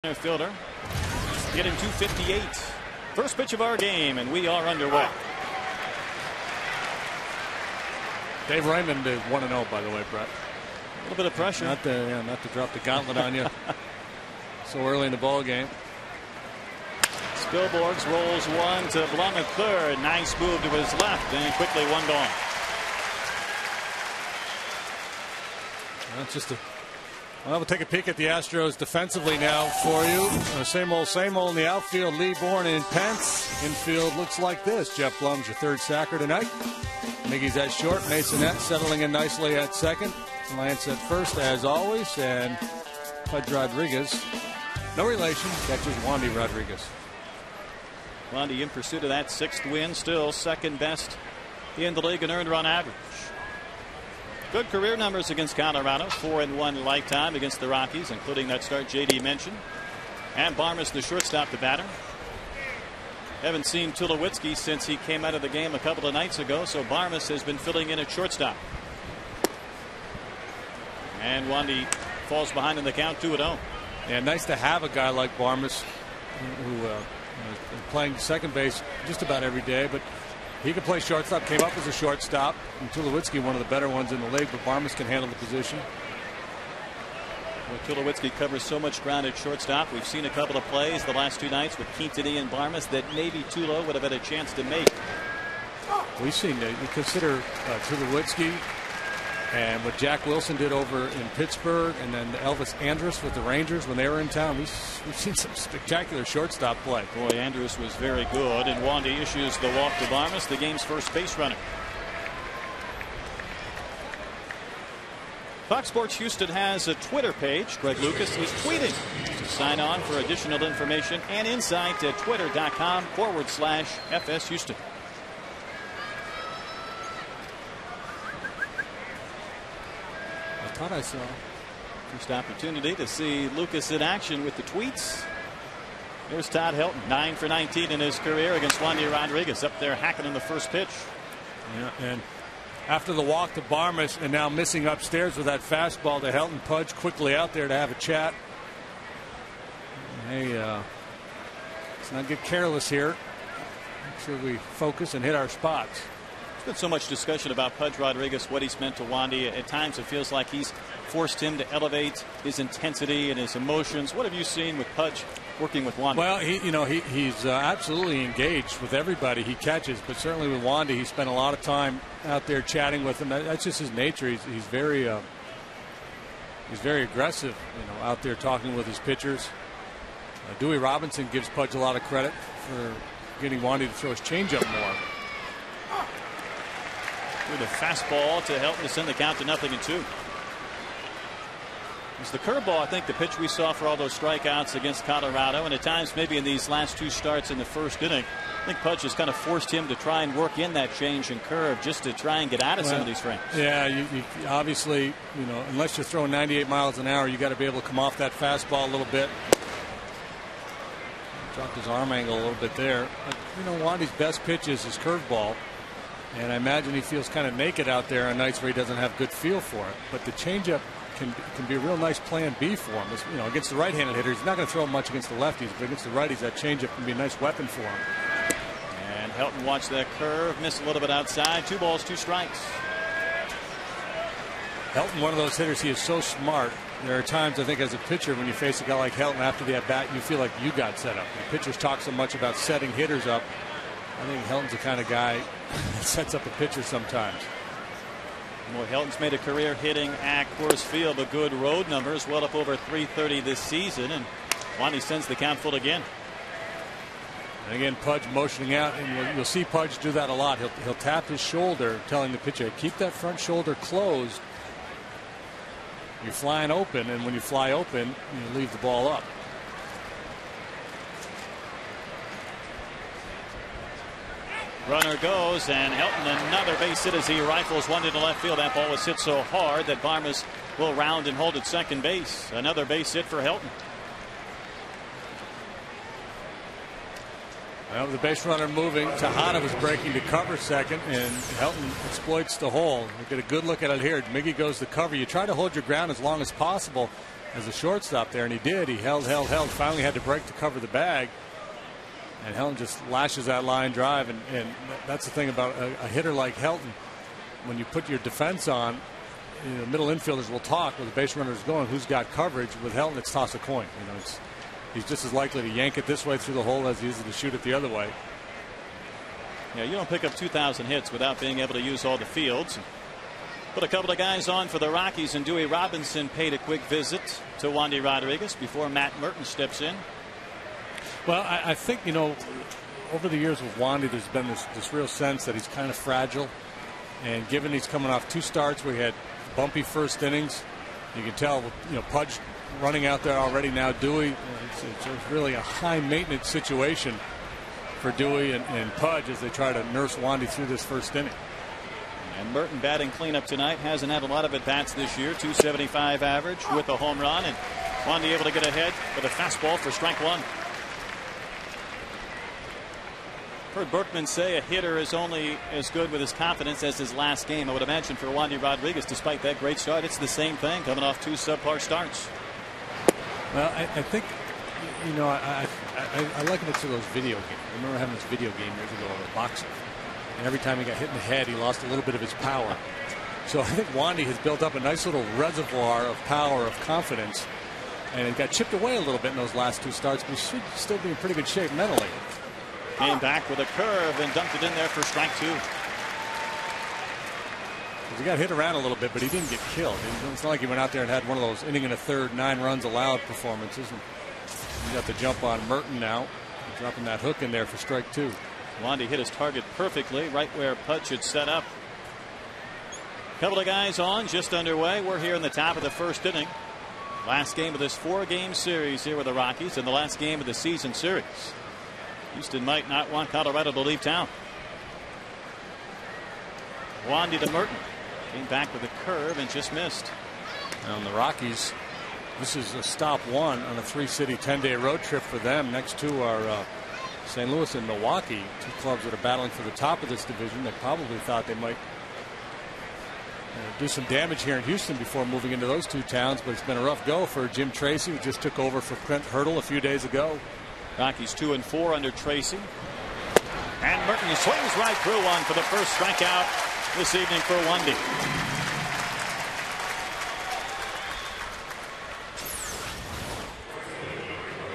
Fielder getting 258. First pitch of our game, and we are underway. Dave Raymond is 1-0, by the way, Brett. A little bit of pressure. Not to drop the gauntlet on you so early in the ball game. Spilborghs rolls one to Blum at third. Nice move to his left, and quickly one gone. That's just a. Well, we'll take a peek at the Astros defensively now for you. Same old in the outfield. Lee Bourne and Pence. Infield looks like this. Jeff Blum's your third sacker tonight. Miggy's at short. Masonette settling in nicely at second. Lance at first, as always. And Pudge Rodriguez, no relation, catches Wandy Rodriguez. Wandy in pursuit of that sixth win. Still second best in the league in earned run average. Good career numbers against Colorado. 4-1 lifetime against the Rockies, including that start JD mentioned. And Barmes, the shortstop, the batter. Haven't seen Tulowitzki since he came out of the game a couple of nights ago, so Barmes has been filling in at shortstop. And Wandy falls behind in the count, 2-0. Yeah, nice to have a guy like Barmes who has been playing second base just about every day, but he can play shortstop. Came up as a shortstop. And Tulowitzki, one of the better ones in the league, but Barmes can handle the position. Well, Tulowitzki covers so much ground at shortstop. We've seen a couple of plays the last two nights with Quintana and Barmes that maybe Tulo would have had a chance to make. We've seen you consider Tulowitzki and what Jack Wilson did over in Pittsburgh, and then Elvis Andrus with the Rangers when they were in town. We've seen some spectacular shortstop play. Boy, Andrus was very good, and Wandy issues the walk to Barmes, the game's first base runner. Fox Sports Houston has a Twitter page. Greg Lucas is tweeting. To sign on for additional information and insight at twitter.com/FS Houston. I thought I saw. First opportunity to see Lucas in action with the tweets. Here's Todd Helton, 9 for 19 in his career against Wandy Rodriguez, up there hacking in the first pitch. Yeah, and after the walk to Barmes and now missing upstairs with that fastball to Helton, Pudge quickly out there to have a chat. Hey, let's not get careless here. Make sure we focus and hit our spots. There's been so much discussion about Pudge Rodriguez, what he's meant to Wandy. At times it feels like he's forced him to elevate his intensity and his emotions. What have you seen with Pudge working with Wandy? Well, he's absolutely engaged with everybody he catches, but certainly with Wandy, he spent a lot of time out there chatting with him. That's just his nature. He's very aggressive, out there talking with his pitchers. Dewey Robinson gives Pudge a lot of credit for getting Wandy to throw his changeup more. With a fastball to Helton to send the count to 0-2. It's the curveball, I think, the pitch we saw for all those strikeouts against Colorado, and at times maybe in these last two starts in the first inning, I think Pudge has kind of forced him to try and work in that change and curve just to try and get out of some of these frames. Yeah, you obviously, unless you're throwing 98 miles an hour, you got to be able to come off that fastball a little bit. Dropped his arm angle a little bit there. But, Wandy's best pitch is his curveball. And I imagine he feels kind of naked out there on nights where he doesn't have good feel for it. But the changeup can be a real nice plan B for him. Against the right-handed hitter, he's not going to throw much against the lefties, but against the righties, that changeup can be a nice weapon for him. And Helton watched that curve, missed a little bit outside. 2 balls, 2 strikes. Helton, one of those hitters, he is so smart. There are times, I think, as a pitcher, when you face a guy like Helton after the at-bat, you feel like you got set up. The pitchers talk so much about setting hitters up. I think Helton's the kind of guy that sets up a pitcher sometimes. Well, Helton's made a career hitting at Coors Field, but good road numbers, well up over 330 this season, and Wandy sends the count full again. And again, Pudge motioning out, and you'll see Pudge do that a lot. He'll tap his shoulder, telling the pitcher, keep that front shoulder closed. You're flying open, and when you fly open, you leave the ball up. Runner goes, and Helton another base hit as he rifles one into left field. That ball was hit so hard that Barmes will round and hold at second base. Another base hit for Helton. Well, the base runner moving. Tejada was breaking to cover second, and Helton exploits the hole. We get a good look at it here. Miggy goes to cover. You try to hold your ground as long as possible. as a shortstop there, and he did. He held. Finally had to break to cover the bag. And Helton just lashes that line drive. And that's the thing about a hitter like Helton. When you put your defense on, middle infielders will talk with the base runners going, who's got coverage. With Helton, it's toss a coin. He's just as likely to yank it this way through the hole as he is to shoot it the other way. Yeah, you don't pick up 2,000 hits without being able to use all the fields. Put a couple of guys on for the Rockies, and Dewey Robinson paid a quick visit to Wandy Rodriguez before Matt Merton steps in. Well, I think, over the years with Wandy, there's been this real sense that he's kind of fragile. And given he's coming off 2 starts where he had bumpy first innings, you can tell, Pudge running out there already now. Dewey, it's really a high maintenance situation for Dewey and Pudge as they try to nurse Wandy through this first inning. And Merton batting cleanup tonight. Hasn't had a lot of at bats this year. .275 average with a home run, and Wandy able to get ahead with a fastball for strike 1. Heard Berkman say a hitter is only as good with his confidence as his last game. I would imagine for Wandy Rodriguez, despite that great start, it's the same thing, coming off 2 subpar starts. Well, I think, I liken it to those video games. I remember having this video game years ago of a boxer. And every time he got hit in the head, he lost a little bit of his power. So I think Wandy has built up a nice little reservoir of power, of confidence. And it got chipped away a little bit in those last 2 starts, but he should still be in pretty good shape mentally. Came back with a curve and dumped it in there for strike 2. He got hit around a little bit, but he didn't get killed. It's not like he went out there and had one of those inning and a third 9 runs allowed performances. And he got the jump on Merton now, dropping that hook in there for strike 2. Wandy hit his target perfectly right where Pudge had set up. Couple of guys on, just underway. We're here in the top of the first inning. Last game of this 4-game series here with the Rockies, and the last game of the season series. Houston might not want Colorado to leave town. Wandy to Merton. Came back with a curve and just missed. And the Rockies, this is a stop 1 on a 3-city 10-day road trip for them. Next 2 are St. Louis and Milwaukee, 2 clubs that are battling for the top of this division. They probably thought they might do some damage here in Houston before moving into those 2 towns, but it's been a rough go for Jim Tracy, who just took over for Clint Hurdle a few days ago. Rockies 2-4 under Tracy. And Merton swings right through one for the first strikeout this evening for Wandy.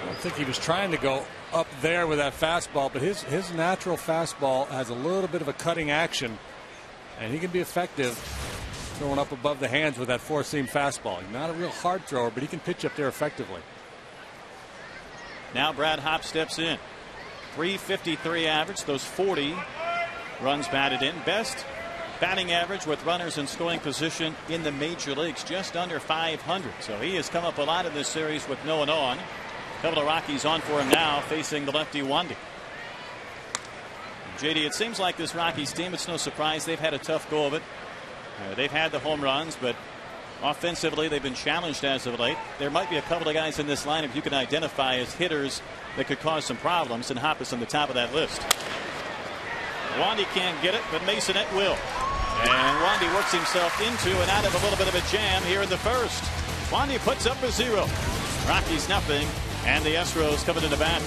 I don't think he was trying to go up there with that fastball, but his natural fastball has a little bit of a cutting action, and he can be effective throwing up above the hands with that 4-seam fastball. He's not a real hard thrower, but he can pitch up there effectively. Now Brad Hopp steps in. .353 average, those 40 runs batted in. Best batting average with runners in scoring position in the major leagues, just under 500. So he has come up a lot in this series with no one on. A couple of Rockies on for him now, facing the lefty Wandy. JD, it seems like this Rockies team, it's no surprise they've had a tough go of it. They've had the home runs, but offensively they've been challenged as of late. There might be a couple of guys in this lineup you can identify as hitters that could cause some problems, and Hopp is on the top of that list. Wandy can't get it, but Masonette will. And Wandy works himself into and out of a little bit of a jam here in the first. Wandy puts up a 0. Rockies nothing, and the Astros coming to the bat.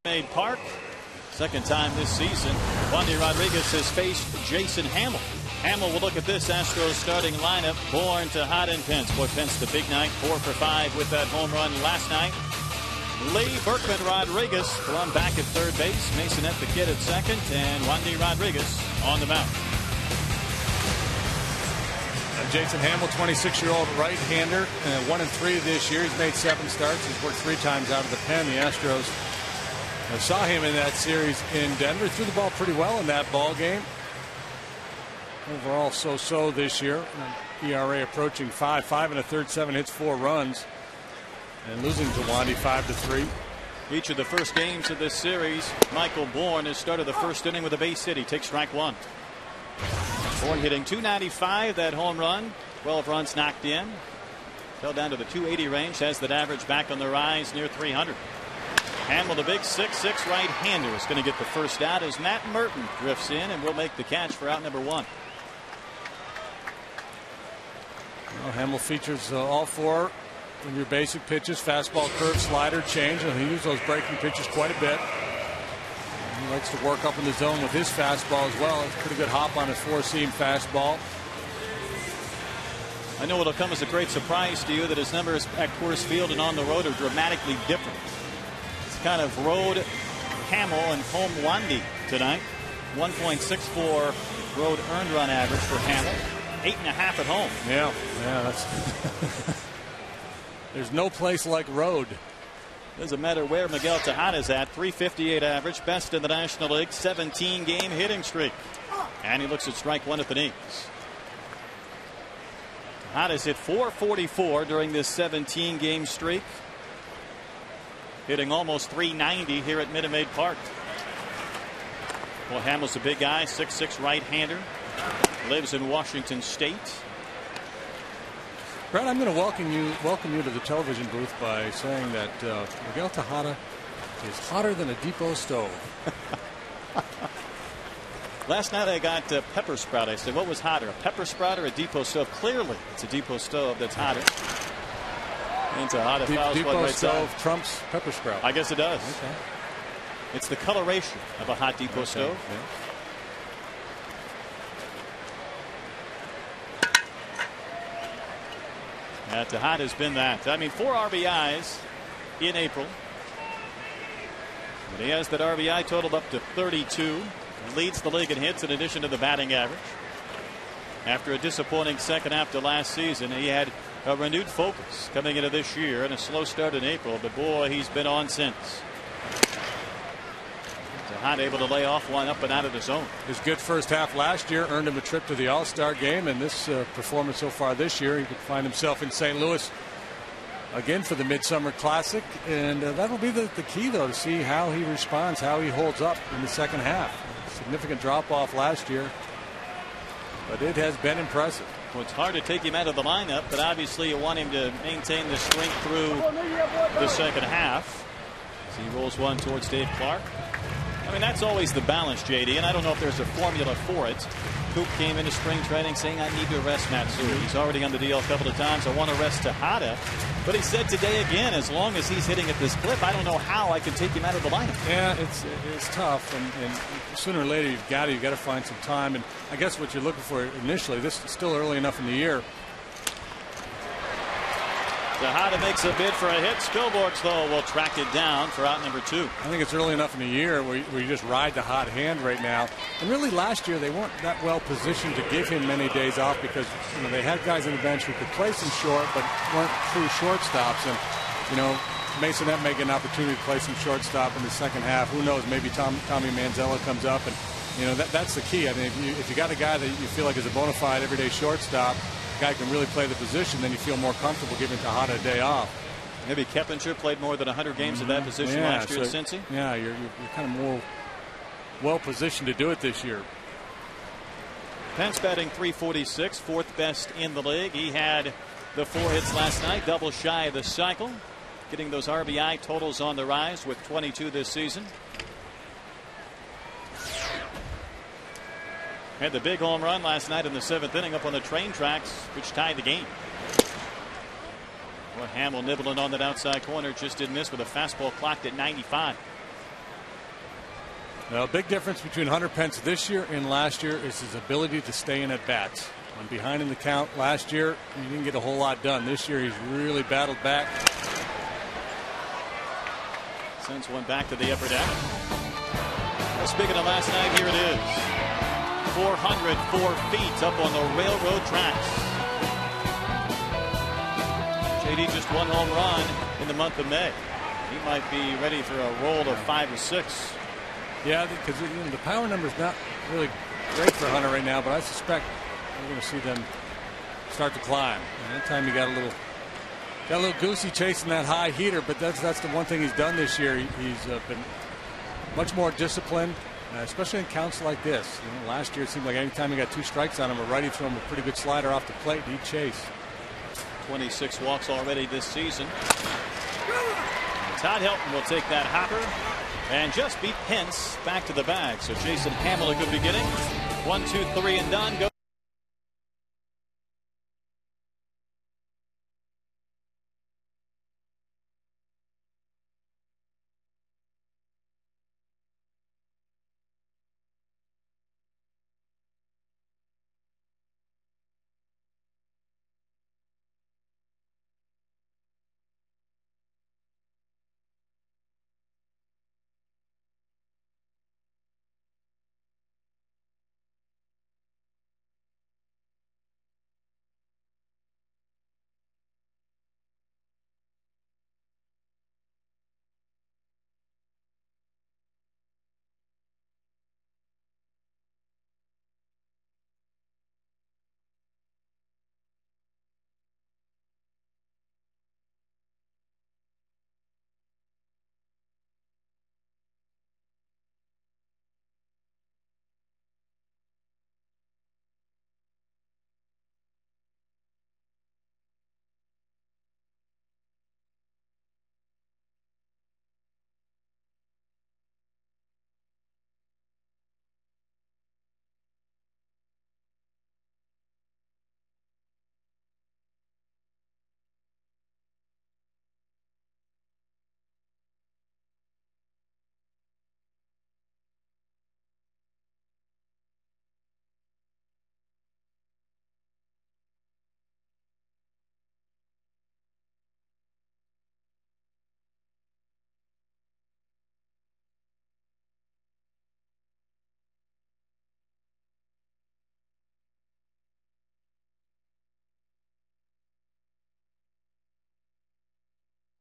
Minute Park. Second time this season, Wandy Rodriguez has faced Jason Hamill. Hamill will look at this Astros starting lineup. Bourne to Hott and Pence. Boy, Pence the big night, 4 for 5 with that home run last night. Lee Berkman Rodriguez, the one back at third base. Masonette the kid at second, and Wandy Rodriguez on the mound. Jason Hamill, 26-year-old right-hander, 1-3 this year. He's made 7 starts. He's worked 3 times out of the pen. The Astros saw him in that series in Denver. Threw the ball pretty well in that ball game. Overall, so-so this year. ERA approaching 5 1/3, 7 hits, 4 runs, and losing to Wandy 5-3. Each of the first games of this series, Michael Bourne has started the first inning with a base hit. He takes strike 1. Bourne hitting .295, that home run, 12 runs knocked in. Fell down to the .280 range, has that average back on the rise near 300. Hamill, the big 6'6" right-hander, is going to get the first out as Matt Merton drifts in and will make the catch for out number 1. Well, Hamill features all 4 of your basic pitches: fastball, curve, slider, change, and he uses those breaking pitches quite a bit. He likes to work up in the zone with his fastball as well. It's a pretty good hop on his 4-seam fastball. I know it'll come as a great surprise to you that his numbers at Coors Field and on the road are dramatically different. It's kind of road Hamill and home Wandy tonight. 1.64 road earned run average for Hamill. 8.5 at home. Yeah, that's. There's no place like road. Doesn't matter where Miguel Tejada's at. 358 average, best in the National League, 17 game hitting streak. And he looks at strike 1 at the knees. Tejada's hit .444 during this 17 game streak, hitting almost .390 here at Minute Maid Park. Well, Hamill's a big guy, 6'6" right-hander, lives in Washington State. Brad, I'm going to welcome you to the television booth by saying that Miguel Tejada is hotter than a depot stove. Last night I got pepper sprout. I said, what was hotter, a pepper sprout or a depot stove? Clearly, it's a depot stove that's hotter. And Tejada fouls depot one right stove side. trumps pepper sprout. I guess it does. Okay. It's the coloration of a hot depot stove. Yeah. Tejada has been that. I mean, 4 RBIs in April. But he has that RBI totaled up to 32. Leads the league in hits in addition to the batting average. After a disappointing second half to last season, he had a renewed focus coming into this year and a slow start in April. But boy, he's been on since. Tejada able to lay off one up and out of the zone. His good first half last year earned him a trip to the All-Star game, and this performance so far this year, he could find himself in St. Louis again for the Midsummer Classic, and that will be the key, though, to see how he responds, how he holds up in the second half. Significant drop-off last year, but it has been impressive. Well, it's hard to take him out of the lineup, but obviously you want him to maintain the strength through the second half. As he rolls one towards Dave Clark. I mean, that's always the balance, JD, and I don't know if there's a formula for it. Coop came into spring training saying, I need to rest Matsui. He's already on the deal a couple of times. I want to rest Tejada. But he said today again, as long as he's hitting at this clip, I don't know how I can take him out of the lineup. Yeah, it's tough, and sooner or later you've got to find some time. And I guess what you're looking for initially, this is still early enough in the year. Tejada makes a bid for a hit. Spilborghs, though, will track it down for out number 2. I think it's early enough in the year where you just ride the hot hand right now. And really last year they weren't that well positioned to give him many days off because they had guys on the bench who could play some short but weren't true shortstops. And Masonette may get an opportunity to play some shortstop in the second half. Who knows? Maybe Tommy Manzella comes up, and that's the key. I mean, if you got a guy that you feel like is a bona fide everyday shortstop, guy can really play the position, then you feel more comfortable giving Tejada a day off. Maybe Keppinger played more than 100 games at that position last year at Cincy. Yeah, you're kind of more well positioned to do it this year. Pence batting .346, 4th best in the league. He had the 4 hits last night, double shy of the cycle, getting those RBI totals on the rise with 22 this season. Had the big home run last night in the 7th inning up on the train tracks, which tied the game. Well, Hamill nibbling on that outside corner, just didn't miss with a fastball clocked at 95. Now, a big difference between Hunter Pence this year and last year is his ability to stay in at bats. When behind in the count last year, he didn't get a whole lot done. This year, he's really battled back. Sends one back to the upper deck. Speaking of last night, here it is. 404 feet up on the railroad tracks. JD just one home run in the month of May. He might be ready for a roll of 5 or 6. Yeah, because the power number's not really great for Hunter right now, but I suspect we're going to see them start to climb. And that time he got a little goosey chasing that high heater, but that's the one thing he's done this year. He's been much more disciplined, especially in counts like this. Last year it seemed like any time he got 2 strikes on him, a righty threw him a pretty good slider off the plate, and he'd chase. 26 walks already this season. Todd Helton will take that hopper and just beat Pence back to the bag. So Jason Hamill, a good beginning. 1, 2, 3 and done. Go.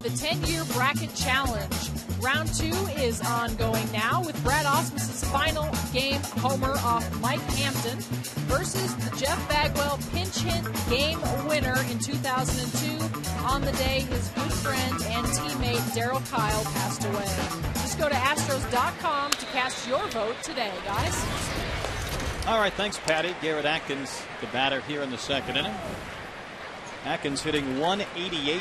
The 10-year bracket challenge. Round 2 is ongoing now with Brad Osmus's final game homer off Mike Hampton versus the Jeff Bagwell pinch hit game winner in 2002 on the day his good friend and teammate Darryl Kyle passed away. Just go to Astros.com to cast your vote today, guys. All right, thanks, Patty. Garrett Atkins, the batter here in the second inning. Atkins hitting 188.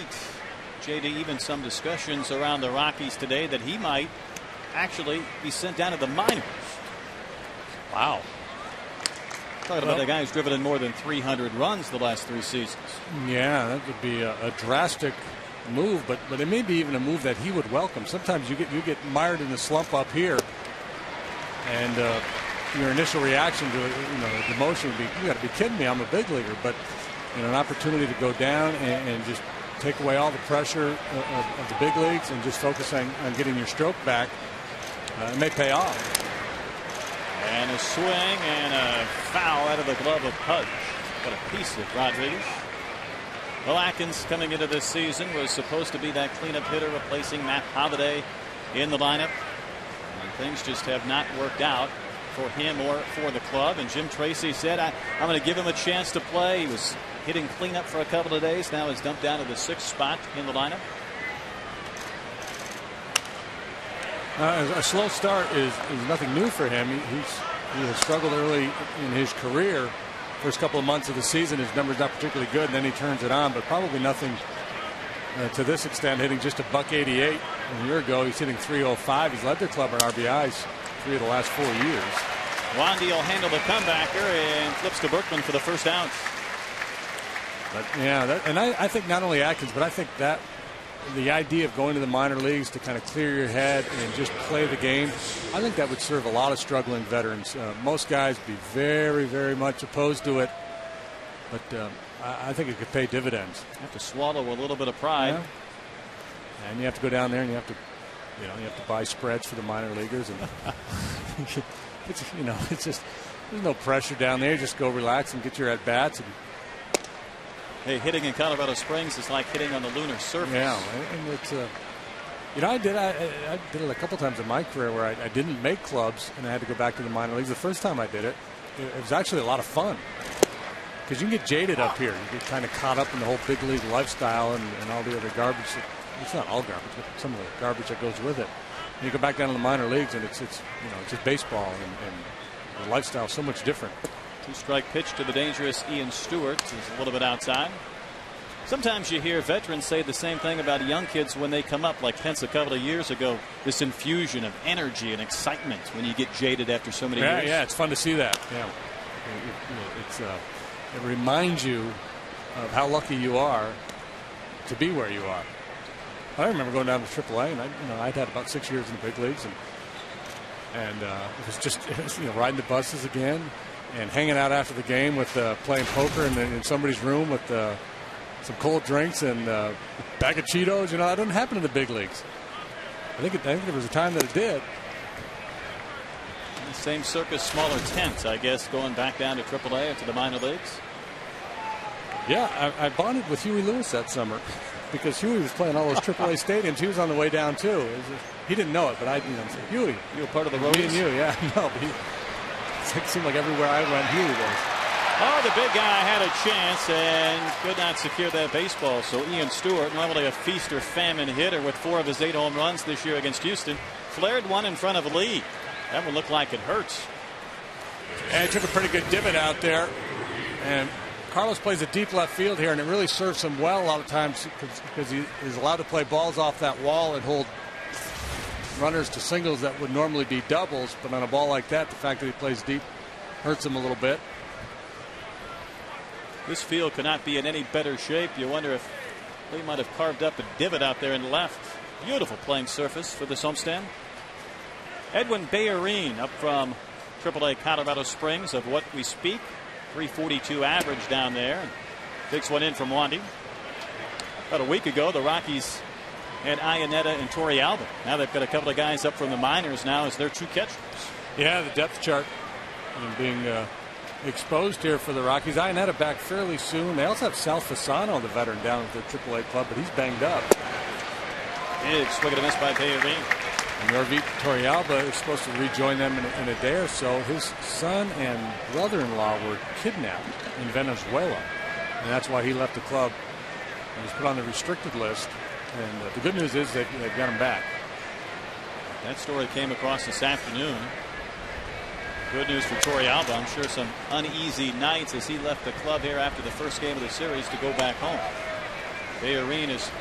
JD, even some discussions around the Rockies today that he might actually be sent down to the minors. Wow. Talking about a guy who's driven in more than 300 runs the last 3 seasons. Yeah, that would be a drastic move, but it may be even a move that he would welcome. Sometimes you get mired in the slump up here, and your initial reaction to the motion would be, you got to be kidding me, I'm a big leaguer. But an opportunity to go down and just take away all the pressure of the big leagues and just focus on getting your stroke back, it may pay off. And a swing and a foul out of the glove of Pudge. What a piece of Rodriguez. Well, Atkins coming into this season was supposed to be that cleanup hitter replacing Matt Holliday in the lineup. And things just have not worked out for him or for the club. And Jim Tracy said, I'm going to give him a chance to play. He was hitting cleanup for a couple of days. Now is dumped down to the 6th spot in the lineup. A slow start is nothing new for him. He has struggled early in his career. First couple of months of the season, his numbers not particularly good, and then he turns it on. But probably nothing to this extent. Hitting just a $188 a year ago. He's hitting .305. He's led the club in RBIs 3 of the last 4 years. Wandy will handle the comebacker and flips to Berkman for the first out. But yeah, and I think not only Atkins, but I think that the idea of going to the minor leagues to kind of clear your head and just play the game, I think that would serve a lot of struggling veterans. Most guys be very, very much opposed to it, but I think it could pay dividends. You have to swallow a little bit of pride. Yeah. And you have to go down there and you have to buy spreads for the minor leaguers, and it's just there's no pressure down there. Just go relax and get your at bats. Hey, hitting in Colorado Springs is like hitting on the lunar surface. Yeah, and it's I did it a couple times in my career where I didn't make clubs and I had to go back to the minor leagues. The first time I did it, it was actually a lot of fun because you can get jaded up here. You get kind of caught up in the whole big league lifestyle and all the other garbage. It's not all garbage, but some of the garbage that goes with it. And you go back down to the minor leagues, and it's just baseball, and the lifestyle is so much different. 2-strike pitch to the dangerous Ian Stewart. He's a little bit outside. Sometimes you hear veterans say the same thing about young kids when they come up, like Pence a couple of years ago. This infusion of energy and excitement when you get jaded after so many years. Yeah, it's fun to see that. Yeah, it reminds you of how lucky you are to be where you are. I remember going down to AAA, and I'd had about 6 years in the big leagues, and it was riding the buses again, and hanging out after the game with playing poker in somebody's room with some cold drinks and a bag of Cheetos. That didn't happen in the big leagues. I think there was a time that it did. Same circus, smaller tent, I guess, going back down to AAA or to the minor leagues. Yeah, I bonded with Huey Lewis that summer because Huey was playing all those AAA stadiums. He was on the way down too. He didn't know it, but I said, Huey, you were part of the road. Me and you, yeah, no, but it seemed like everywhere I went, Huey was. Oh, the big guy had a chance and could not secure that baseball. So Ian Stewart, normally a feast or famine hitter with 4 of his 8 home runs this year against Houston, flared one in front of Lee. That one looked like it hurts. And he took a pretty good divot out there. And Carlos plays a deep left field here, and it really serves him well a lot of times because he is allowed to play balls off that wall and hold runners to singles that would normally be doubles. But on a ball like that, the fact that he plays deep hurts him a little bit. This field could not be in any better shape. You wonder if they might have carved up a divot out there in left. Beautiful playing surface for this homestand. Edwin Bayerine up from AAA Colorado Springs of what we speak. 342 average down there. Takes one in from Wandy. About a week ago, the Rockies had Iannetta and Torrealba. Now they've got a couple of guys up from the minors now as their 2 catchers. Yeah, the depth chart being exposed here for the Rockies. Iannetta back fairly soon. They also have Sal Fasano, the veteran, down at the AAA club, but he's banged up. Big swing and a miss by Bayerine. And Yorvit Torrealba is supposed to rejoin them in a day or so. His son and brother-in-law were kidnapped in Venezuela, and that's why he left the club and was put on the restricted list. And the good news is they've got him back. That story came across this afternoon. Good news for Torrealba. I'm sure some uneasy nights as he left the club here after the first game of the series to go back home. Bayerine has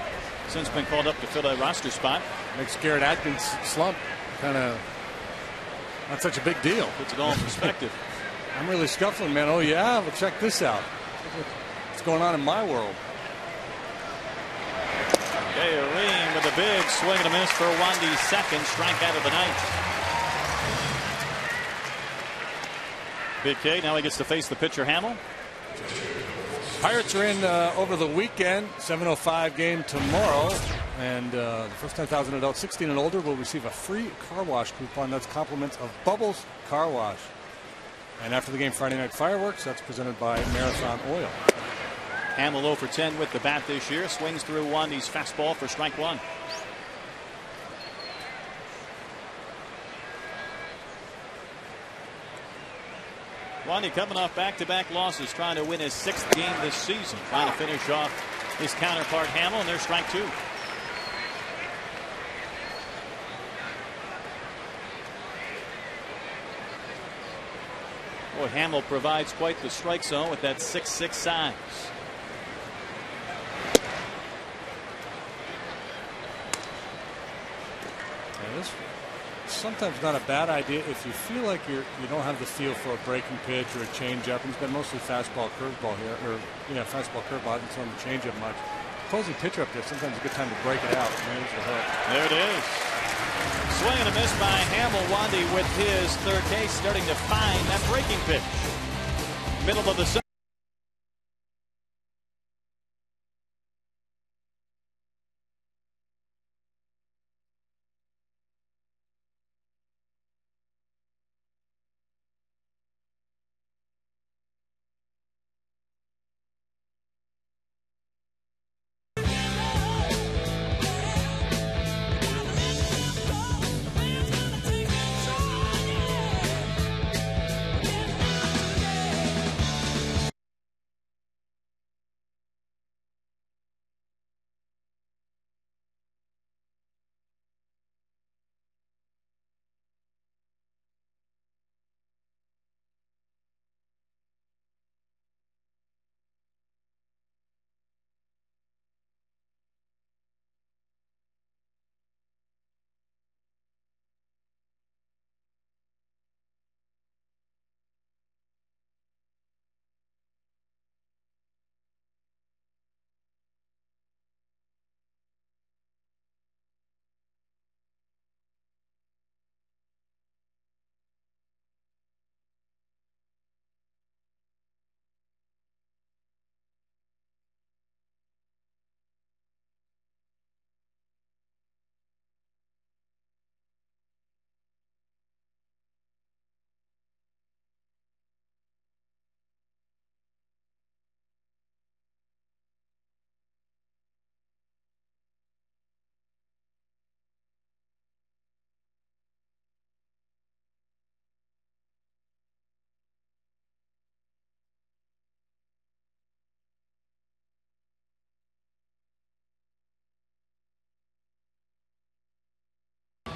since been called up to fill that roster spot. Makes Garrett Atkins slump kind of not such a big deal. Puts it all in perspective. I'm really scuffling, man. Oh, yeah? Well, check this out. What's going on in my world? Bayerine with a big swing and a miss for Wandy's second strikeout of the night. Big K, now he gets to face the pitcher Hamill. Pirates are in over the weekend. 7:05 game tomorrow. And the first 10,000 adults 16 and older will receive a free car wash coupon. That's compliments of Bubbles Car Wash. And after the game, Friday Night Fireworks. That's presented by Marathon Oil. Hamill 0 for 10 with the bat this year. Swings through Wandy's fastball for strike 1. Wandy coming off back-to-back losses, trying to win his 6th game this season. Trying to finish off his counterpart Hamill, and there's strike 2. Boy, Hamill provides quite the strike zone with that 6'6" size. This sometimes not a bad idea if you feel like you don't have the feel for a breaking pitch or a changeup. He's been mostly fastball, curveball here, or fastball, curveball. I haven't thrown the changeup much. opposing pitcher up there, sometimes it's a good time to break it out. There's the hook. There it is. Swing and a miss by Hamill. Wandy with his third case, starting to find that breaking pitch. Middle of the seventh.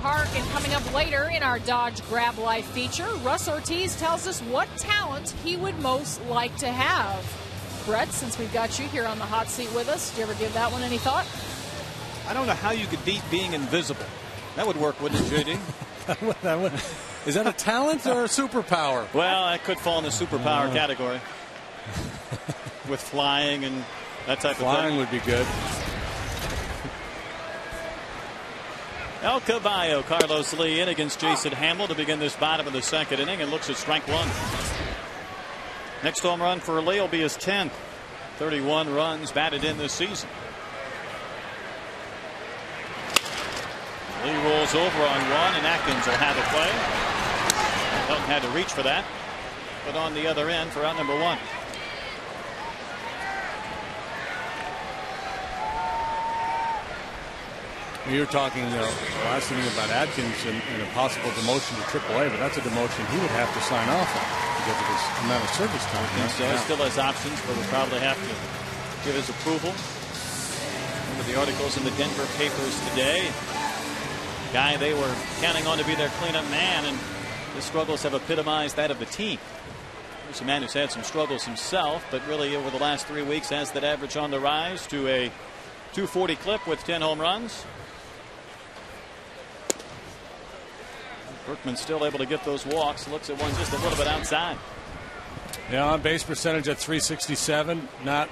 Park, and coming up later in our Dodge Grab Life feature, Russ Ortiz tells us what talent he would most like to have. Brett, since we've got you here on the hot seat with us, did you ever give that one any thought? I don't know how you could beat being invisible. That would work, wouldn't it, JD? Is that a talent or a superpower? Well, that could fall in the superpower category. With flying and that type of thing. Flying would be good. El Caballo, Carlos Lee in against Jason Hamill to begin this bottom of the second inning, and looks at strike one. Next home run for Lee will be his 10th. 31 runs batted in this season. Lee rolls over on one, and Atkins will have a play. Hilton had to reach for that, but on the other end for out number one. You're talking last inning about Atkins and a possible demotion to AAA, but that's a demotion he would have to sign off on because of his amount of service time. So he still has options, but will probably have to give his approval. Remember the articles in the Denver papers today. Guy they were counting on to be their cleanup man, and his struggles have epitomized that of the team. He's a man who's had some struggles himself, but really over the last 3 weeks has that average on the rise to a 240 clip with 10 home runs. Berkman still able to get those walks. Looks at one just a little bit outside. Yeah, on base percentage at 367. Not,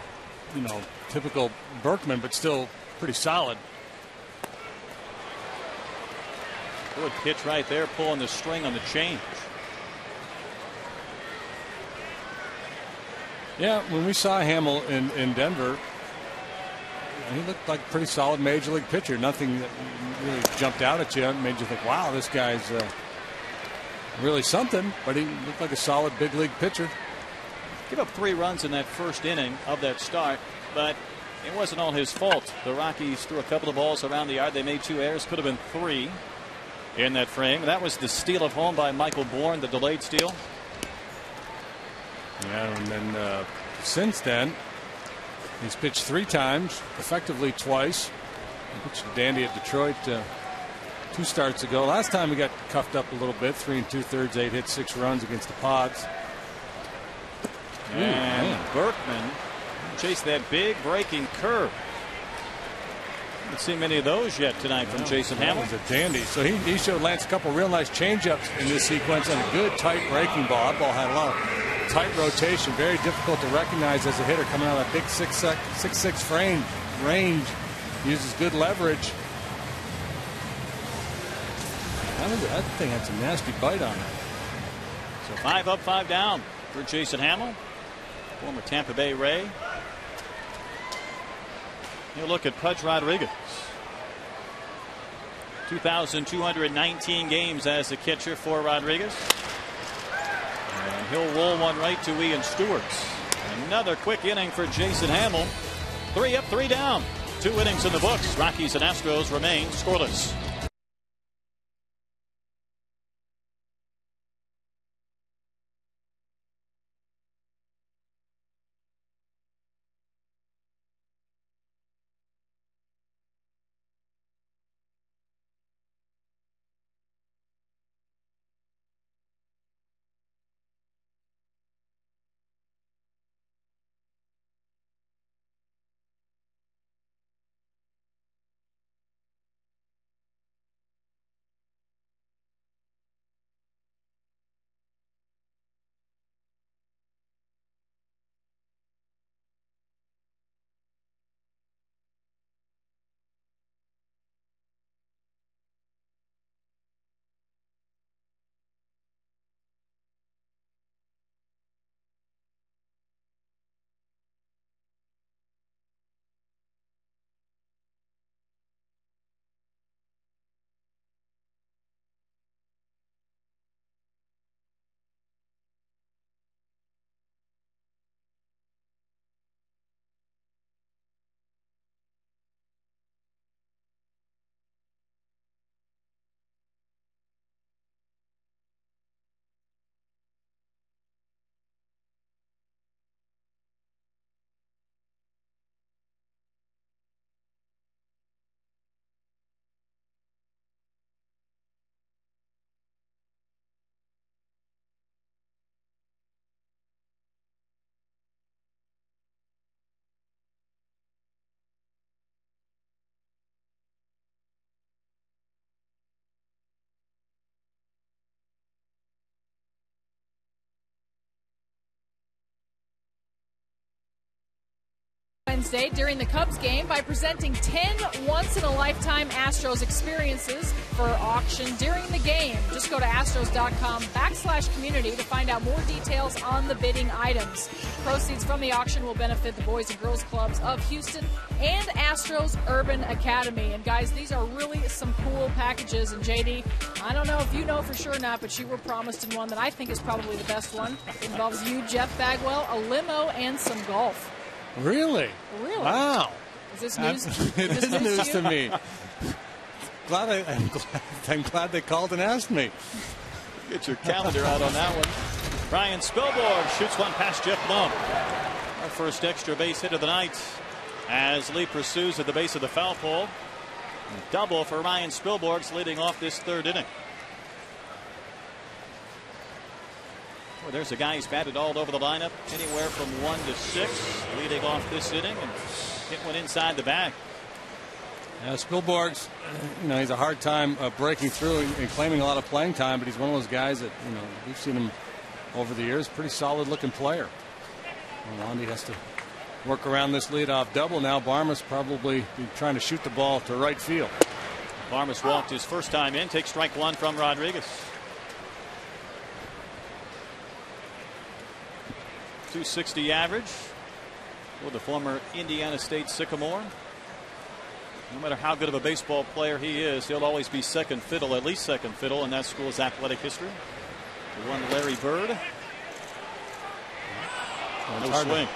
typical Berkman, but still pretty solid. Good pitch right there, pulling the string on the change. Yeah, when we saw Hamill in Denver, he looked like a pretty solid major league pitcher. Nothing that really jumped out at you and made you think, wow, this guy's really something. But he looked like a solid big league pitcher. Give up 3 runs in that first inning of that start, but it wasn't all his fault. The Rockies threw a couple of balls around the yard. They made 2 errors. Could have been 3 in that frame. That was the steal of home by Michael Bourne, the delayed steal. Yeah, and then since then, he's pitched 3 times, effectively twice. He pitched a dandy at Detroit 2 starts ago. Last time he got cuffed up a little bit, 3 2/3, 8 hits, 6 runs against the Pods. And Berkman chased that big breaking curve. Haven't seen many of those yet tonight from Jason Hamill. That was a dandy. So he showed Lance a couple real nice changeups in this sequence and a good tight breaking ball. That ball had a lot of tight rotation, very difficult to recognize as a hitter coming out of that big 6'6" frame range, uses good leverage. That thing had some nasty bite on it. So 5 up, 5 down for Jason Hamill, former Tampa Bay Ray. You look at Pudge Rodriguez. 2,219 games as a catcher for Rodriguez. And he'll roll one right to Ian Stewart. Another quick inning for Jason Hamill. 3 up, 3 down. 2 innings in the books. Rockies and Astros remain scoreless. Wednesday during the Cubs game by presenting 10 once-in-a-lifetime Astros experiences for auction during the game. Just go to astros.com/community to find out more details on the bidding items. Proceeds from the auction will benefit the Boys and Girls Clubs of Houston and Astros Urban Academy. And guys, these are really some cool packages. And JD, I don't know if you know for sure or not, but you were promised in one that I think is probably the best one. It involves you, Jeff Bagwell, a limo, and some golf. Really? Really? Wow. Is this news? It is news to me. I'm glad they called and asked me. Get your calendar out on that one. Ryan Spilborg shoots one past Jeff Blum. Our first extra base hit of the night as Lee pursues at the base of the foul pole. Double for Ryan Spilborg's leading off this third inning. Well, there's a guy who's batted all over the lineup, anywhere from 1 to 6, leading off this inning and hit one inside the bag. Spilborg's, he's a hard time breaking through and claiming a lot of playing time, but he's one of those guys that, we've seen him over the years, pretty solid looking player. Wandy has to work around this leadoff double. Now Barmas probably be trying to shoot the ball to right field. Barmas walked his first time in, takes strike one from Rodriguez. 260 average for the former Indiana State Sycamore. No matter how good of a baseball player he is, he'll always be second fiddle, at least second fiddle in that school's athletic history. The one Larry Bird. No swing.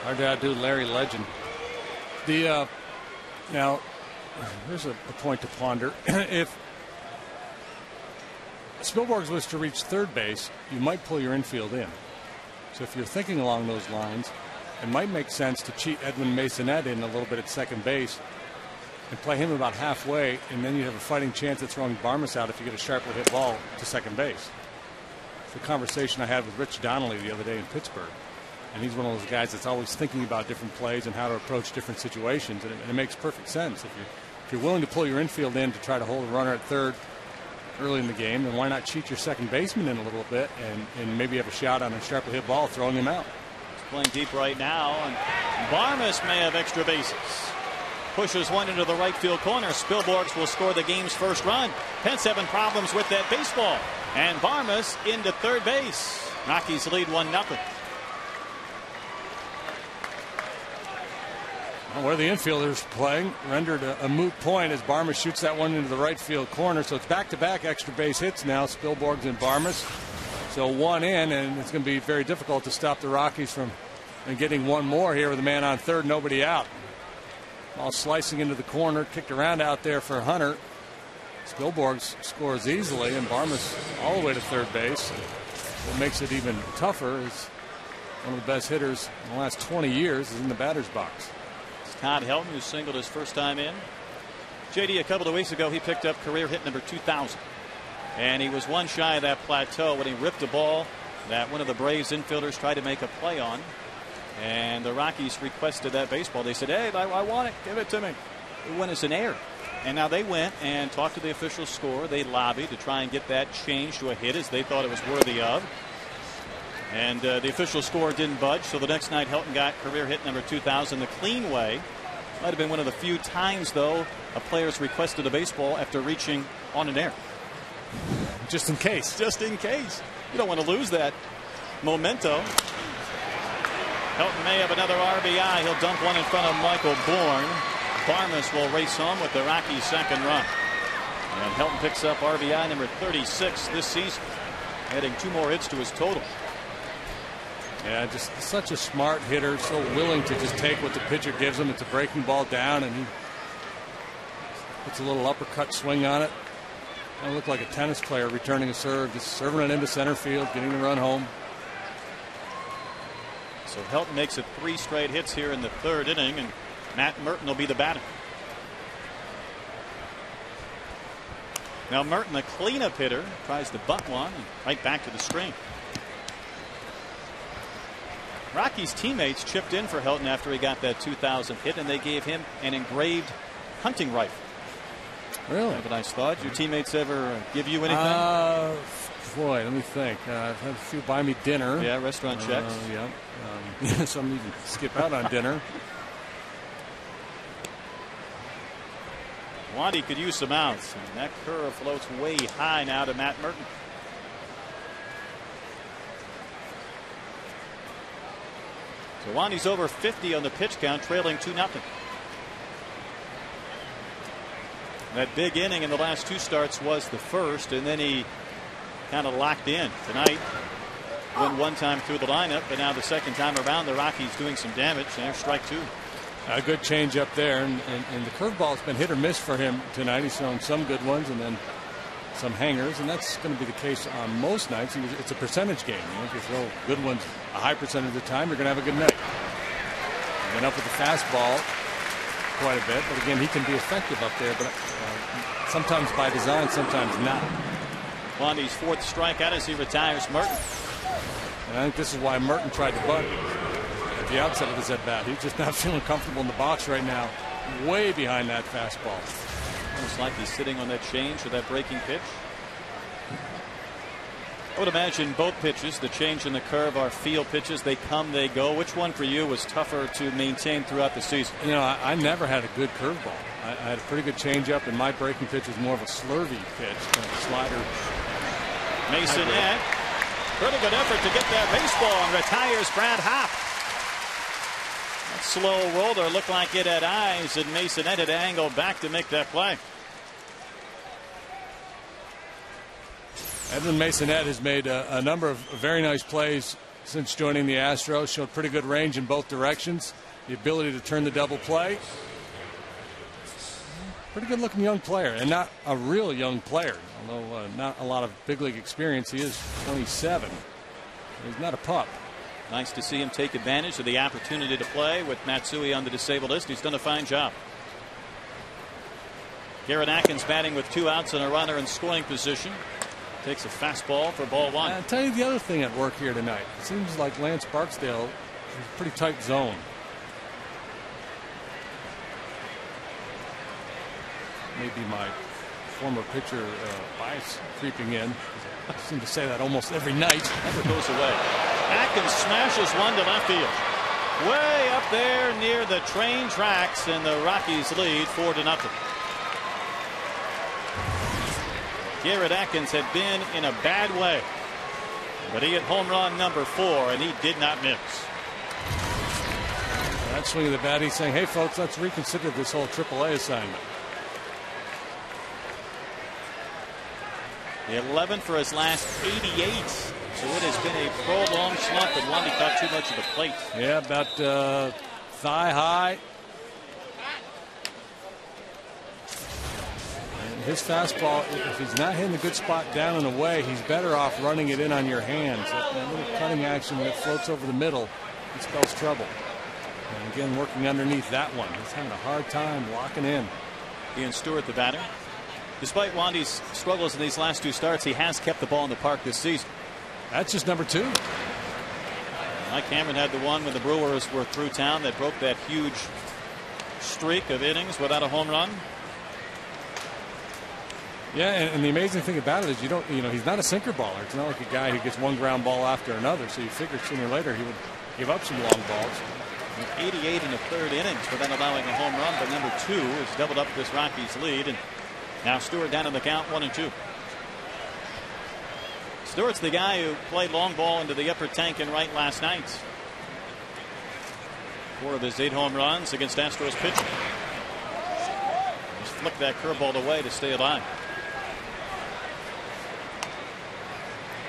Hard to outdo Larry Legend. Now, here's a point to ponder. If Spilborg was to reach third base, you might pull your infield in. So if you're thinking along those lines, it might make sense to cheat Edwin Masonette in a little bit at second base and play him about halfway, and then you have a fighting chance of throwing Barmas out if you get a sharply hit ball to second base. It's a conversation I had with Rich Donnelly the other day in Pittsburgh, and he's one of those guys that's always thinking about different plays and how to approach different situations, and it makes perfect sense. If you're willing to pull your infield in to try to hold a runner at third early in the game, then why not cheat your second baseman in a little bit and maybe have a shot on a sharply hit ball throwing him out. He's playing deep right now, and Barmas may have extra bases. Pushes one into the right field corner. Spilborghs will score the game's first run. Pence having problems with that baseball. And Barmas into third base. Rockies lead 1-0. Where the infielders playing rendered a moot point as Barmas shoots that one into the right field corner. So it's back-to-back extra base hits now, Spilborghs and Barmas. So one in, and it's going to be very difficult to stop the Rockies from getting one more here with a man on third, nobody out. Ball slicing into the corner, kicked around out there for Hunter. Spilborghs scores easily, and Barmas all the way to third base. What makes it even tougher is one of the best hitters in the last 20 years is in the batter's box. Todd Helton, who singled his first time in. JD, a couple of weeks ago, he picked up career hit number 2,000. And he was one shy of that plateau when he ripped a ball that one of the Braves infielders tried to make a play on. And the Rockies requested that baseball. They said, hey, I want it. Give it to me. It went as an error. And now they went and talked to the official scorer. They lobbied to try and get that changed to a hit as they thought it was worthy of. And the official score didn't budge, so the next night Helton got career hit number 2,000 the clean way. Might have been one of the few times, though, a player's requested a baseball after reaching on an error. Just in case. Just in case. You don't want to lose that memento. Helton may have another RBI. He'll dump one in front of Michael Bourne. Barmas will race home with the Rockies' second run. And Helton picks up RBI number 36 this season, adding 2 more hits to his total. Yeah, just such a smart hitter, so willing to just take what the pitcher gives him. It's a breaking ball down, and he puts a little uppercut swing on it. Kind of look like a tennis player returning a serve, just serving it into center field, getting the run home. So Helton makes it 3 straight hits here in the third inning, and Matt Merton will be the batter. Now Merton, a cleanup hitter, tries to butt one, and right back to the screen. Rockies teammates chipped in for Helton after he got that 2,000 hit, and they gave him an engraved hunting rifle. Really? Have a nice thought. Your teammates ever give you anything? Boy, let me think. I've had a few buy me dinner. Yeah, restaurant checks. Yeah. Some even skip out on dinner. Wandy could use some outs, and that curve floats way high now to Matt Merton. So Wandy's over 50 on the pitch count, trailing 2-0. That big inning in the last 2 starts was the first, and then he kind of locked in. Tonight went one time through the lineup, but now the second time around the Rockies doing some damage, and there's strike 2. A good change up there, and the curveball's been hit or miss for him tonight. He's thrown some good ones and then some hangers, and that's going to be the case on most nights. It's a percentage game. You know, if you throw good ones a high percentage of the time, you're going to have a good night. Been up with the fastball quite a bit, but again, he can be effective up there, but sometimes by design, sometimes not. Wandy's 4th strikeout as he retires Merton. And I think this is why Merton tried to bunt at the outset of his at-bat. He's just not feeling comfortable in the box right now, way behind that fastball. Almost like he's sitting on that change or that breaking pitch. I would imagine both pitches, the change and the curve, are field pitches. They come, they go. Which one for you was tougher to maintain throughout the season? You know, I never had a good curveball. I had a pretty good changeup, and my breaking pitch was more of a slurvy pitch, kind of a slider. Masonette, pretty good effort to get that baseball, and retires Brad Hopp. That slow roller looked like it had eyes, and Masonette had angled back to make that play. Edwin Masonette has made a number of very nice plays since joining the Astros. Showed pretty good range in both directions. The ability to turn the double play. Pretty good looking young player, and not a real young player. Although not a lot of big league experience. He is 27. He's not a pup. Nice to see him take advantage of the opportunity to play with Matsui on the disabled list. He's done a fine job. Garrett Atkins batting with 2 outs and a runner in scoring position. Takes a fastball for ball 1. I'll tell you the other thing at work here tonight. It seems like Lance Barksdale is a pretty tight zone. Maybe my former pitcher bias creeping in. I seem to say that almost every night. Never goes away. Atkins smashes one to left field. Way up there near the train tracks, and the Rockies lead 4-0. Garrett Atkins had been in a bad way, but he hit home run number 4, and he did not miss. That swing of the bat, he's saying, hey folks, let's reconsider this whole AAA assignment. 11 for his last 88. So it has been a prolonged slump, and Wandy caught too much of the plate. Yeah, about thigh high. And his fastball, if he's not hitting a good spot down and away, he's better off running it in on your hands. That little cutting action when it floats over the middle, it spells trouble. And again, working underneath that one. He's having a hard time locking in. Ian Stewart, the batter. Despite Wandy's struggles in these last 2 starts, he has kept the ball in the park this season. That's just number 2. Mike Cameron had the one when the Brewers were through town that broke that huge streak of innings without a home run. Yeah, and the amazing thing about it is he's not a sinker baller. It's not like a guy who gets one ground ball after another. So you figured sooner or later he would give up some long balls. 88 in the 3rd innings without allowing a home run, but number 2 has doubled up this Rockies lead, and now Stewart down in the count 1-2. Stewart's the guy who played long ball into the upper tank and right last night. 4 of his 8 home runs against Astros pitching. Just flicked that curveball away to stay alive.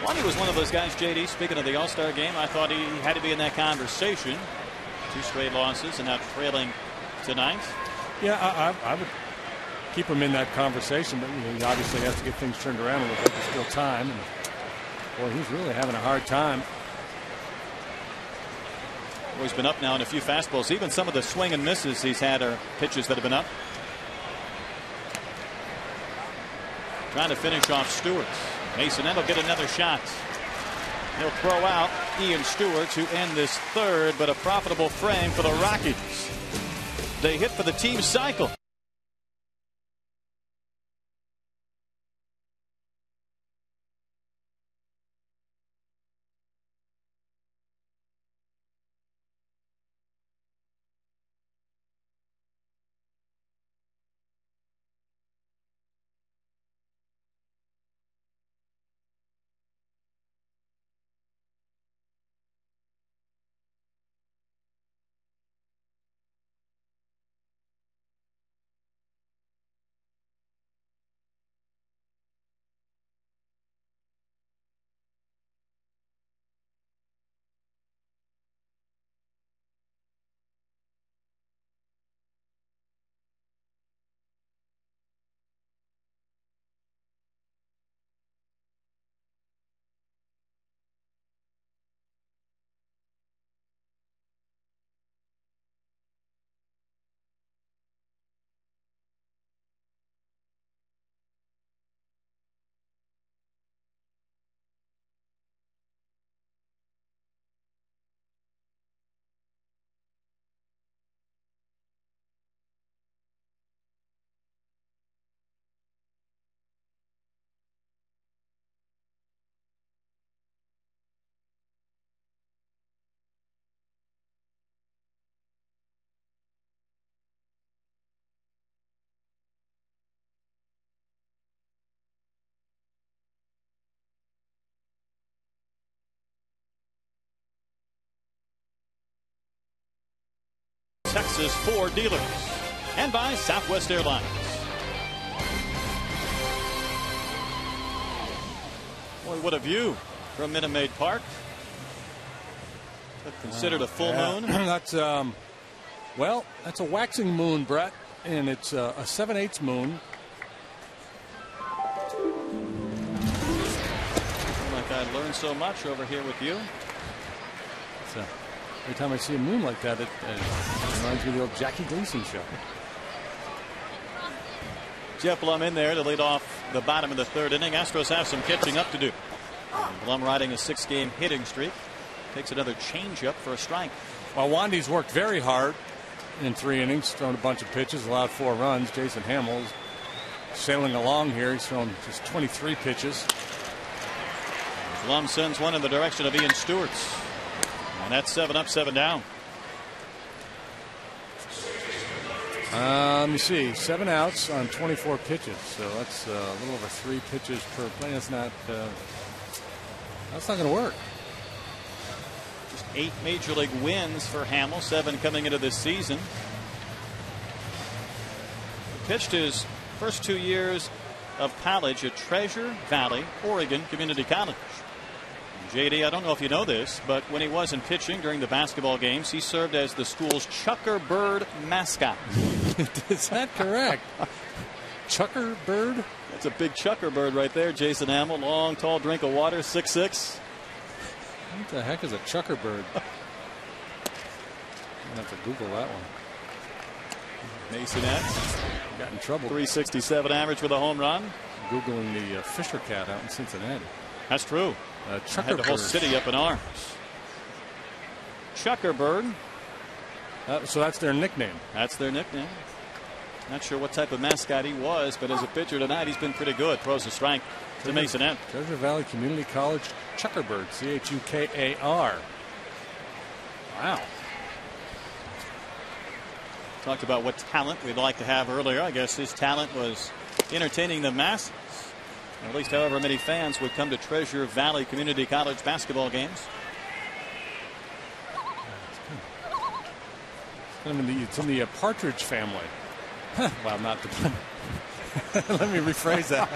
Wandy was one of those guys, JD, speaking of the All-Star game, I thought he had to be in that conversation. 2 straight losses and now trailing tonight. Yeah, I would keep him in that conversation, but he obviously has to get things turned around a little bit. There's still time. And, boy, he's really having a hard time. Well, he's been up now in a few fastballs. Even some of the swing and misses he's had are pitches that have been up. Trying to finish off Stewart. Mason will get another shot. He'll throw out Ian Stewart to end this 3rd, but a profitable frame for the Rockies. They hit for the team cycle. Texas Ford dealers and by Southwest Airlines. Boy, what a view from Minute Maid Park. Considered a full moon. That's well, that's a waxing moon, Brett, and it's a 7/8 moon. Like I learned so much over here with you. So every time I see a moon like that, it reminds me of the old Jackie Gleason show. Jeff Blum in there to lead off the bottom of the 3rd inning. Astros have some catching up to do. Blum riding a 6-game hitting streak. Takes another changeup for a strike. Well, Wandy's worked very hard in 3 innings, thrown a bunch of pitches, allowed 4 runs. Jason Hamels sailing along here. He's thrown just 23 pitches. Blum sends one in the direction of Ian Stewart's. And that's 7 up, 7 down. Let me see. 7 outs on 24 pitches. So that's a little over 3 pitches per play. That's not going to work. Just 8 major league wins for Hamill, 7 coming into this season. He pitched his first 2 years of college at Treasure Valley, Oregon Community College. JD, I don't know if you know this, but when he wasn't pitching during the basketball games, he served as the school's Chucker Bird mascot. Is that correct? Chucker Bird? That's a big Chucker Bird right there, Jason Hamill. Long, tall drink of water, 6'6". What the heck is a Chucker Bird? I'm going to have to Google that one. Masonette Got in trouble. 367 average with a home run. Googling the Fisher Cat out in Cincinnati. That's true. Chucker Had the whole Bird. city up in arms. Chucker Bird. So that's their nickname. That's their nickname. Not sure what type of mascot he was, but as a pitcher tonight, he's been pretty good. Throws a strike to Masonette. Treasure Valley Community College Chucker Bird. CHUKAR. Wow. Talked about what talent we'd like to have earlier. I guess his talent was entertaining the masses. At least however many fans would come to Treasure Valley Community College basketball games. It's in the Partridge family. Well, not the. Let me rephrase that.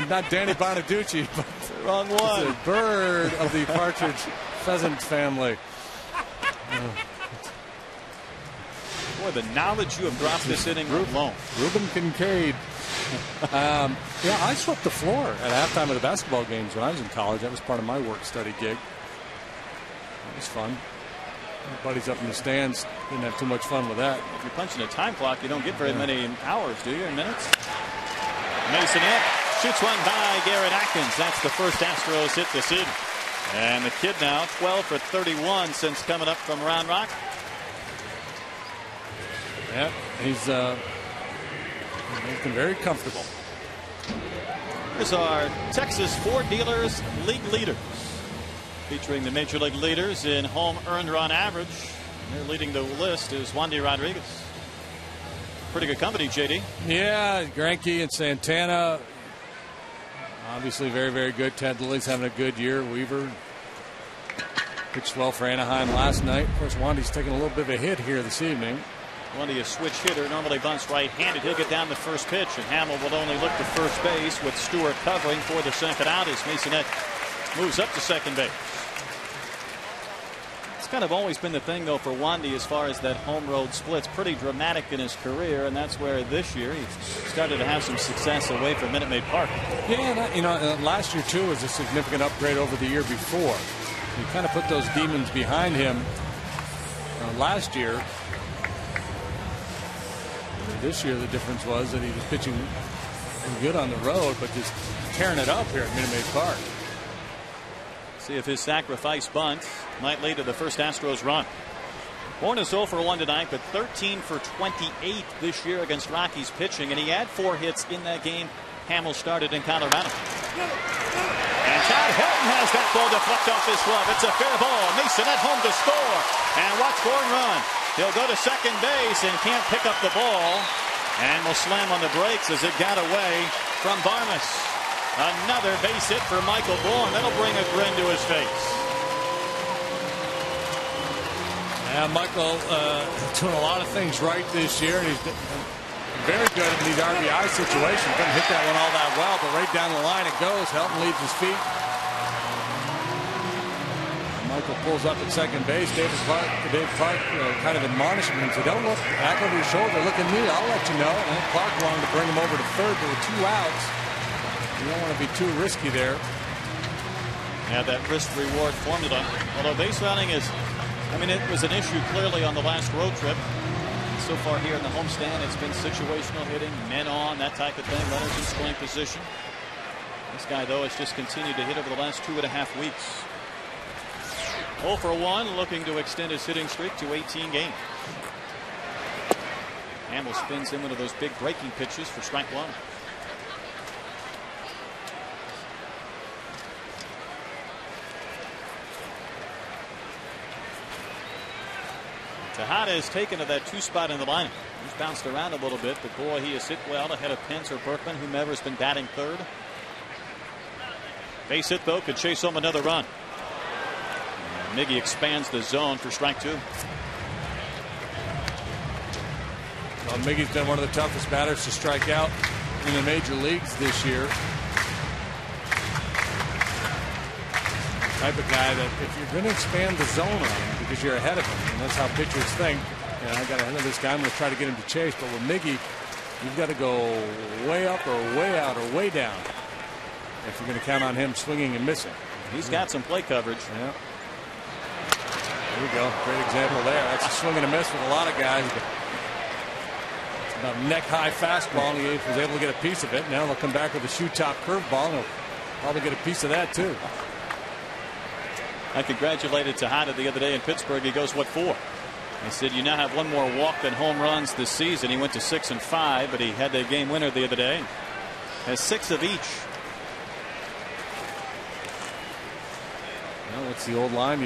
Not Danny Bonaducci, but wrong one. It's a bird of the Partridge pheasant family. Boy, the knowledge you have dropped this inning alone. Reuben Kincaid. Yeah, I swept the floor at halftime of the basketball games when I was in college. That was part of my work-study gig. It was fun. My buddies up in the stands didn't have too much fun with that. If you're punching a time clock, you don't get very many hours, do you, in minutes? Masonette shoots one by Garrett Atkins. That's the first Astros hit this evening. And the kid now 12 for 31 since coming up from Round Rock. Yeah, he's making very comfortable. Here's our Texas Ford Dealers League leaders, featuring the major league leaders in home earned run average. They're leading the list is Wandy Rodriguez. Pretty good company, JD. Yeah, Greinke and Santana, obviously very, very good. Ted Lilly's having a good year. Weaver pitched well for Anaheim last night. Of course, Wandy's taking a little bit of a hit here this evening. Wandy, a switch hitter, normally bunts right-handed. He'll get down the first pitch, and Hamill will only look to first base with Stewart covering for the second out as Masonette moves up to second base. It's kind of always been the thing, though, for Wandy as far as that home road split's pretty dramatic in his career, and that's where this year he started to have some success away from Minute Maid Park. Yeah, last year, too, was a significant upgrade over the year before. He kind of put those demons behind him last year. This year, the difference was that he was pitching good on the road, but just tearing it up here at Minute Maid Park. See if his sacrifice bunt might lead to the first Astros run. Bourne is 0 for 1 tonight, but 13 for 28 this year against Rockies pitching, and he had 4 hits in that game Hamill started in Colorado. And Todd Helton has that ball deflect off his glove. It's a fair ball. Mason at home to score. And watch Bourne run. He'll go to second base and can't pick up the ball. And will slam on the brakes as it got away from Barnes. Another base hit for Michael Bourne. That'll bring a grin to his face. Yeah, Michael doing a lot of things right this year. He's very good in these RBI situations. Doesn't hit that one all that well, but right down the line it goes. Helton leaves his feet. Michael pulls up at second base. Dave Clark kind of admonished him and said, "Don't look back over your shoulder. Look at me. I'll let you know." And Clark wanted to bring him over to third. There were 2 outs. You don't want to be too risky there. Yeah, that risk-reward formula. Although base running is, it was an issue clearly on the last road trip. So far here in the homestand, it's been situational hitting, men on, that type of thing, runners in scoring position. This guy, though, has just continued to hit over the last 2.5 weeks. 0 for 1, looking to extend his hitting streak to 18 games. Hamill spins in one of those big breaking pitches for strike 1. Tejada has taken to that 2 spot in the lineup. He's bounced around a little bit, but boy, he has hit well ahead of Pence or Berkman, whomever has been batting third. Base hit, though, could chase home another run. And Miggy expands the zone for strike 2. Well, Miggy's been one of the toughest batters to strike out in the major leagues this year. Type of guy that if you're going to expand the zone on him because you're ahead of him, and that's how pitchers think, I got ahead of this guy, I'm going to try to get him to chase. But with Miggy, you've got to go way up or way out or way down if you're going to count on him swinging and missing. He's got some play coverage. Yeah. There we go. Great example there. That's a swing and a miss with a lot of guys. It's about a neck-high fastball, and he was able to get a piece of it. Now they'll come back with a shoe-top curveball, and he'll probably get a piece of that, too. I congratulated Tejada the other day in Pittsburgh. He goes, what for? I said, you now have one more walk than home runs this season. He went to 6 and 5, but he had the game winner the other day. Has 6 of each. Well, what's the old line?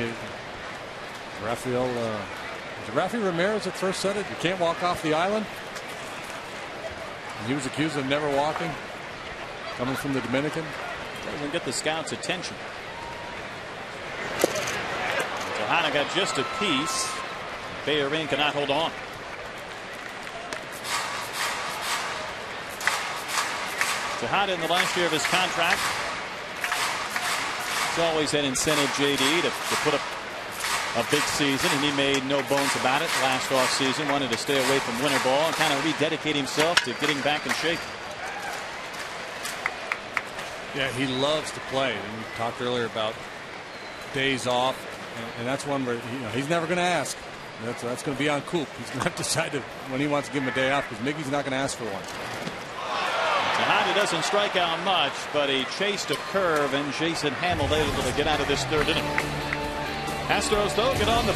Rafi Ramirez at first said it. You can't walk off the island. And he was accused of never walking, coming from the Dominican. Doesn't get the scouts' attention. Tejada got just a piece. Bellerin cannot hold on. Tejada in the last year of his contract. It's always an incentive, JD, to put up a big season, and he made no bones about it last offseason. Wanted to stay away from winter ball and kind of rededicate himself to getting back in shape. Yeah, he loves to play. And we talked earlier about days off, and that's one where he's never going to ask. That's going to be on Coop. He's going to have to decide when he wants to give him a day off, because Miggy's not going to ask for one. Tejada doesn't strike out much, but he chased a curve, and Jason Hamill able to get out of this third inning. Astros, though, get on the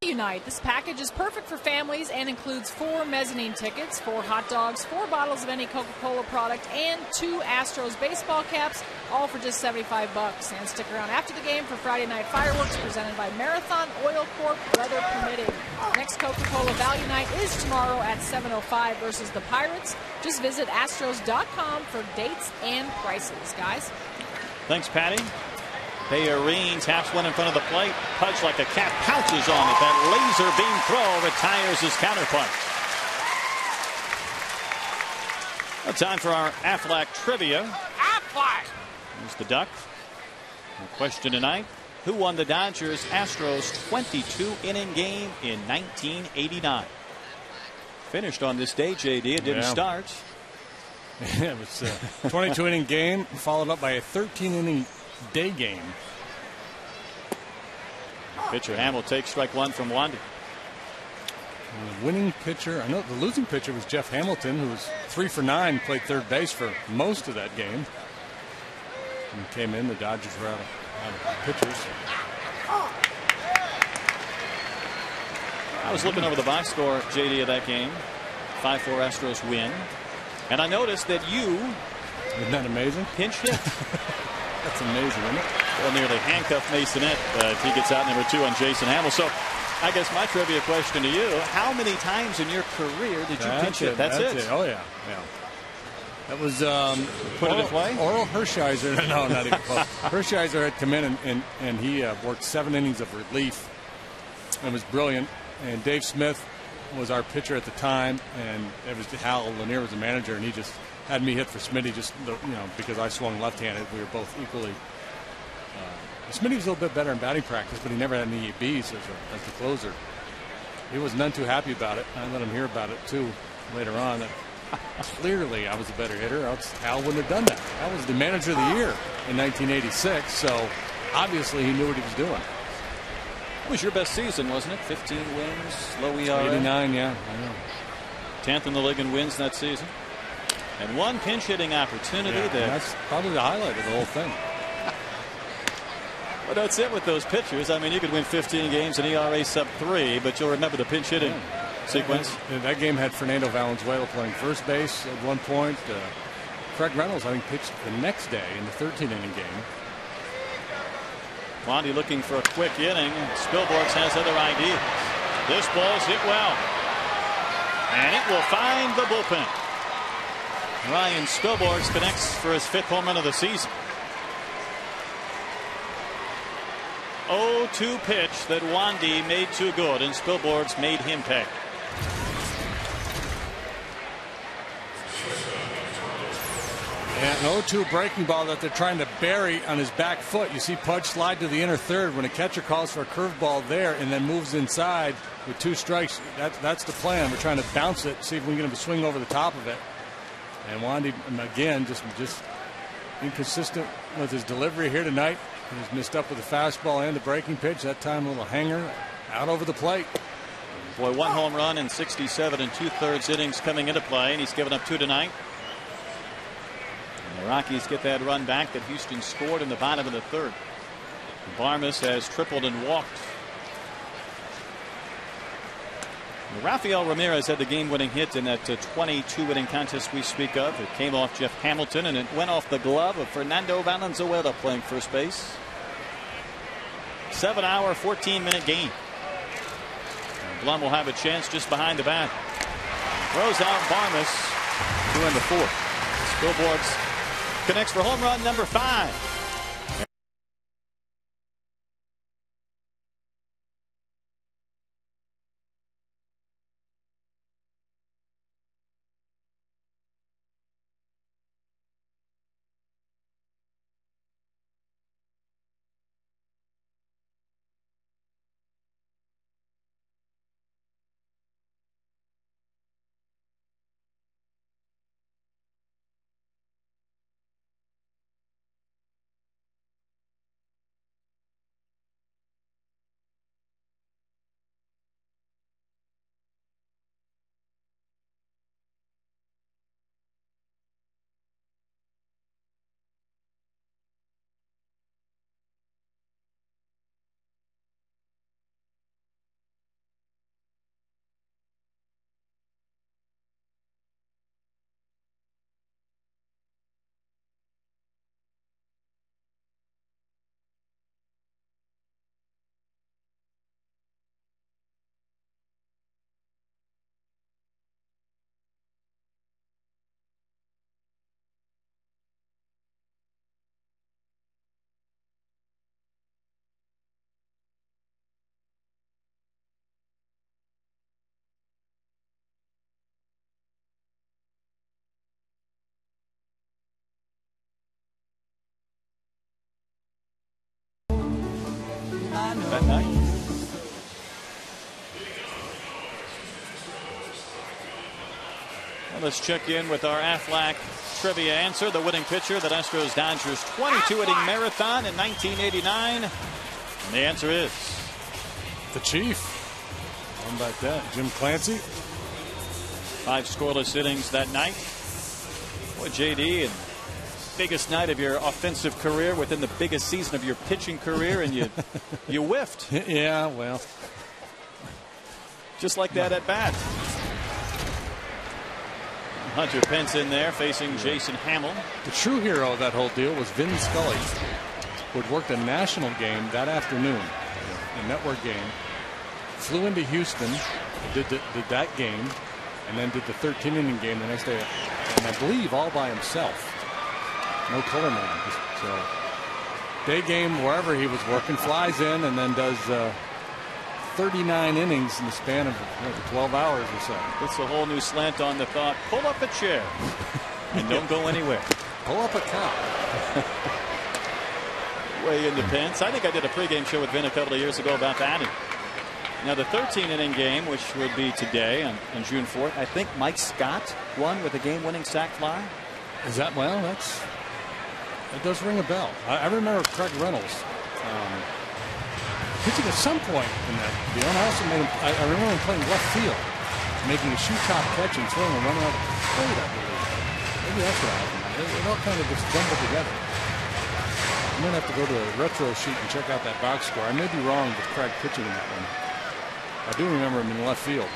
Unite. This package is perfect for families and includes 4 mezzanine tickets, 4 hot dogs, 4 bottles of any Coca-Cola product, and 2 Astros baseball caps, all for just $75. And stick around after the game for Friday night fireworks presented by Marathon Oil Corp, weather permitting. Next Coca-Cola Value Night is tomorrow at 7:05 versus the Pirates. Just visit Astros.com for dates and prices, guys. Thanks, Patty. Bellerin taps one in front of the plate. Pudge like a cat pounces on it. That laser beam throw retires his counterpart. Well, time for our Aflac trivia. Aflac! Here's the duck. The question tonight. who won the Dodgers-Astros 22-inning game in 1989. Finished on this day, JD. It didn't start. It was a 22-inning game, followed up by a 13-inning day game. Pitcher Hamill takes strike one from Wandy. The winning pitcher, I know the losing pitcher was Jeff Hamilton, who was 3 for 9, played third base for most of that game. And came in, the Dodgers were out of pitchers. I was looking over the box score, JD, of that game. 5-4 Astros win. And I noticed that you... Isn't that amazing? Pinch hit. That's amazing, isn't it? Well, nearly handcuffed Masonette if he gets out number 2 on Jason Hamill. So I guess my trivia question to you, how many times in your career did you pinch hit? That's it. Oh, yeah. That was Put it away? Oral Hershiser. No, not even close. Hershiser had come in and he worked 7 innings of relief. It was brilliant. And Dave Smith was our pitcher at the time, and it was Hal Lanier was the manager, and he just had me hit for Smitty just because I swung left-handed. We were both equally. Smitty was a little bit better in batting practice, but he never had any EBs as the closer. He was none too happy about it. I let him hear about it too later on. That clearly I was a better hitter, else Hal wouldn't have done that. Hal was the manager of the year in 1986, so obviously he knew what he was doing. It was your best season, wasn't it? 15 wins, low ERA. 89, yeah. I know. 10th in the league in wins that season. And one pinch hitting opportunity. That's probably the highlight of the whole thing. Well, that's it with those pitchers. I mean, you could win 15 games and ERA sub-3, but you'll remember the pinch hitting sequence. That game had Fernando Valenzuela playing first base at one point. Craig Reynolds, I think, pitched the next day in the 13-inning game. Wandy looking for a quick inning. Spilborghs has other ideas. This ball's hit well. And it will find the bullpen. Ryan Spilborghs connects for his 5th home run of the season. 0-2 pitch that Wandy made too good, and Spilborghs made him pay. Yeah, an 0-2 breaking ball that they're trying to bury on his back foot. You see Pudge slide to the inner third when a catcher calls for a curveball there and then moves inside with 2 strikes. That's the plan. We're trying to bounce it, see if we can get him to swing over the top of it. And Wandy, again, just inconsistent with his delivery here tonight. He's missed up with the fastball and the breaking pitch. That time a little hanger out over the plate. Boy, 1 home run in 67 2/3 innings coming into play, and he's given up 2 tonight. And the Rockies get that run back that Houston scored in the bottom of the 3rd. Barmes has tripled and walked. Rafael Ramirez had the game-winning hit in that 22-inning contest we speak of. It came off Jeff Hamilton, and it went off the glove of Fernando Valenzuela playing first base. 7-hour, 14-minute game. Blum will have a chance just behind the bat. Throws out Barmes, 2 in the 4th. Spilborghs connects for home run number 5. Well, let's check in with our Aflac trivia answer. The winning pitcher, the Astros-Dodgers 22-inning marathon in 1989. And the answer is the Chief. How about that? Jim Clancy. 5 scoreless innings that night. Boy, JD, and biggest night of your offensive career within the biggest season of your pitching career, and you whiffed. Yeah, well. Just like that at bat. Hunter Pence in there facing Jason Hamill. The true hero of that whole deal was Vin Scully, who had worked a national game that afternoon, a network game. Flew into Houston, did that game, and then did the 13-inning game the next day. And I believe all by himself. No color man. So day game wherever he was working, flies in and then does 39 innings in the span of 12 hours or so. It's a whole new slant on the thought. Pull up a chair and don't go anywhere. Pull up a cow. Way into Pence. I think I did a pregame show with Vin a couple of years ago about that. And now the 13-inning game, which would be today on June 4th, I think Mike Scott won with a game-winning sac fly. Is that, well, it does ring a bell. I remember Craig Reynolds pitching at some point in that deal. And I also I remember him playing left field, making a shoe top catch and throwing a runner out of the plate, I believe. Maybe that's what happened. It all kind of just jumbled together. I'm going to have to go to a retro sheet and check out that box score. I may be wrong with Craig pitching in that one. I do remember him in left field.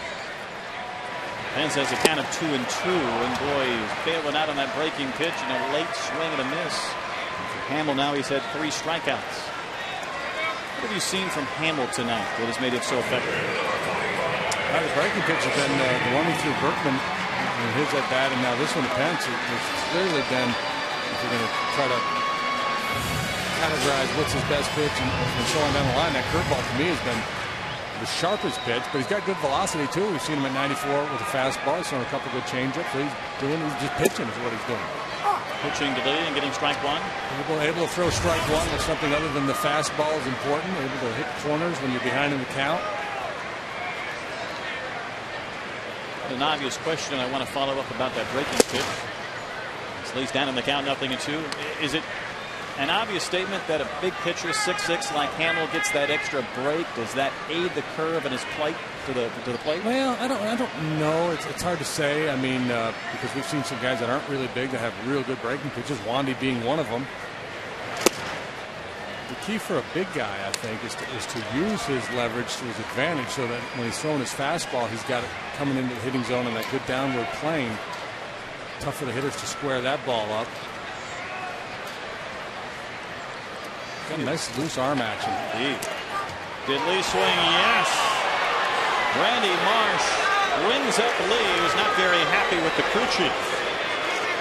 Pence has a count of 2-2, and boy, he's bailing out on that breaking pitch and a late swing and a miss. And for Hamill, now he's had 3 strikeouts. What have you seen from Hamill tonight that has made it so effective? The breaking pitch has been the one he threw Berkman and his at bat, and now this one to Pence has clearly been, if you're going to try to categorize what's his best pitch and so on down the line, that curveball to me has been the sharpest pitch, but he's got good velocity too. We've seen him at 94 with a fastball. He's thrown a couple good changeups. He's just pitching is what he's doing. Pitching to lead and getting strike one. Able to throw strike one with something other than the fastball is important. Able to hit corners when you're behind in the count. An obvious question I want to follow up about that breaking pitch. Slays down in the count, 0-2. Is it an obvious statement that a big pitcher 6'6" like Hamill gets that extra break? Does that aid the curve and his plate to the plate? Well, I don't know. It's hard to say. I mean, because we've seen some guys that aren't really big that have real good breaking pitches. Wandy being one of them. The key for a big guy, I think, is to use his leverage to his advantage, so that when he's throwing his fastball, he's got it coming into the hitting zone in that good downward plane. Tough for the hitters to square that ball up. Got a nice loose arm action. Indeed. Did Lee swing? Yes. Randy Marsh rings up Lee, who's not very happy with the crew chief.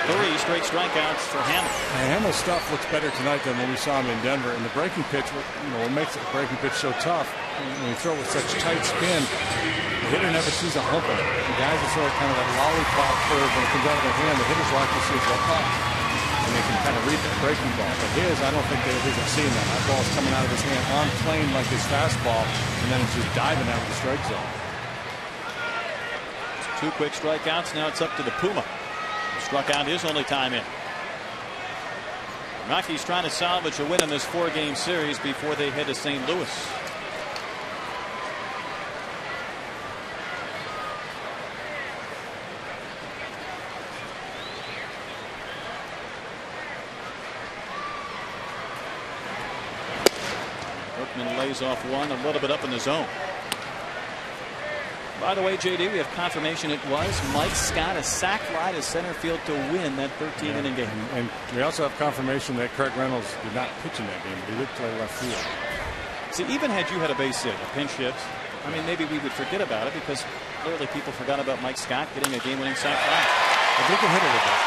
3 straight strikeouts for Hamill. Hamill's stuff looks better tonight than when we saw him in Denver. And the breaking pitch, what makes the breaking pitch so tough, when you throw it with such tight spin, the hitter never sees a hump in it. The guys that throw kind of that lollipop curve when it comes out of their hand, the hitters will actually see it go up. And they can kind of read that breaking ball. But his, I don't think they isn't seeing that. That ball's coming out of his hand on plane like his fastball, and then it's just diving out of the strike zone. 2 quick strikeouts. Now it's up to the Puma. He struck out his only time in. Rockies trying to salvage a win in this 4-game series before they head to St. Louis. Lays off one, a little bit up in the zone. By the way, JD, we have confirmation it was Mike Scott, a sac fly to center field to win that 13-inning game. And we also have confirmation that Craig Reynolds did not pitch in that game, but he did play left field. See, even had you had a base hit, a pinch hit, I mean, maybe we would forget about it, because clearly people forgot about Mike Scott getting a game-winning sac fly. A big hitter with that.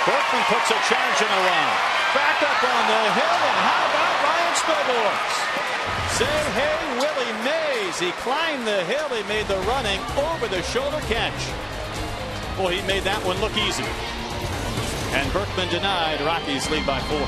Berkman puts a charge in a run. Back up on the hill, and how about Ryan Spilborghs? Say hey, Willie Mays. He climbed the hill. He made the running over-the-shoulder catch. Boy, he made that one look easy. And Berkman denied. Rockies lead by 4.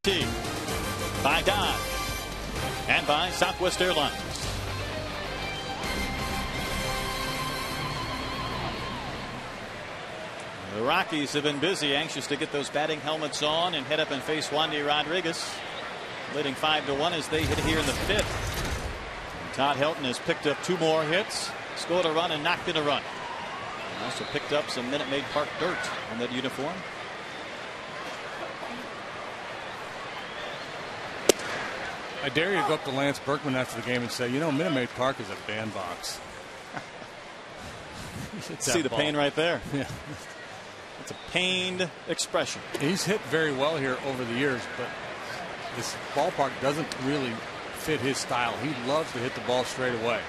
by Dodge and by Southwest Airlines. The Rockies have been busy, anxious to get those batting helmets on and head up and face Wandy Rodriguez, leading 5-1 as they hit here in the 5th. And Todd Helton has picked up 2 more hits, scored a run and knocked in a run. He also picked up some Minute Maid Park dirt on that uniform. I dare you to go up to Lance Berkman after the game and say, you know, Minute Maid Park is a bandbox. See the ball. pain right there. Yeah. It's a pained expression. He's hit very well here over the years, but this ballpark doesn't really fit his style. He loves to hit the ball straight away.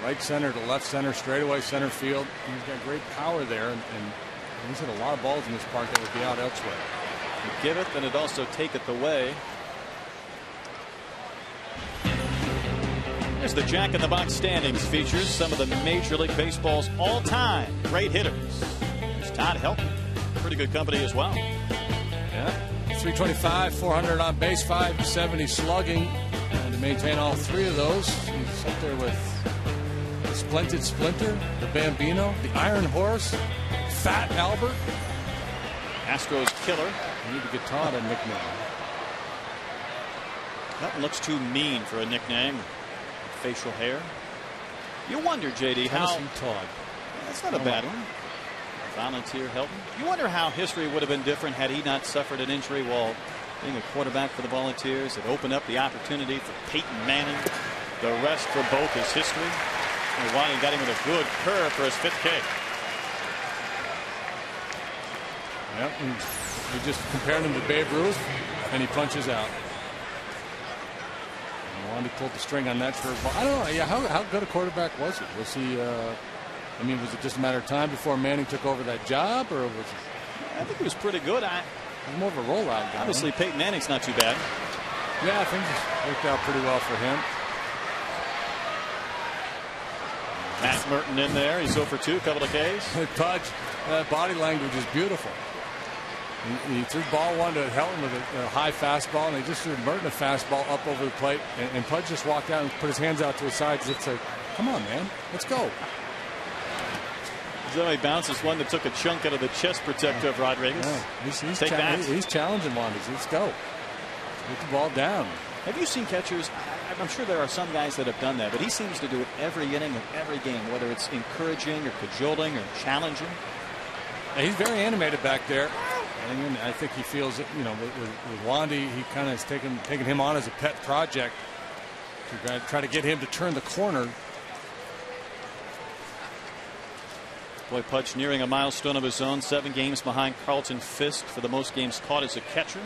Right center to left center, straight away center field. He's got great power there, and he's hit a lot of balls in this park that would be out elsewhere. You give it, then it also taketh away. Here's the Jack in the Box standings. Features some of the Major League Baseball's all-time great hitters. There's Todd Helton, pretty good company as well. Yeah, 325, 400 on base, 570 slugging, and to maintain all 3 of those, he's up there with the Splendid Splinter, the Bambino, the Iron Horse, Fat Albert. Astros killer. You need to get Todd a nickname. That looks too mean for a nickname. Facial hair. You wonder, JD, how. Todd. That's not a bad one. Volunteer Helton. You wonder how history would have been different had he not suffered an injury while being a quarterback for the Volunteers. It opened up the opportunity for Peyton Manning. The rest for both is history. And Wandy got him with a good curve for his 5th K. Yep, and we just compared him to Babe Ruth, and he punches out. Wandy pulled the string on that curveball. I don't know. Yeah, how good a quarterback was he? Was he? I mean, was it just a matter of time before Manning took over that job, or was it? I think he was pretty good. He's more of a rollout guy. Obviously, Peyton Manning's not too bad. Yeah, things worked out pretty well for him. Matt Merton in there. He's 0 for 2, couple of Ks. Pudge, body language is beautiful. He threw ball 1 to Helton with a high fastball, and he just threw Merton a fastball up over the plate, and Pudge just walked out and put his hands out to his sides. It's like, come on, man, let's go. So he bounces one that took a chunk out of the chest protector of Rodriguez. Yeah, he's challenging Wandy. Let's go. Get the ball down. Have you seen catchers? I'm sure there are some guys that have done that, but he seems to do it every inning of every game, whether it's encouraging or cajoling or challenging. Yeah, he's very animated back there. And I think he feels that, you know, with Wandy, he kind of has taken him on as a pet project to try to get him to turn the corner. Boy, Pudge nearing a milestone of his own. 7 games behind Carlton Fisk for the most games caught as a catcher.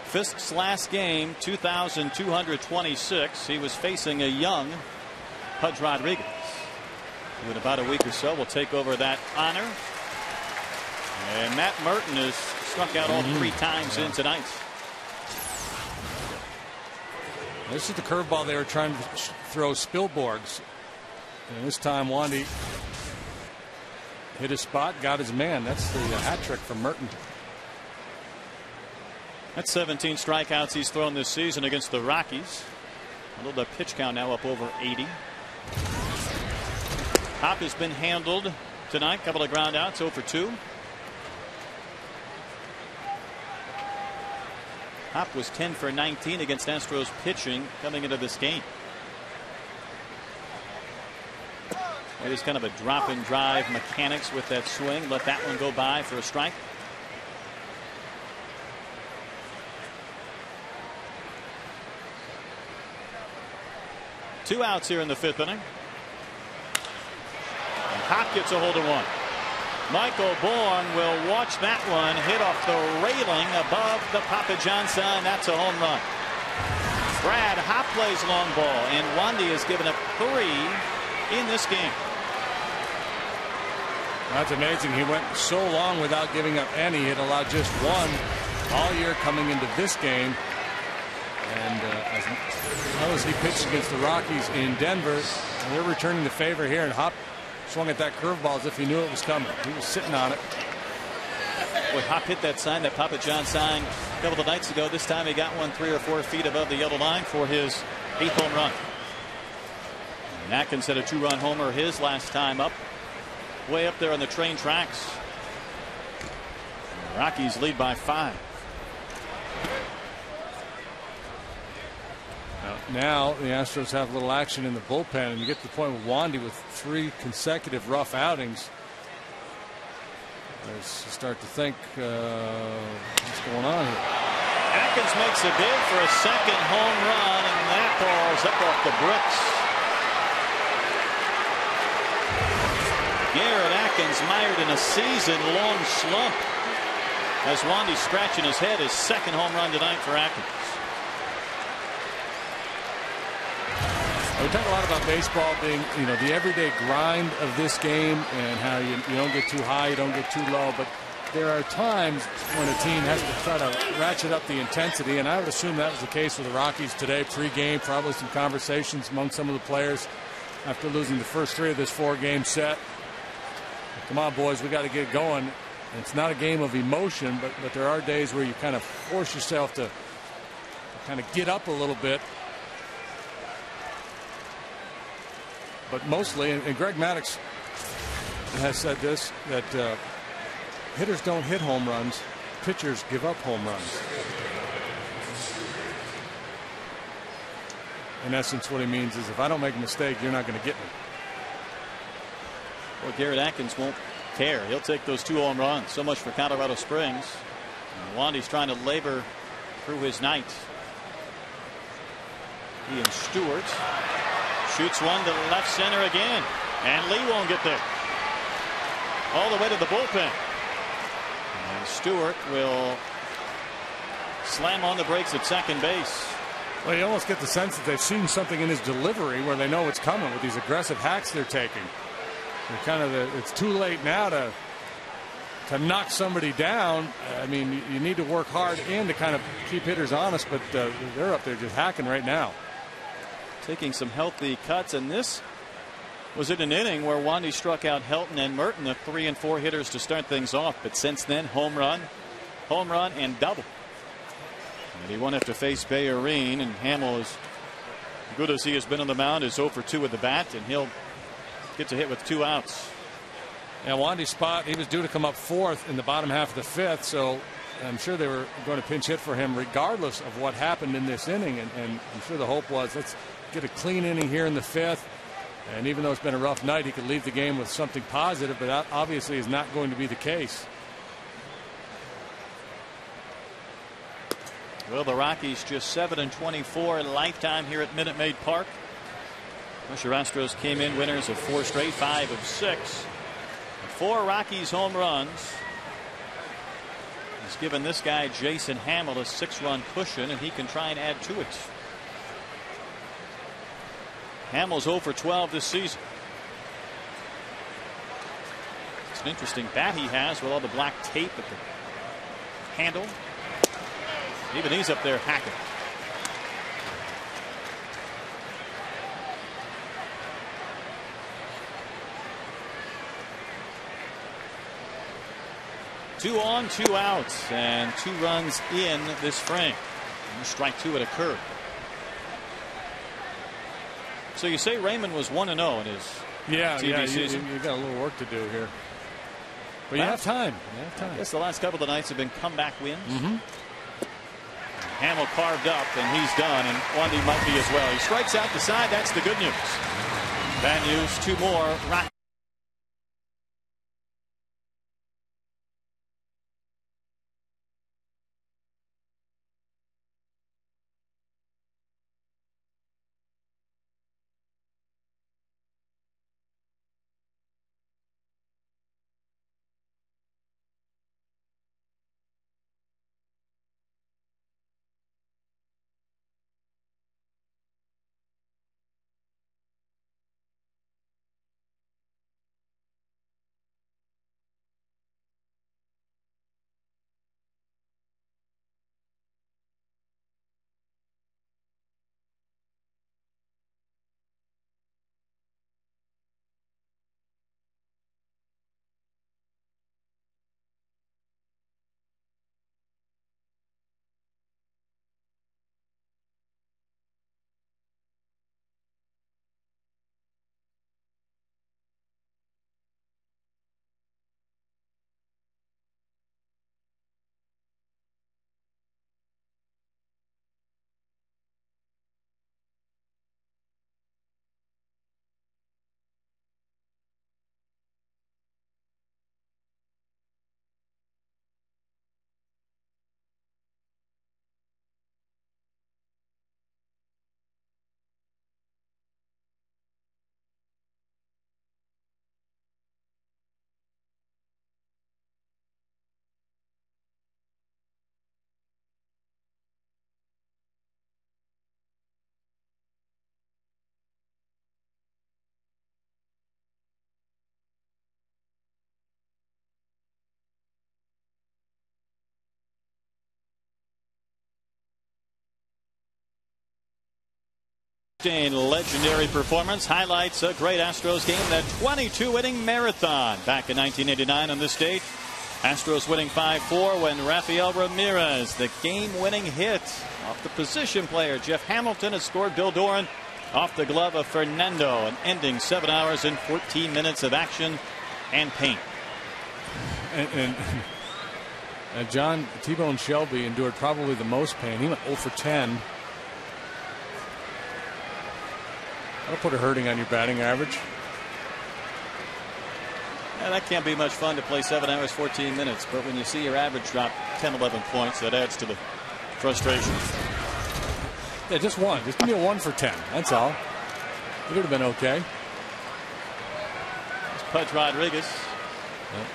Fisk's last game, 2,226. He was facing a young Pudge Rodriguez, who in about a week or so will take over that honor. And Matt Merton has struck out all 3 times in tonight. This is the curveball they were trying to throw Spielborgs. And this time Wandy hit his spot, got his man. That's the hat trick from Merton. That's 17 strikeouts he's thrown this season against the Rockies. Although the pitch count now up over 80. Hop has been handled tonight. Couple of ground outs, 0 for 2. Hop was 10 for 19 against Astros pitching coming into this game. It is kind of a drop and drive mechanics with that swing. Let that one go by for a strike. Two outs here in the 5th inning. And Hop gets a hold of one. Michael Bourne will watch that one hit off the railing above the Papa John sign. That's a home run. Brad Hop plays long ball, and Wandy has given up 3 in this game. That's amazing. He went so long without giving up any. It allowed just 1 all year coming into this game. And as well as he pitched against the Rockies in Denver, and they're returning the favor here, and Hop swung at that curveball as if he knew it was coming. He was sitting on it. Boy, Hop hit that sign, that Papa John sign, A couple of nights ago, this time he got one 3 or 4 feet above the yellow line for his 8th home run. And Atkins had a 2-run homer his last time up, way up there on the train tracks. And the Rockies lead by 5. Now the Astros have a little action in the bullpen, and you get to the point with Wandy with 3 consecutive rough outings. As you start to think, what's going on here? Atkins makes a bid for a second home run, and that ball's up off the bricks. Garrett Atkins mired in a season-long slump as Wandy scratching his head. His second home run tonight for Atkins. We talk a lot about baseball being, the everyday grind of this game and how you don't get too high, you don't get too low. But there are times when a team has to try to ratchet up the intensity, and I would assume that was the case with the Rockies today. Pre-game, probably some conversations among some of the players after losing the first 3 of this 4-game set. Come on, boys, we got to get going. And it's not a game of emotion, but there are days where you kind of force yourself to kind of get up a little bit. But mostly, and Greg Maddux has said this, that hitters don't hit home runs, pitchers give up home runs. In essence, what he means is if I don't make a mistake, you're not going to get me. Well, Garrett Atkins won't care. He'll take those 2 home runs. So much for Colorado Springs. And Wandy's trying to labor through his night. Ian Stewart shoots one to left center again, and Lee won't get there. All the way to the bullpen. And Stewart will slam on the brakes at second base. Well, you almost get the sense that they've seen something in his delivery where they know it's coming with these aggressive hacks they're taking. They're it's too late now to knock somebody down. I mean, you need to work hard and to kind of keep hitters honest, but they're up there just hacking right now. Taking some healthy cuts, and this was in an inning where Wandy struck out Helton and Merton, the 3 and 4 hitters to start things off. But since then, home run, and double. And he won't have to face Bayerine, and Hamill, as good as he has been on the mound, is 0 for 2 with the bat, and he'll get to hit with 2 outs. Yeah, Wandy's spot, he was due to come up 4th in the bottom half of the 5th, so I'm sure they were going to pinch hit for him regardless of what happened in this inning, and I'm sure the hope was let's get a clean inning here in the 5th. And even though it's been a rough night, he could leave the game with something positive, but that obviously is not going to be the case. Well, the Rockies just 7-24 in lifetime here at Minute Maid Park. The Astros came in winners of 4 straight, 5 of 6. 4 Rockies home runs. He's given this guy Jason Hamill a 6-run cushion, and he can try and add to it. Hamill's 0 for 12 this season. It's an interesting bat he has with all the black tape at the handle. Even he's up there hacking. Two on, 2 outs, and 2 runs in this frame. And strike 2 at a curve. So you say Raymond was 1-0 in his TV season. You got a little work to do here. But you have time. I guess the last couple of nights have been comeback wins. Hamill carved up, and he's done, and Wandy might be as well. He strikes out the side. That's the good news. Bad news, 2 more Rockies. Legendary performance highlights a great Astros game, that 22-inning marathon back in 1989 on this date. Astros winning 5-4 when Rafael Ramirez, the game-winning hit off the position player Jeff Hamilton, has scored Bill Doran off the glove of Fernando, and ending 7 hours and 14 minutes of action and pain. And John T-Bone Shelby endured probably the most pain. He went 0 for 10. That'll put a hurting on your batting average. Yeah, that can't be much fun to play 7 hours 14 minutes, but when you see your average drop 10-11 points, that adds to the frustration. Yeah, just one. Just give me a 1 for 10. That's all. It would have been okay. It's Pudge Rodriguez. Yep.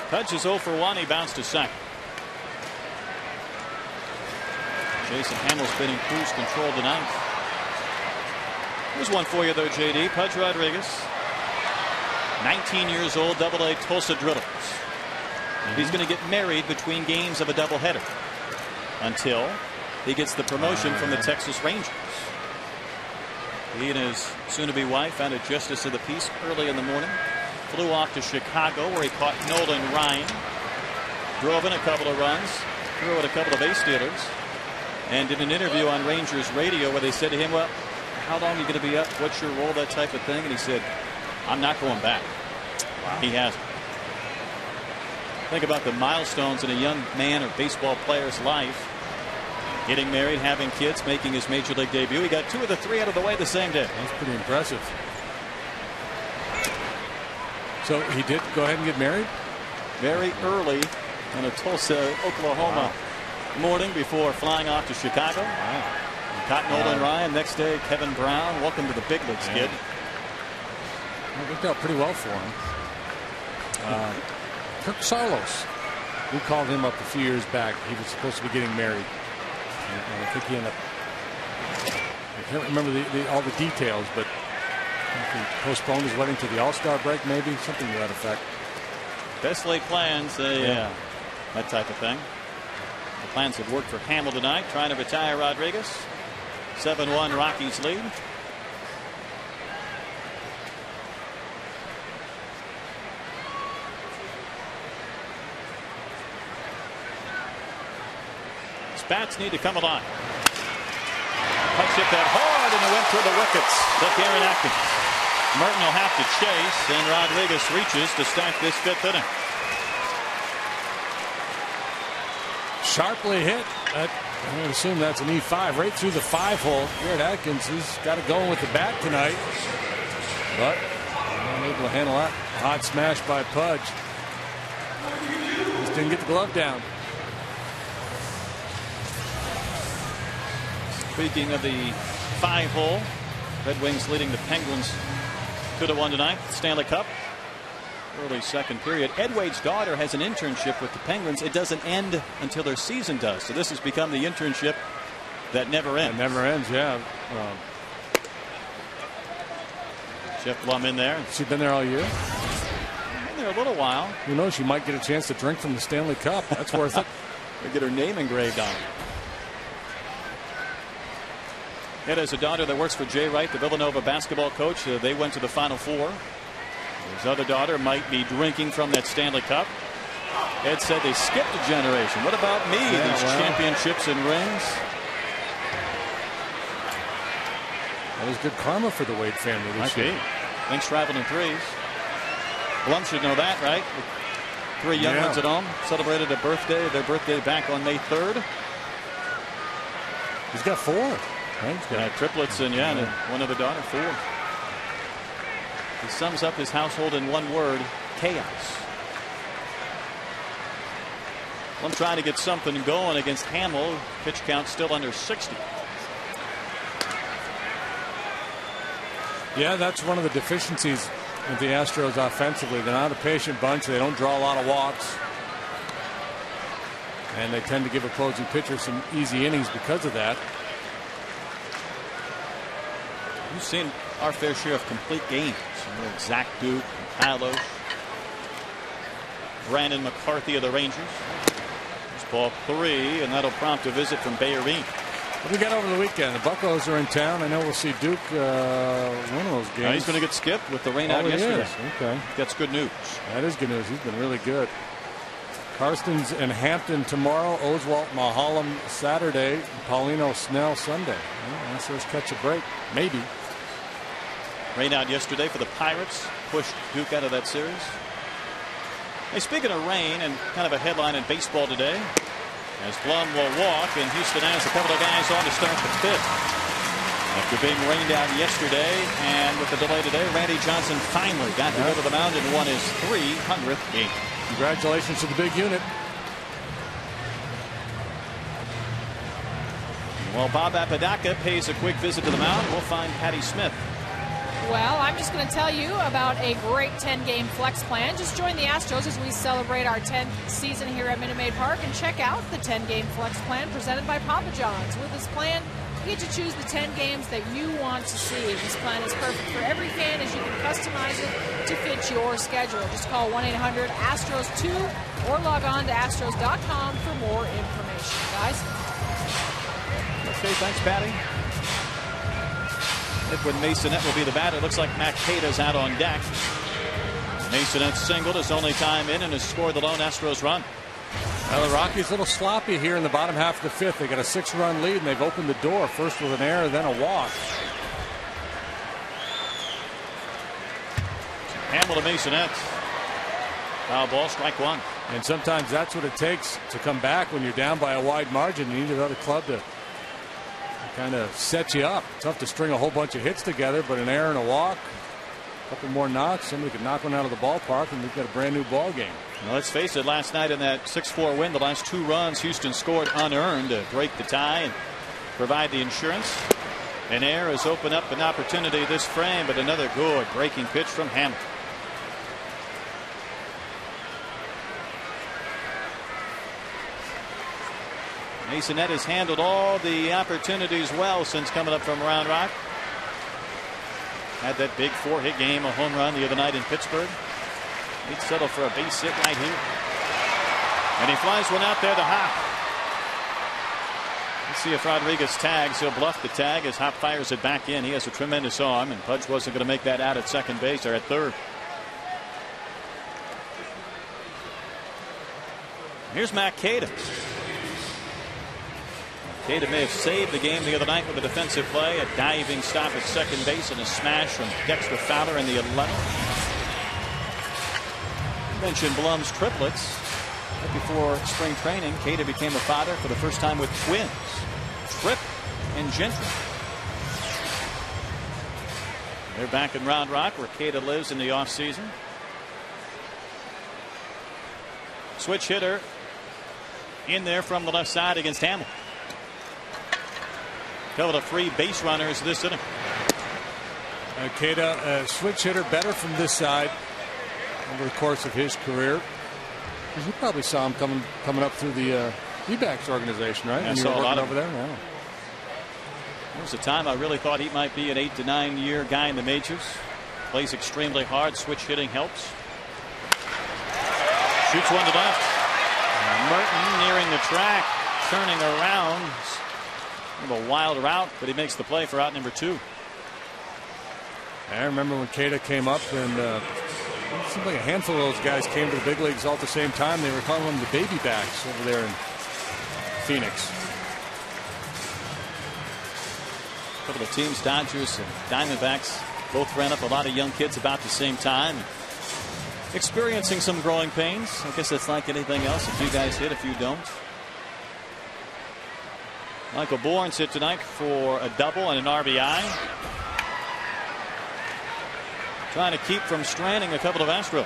Pudge is 0 for 1. He bounced to second. Jason Hamill's been in cruise control tonight. Here's one for you, though, JD. Pudge Rodriguez, 19 years old, Double-A Tulsa Drillers. He's going to get married between games of a doubleheader until he gets the promotion from the Texas Rangers. He and his soon-to-be wife found a justice of the peace early in the morning. Flew off to Chicago, where he caught Nolan Ryan. Drove in a couple of runs. Threw in a couple of base stealers. And did an interview on Rangers radio where they said to him, well, how long are you going to be up? What's your role? That type of thing. And he said, I'm not going back. Wow. He hasn't. Think about the milestones in a young man or baseball player's life. Getting married, having kids, making his major league debut. He got 2 of the 3 out of the way the same day. That's pretty impressive. So he did go ahead and get married? Very early in a Tulsa, Oklahoma morning before flying off to Chicago. Wow. Caught Nolan Ryan. Next day, Kevin Brown. Welcome to the big leagues, kid. It worked out pretty well for him. Kirk Saarloos, we called him up a few years back. He was supposed to be getting married. And I think he ended up, I can't remember all the details, but he postponed his wedding to the All-Star break, maybe, something to that effect. Best laid plans, that type of thing. The plans have worked for Hamill tonight, trying to retire Rodriguez. 7-1 Rockies lead. Bats need to come alive. Punch hit that hard, and it went through the wickets. Took Aaron Atkins. Merton will have to chase, and Rodriguez reaches to start this 5th inning. Sharply hit. I would assume that's an E5 right through the 5-hole. Aaron Atkins has got it going with the bat tonight, but unable to handle that hot smash by Pudge. Just didn't get the glove down. Speaking of the 5-hole, Red Wings leading the Penguins 2-1 tonight. Stanley Cup. Early second period. Ed Wade's daughter has an internship with the Penguins. It doesn't end until their season does. So this has become the internship that never ends. It never ends, yeah. Jeff Blum in there. She's been there all year? Been there a little while. Who knows? She might get a chance to drink from the Stanley Cup. That's worth it. They get her name engraved on it. Ed has a daughter that works for Jay Wright, the Villanova basketball coach. They went to the Final Four. His other daughter might be drinking from that Stanley Cup. Ed said they skipped a generation. What about me? These championships and rings. That was good karma for the Wade family this year. Thanks traveling in 3s. Blum should know that, right? 3 young ones at home. Celebrated their birthday back on May 3rd. He's got 4. Right? He's got triplets and one other daughter, 4. He sums up his household in one word: chaos. I'm trying to get something going against Hamill. Pitch count still under 60. Yeah, that's one of the deficiencies with the Astros offensively. They're not a patient bunch. They don't draw a lot of walks. And they tend to give opposing pitchers some easy innings because of that. We've seen our fair share of complete games. Zach Duke, Palos, Brandon McCarthy of the Rangers. It's ball 3, and that'll prompt a visit from Bayard. What do we got over the weekend? The Buccos are in town. I know we'll see Duke one of those games. He's going to get skipped with the rain out yesterday. Okay. That's good news. That is good news. He's been really good. Karstens and Hampton tomorrow. Oswalt, Mahalam Saturday. Paulino, Snell Sunday. Well, let's catch a break. Maybe. Rain out yesterday for the Pirates. Pushed Duke out of that series. Hey, speaking of rain and kind of a headline in baseball today, as Blum will walk, and Houston has a couple of guys on to start the fifth. After being rained out yesterday and with the delay today, Randy Johnson finally got to go to the mound and won his 300th game. Congratulations to the big unit. While Bob Apodaca pays a quick visit to the mound, we'll find Patty Smith. Well, I'm just going to tell you about a great 10-game flex plan. Just join the Astros as we celebrate our 10th season here at Minute Maid Park and check out the 10-game flex plan presented by Papa John's. With this plan, you get to choose the 10 games that you want to see. This plan is perfect for every fan as you can customize it to fit your schedule. Just call 1-800-ASTROS-2 or log on to astros.com for more information. Guys? Okay, thanks, Patty. When Masonette will be the batter. It looks like Matt Cata's out on deck. Masonette singled his only time in and has scored the lone Astros run. Well, the Rockies a little sloppy here in the bottom half of the fifth. They got a 6-run lead and they've opened the door first with an error, then a walk. Hamill to Masonette. Foul ball, strike one. And sometimes that's what it takes to come back when you're down by a wide margin. You need another club to kind of set you up. Tough to string a whole bunch of hits together, but an error and a walk, a couple more knocks, somebody could knock one out of the ballpark, and we've got a brand new ball game. Well, let's face it, last night in that 6-4 win, the last 2 runs, Houston scored unearned to break the tie and provide the insurance. An error has opened up an opportunity this frame, but another good breaking pitch from Hamill. Masonette has handled all the opportunities well since coming up from Round Rock. Had that big 4-hit game, a home run the other night in Pittsburgh. He'd settle for a base hit right here. And he flies one out there to Hop. Let's see if Rodriguez tags. He'll bluff the tag as Hop fires it back in. He has a tremendous arm, and Pudge wasn't going to make that out at second base or at third. Here's Matt Cata. Cata may have saved the game the other night with a defensive play, a diving stop at second base, and a smash from Dexter Fowler in the 11th. You mentioned Blum's triplets. Right before spring training, Cata became a father for the first time with twins, Tripp and Gentry. They're back in Round Rock, where Cata lives in the offseason. Switch hitter in there from the left side against Hamill. Couple of free base runners this inning. Cata, switch hitter, better from this side over the course of his career. You probably saw him coming up through the D-backs organization, right? I saw a lot over there. Yeah. There was a time I really thought he might be an 8 to 9 year guy in the majors. Plays extremely hard. Switch hitting helps. Shoots one to left. Merton nearing the track, turning around. Kind of a wild route, but he makes the play for out number 2. I remember when Cata came up, and it seemed like a handful of those guys came to the big leagues all at the same time. They were calling them the baby backs over there in Phoenix. A couple of teams, Dodgers and Diamondbacks, both ran up a lot of young kids about the same time. Experiencing some growing pains. I guess it's like anything else. A few guys hit, a few don't. Michael Bourne's hit tonight for a double and an RBI. Trying to keep from stranding a couple of Astros.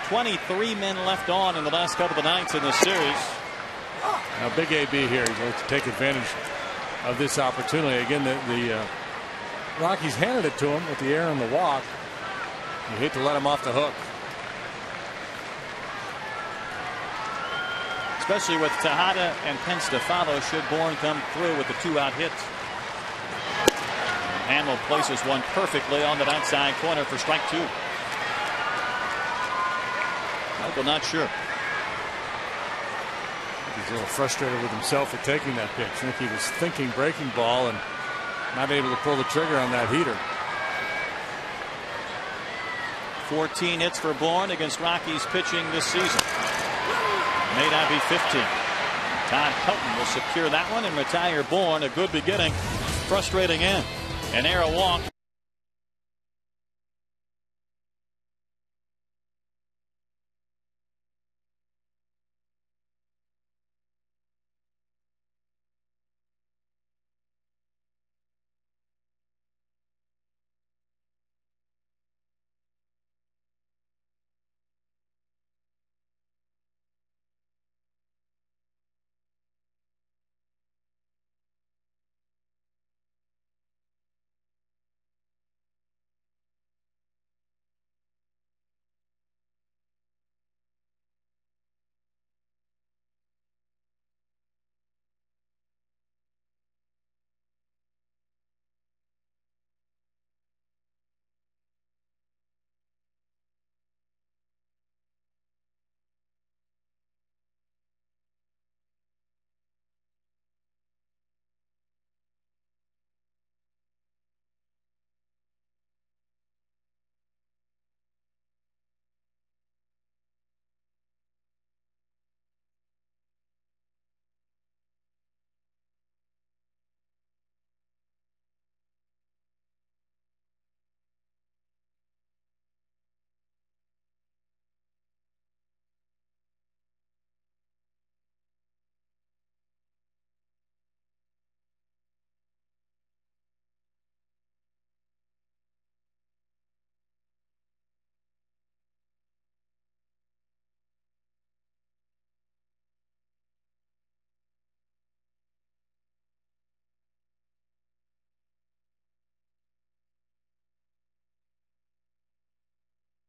23 men left on in the last couple of nights in this series. Now big AB here. He's going to take advantage of this opportunity. Again, the Rockies handed it to him with the error and the walk. You hate to let him off the hook. Especially with Tejada and Pence to follow, should Bourne come through with the 2-out hit. Hamill places one perfectly on that outside corner for strike 2. Michael not sure. he's a little frustrated with himself for taking that pitch. I think he was thinking breaking ball and not able to pull the trigger on that heater. 14 hits for Bourne against Rockies pitching this season. May not be 15. Todd Helton will secure that one and retire Bourne. A good beginning. Frustrating end. An error walk.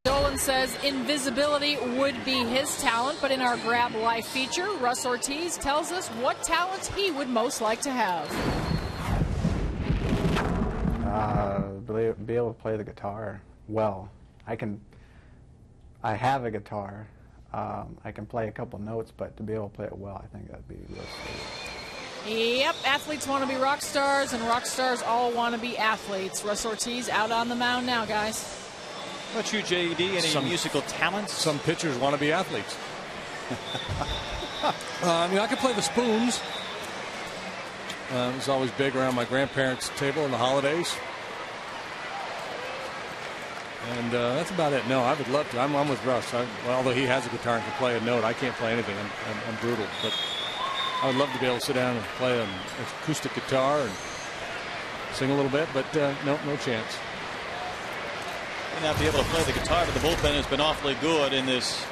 Dolan says invisibility would be his talent, but in our Grab Life feature, Russ Ortiz tells us what talent he would most like to have. Be able to play the guitar well. I have a guitar. I can play a couple notes, but to be able to play it well, I think that'd be real sweet. Yep, athletes want to be rock stars, and rock stars all want to be athletes. Russ Ortiz out on the mound now, guys. What about you, J.D.? Any musical talents? Some pitchers want to be athletes. I could play the spoons. It was always big around my grandparents' table in the holidays. And that's about it. No, I would love to. I'm with Russ. Although he has a guitar and can play a note, I can't play anything. I'm brutal. But I would love to be able to sit down and play an acoustic guitar and sing a little bit. But no chance. May not be able to play the guitar, but the bullpen has been awfully good in this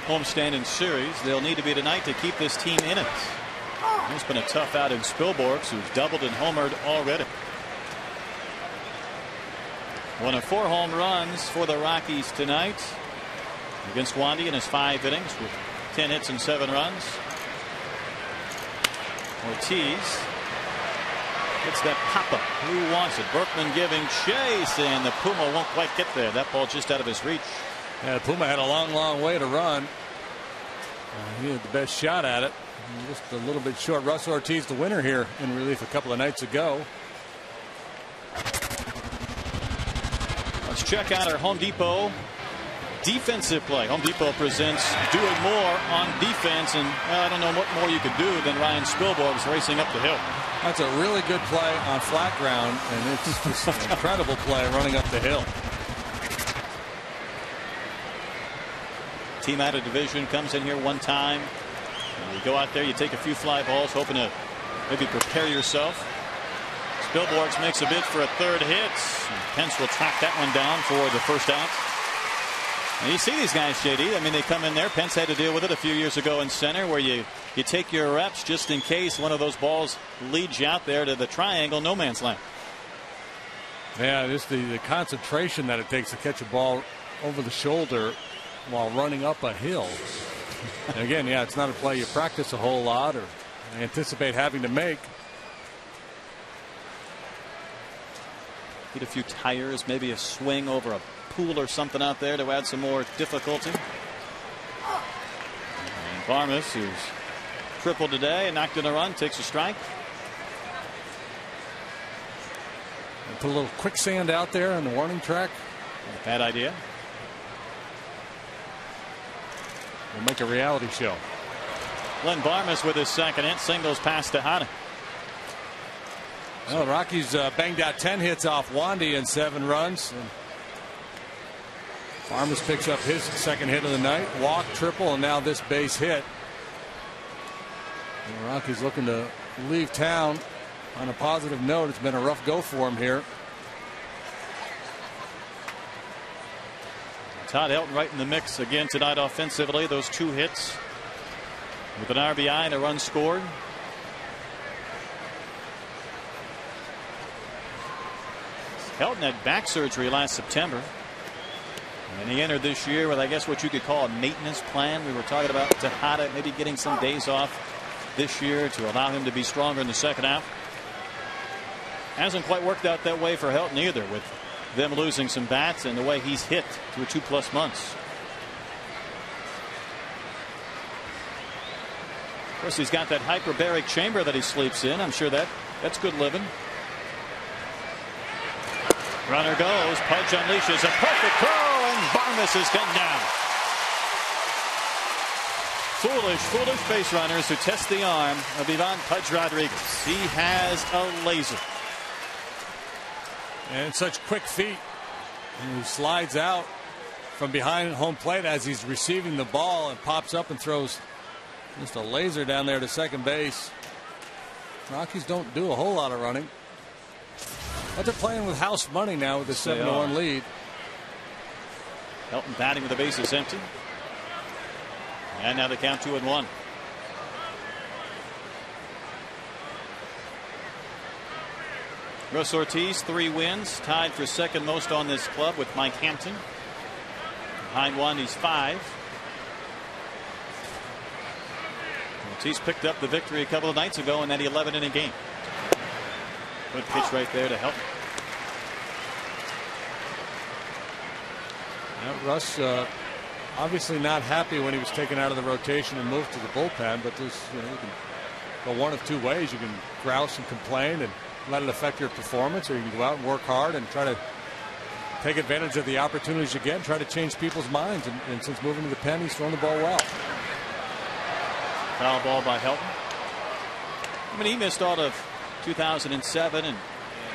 homestand series. They'll need to be tonight to keep this team in it. It's been a tough out in Spilborghs, who's doubled and homered already. One of 4 home runs for the Rockies tonight against Wandy in his 5 innings with 10 hits and 7 runs. Ortiz gets that pop-up. Who wants it? Berkman giving chase, and the Puma won't quite get there. That ball just out of his reach. Yeah, Puma had a long way to run. He had the best shot at it. Just a little bit short. Russ Ortiz, the winner here in relief a couple of nights ago. Let's check out our Home Depot defensive play. Home Depot presents doing more on defense, and I don't know what more you could do than Ryan Spilborghs racing up the hill. That's a really good play on flat ground, and it's just an incredible play running up the hill. Team out of division comes in here one time. You go out there, you take a few fly balls, hoping to maybe prepare yourself. Spilborghs makes a bid for a 3rd hit. Pence will track that one down for the first out. And you see these guys, JD. I mean, they come in there. Pence had to deal with it a few years ago in center, where you take your reps just in case one of those balls leads you out there to the triangle, no man's land. Yeah, just the concentration that it takes to catch a ball over the shoulder while running up a hill. And again, yeah, it's not a play you practice a whole lot or anticipate having to make. Get a few tires, maybe a swing over a pool or something out there to add some more difficulty. And Barmes, who's triple today and knocked in a run. Takes a strike. Put a little quicksand out there on the warning track. Not a bad idea. We'll make a reality show. Glenn Barmas with his second hit, singles past Tejada. Well, Rockies banged out 10 hits off Wandy and 7 runs. And Barmas picks up his second hit of the night. Walk, triple, and now this base hit. And the Rockies looking to leave town on a positive note. It's been a rough go for him here. Todd Helton right in the mix again tonight offensively. Those 2 hits with an RBI and a run scored. Helton had back surgery last September. And he entered this year with, I guess, what you could call a maintenance plan. We were talking about Tejada maybe getting some days off this year to allow him to be stronger in the second half. Hasn't quite worked out that way for Helton either, with them losing some bats and the way he's hit through 2+ months. Of course, he's got that hyperbaric chamber that he sleeps in. I'm sure that's good living. Runner goes. Pudge unleashes a perfect throw, and Barmas is gunned down. Foolish base runners who test the arm of Ivan Pudge Rodriguez. He has a laser. And such quick feet. And he slides out from behind home plate as he's receiving the ball and pops up and throws just a laser down there to second base. Rockies don't do a whole lot of running. But they're playing with house money now with a 7-1 lead. Helton batting with the bases empty. And now they count 2-1. Russ Ortiz, 3 wins, tied for second most on this club with Mike Hampton. Behind Wandy's 5. Ortiz picked up the victory a couple of nights ago in that 11-inning game. Good pitch right there to Helton. Russ obviously not happy when he was taken out of the rotation and moved to the bullpen, but there's, you can go one of 2 ways. You can grouse and complain and let it affect your performance, or you can go out and work hard and try to take advantage of the opportunities you get and try to change people's minds. And since moving to the pen, he's thrown the ball well. Foul ball by Helton. I mean, he missed all of 2007 and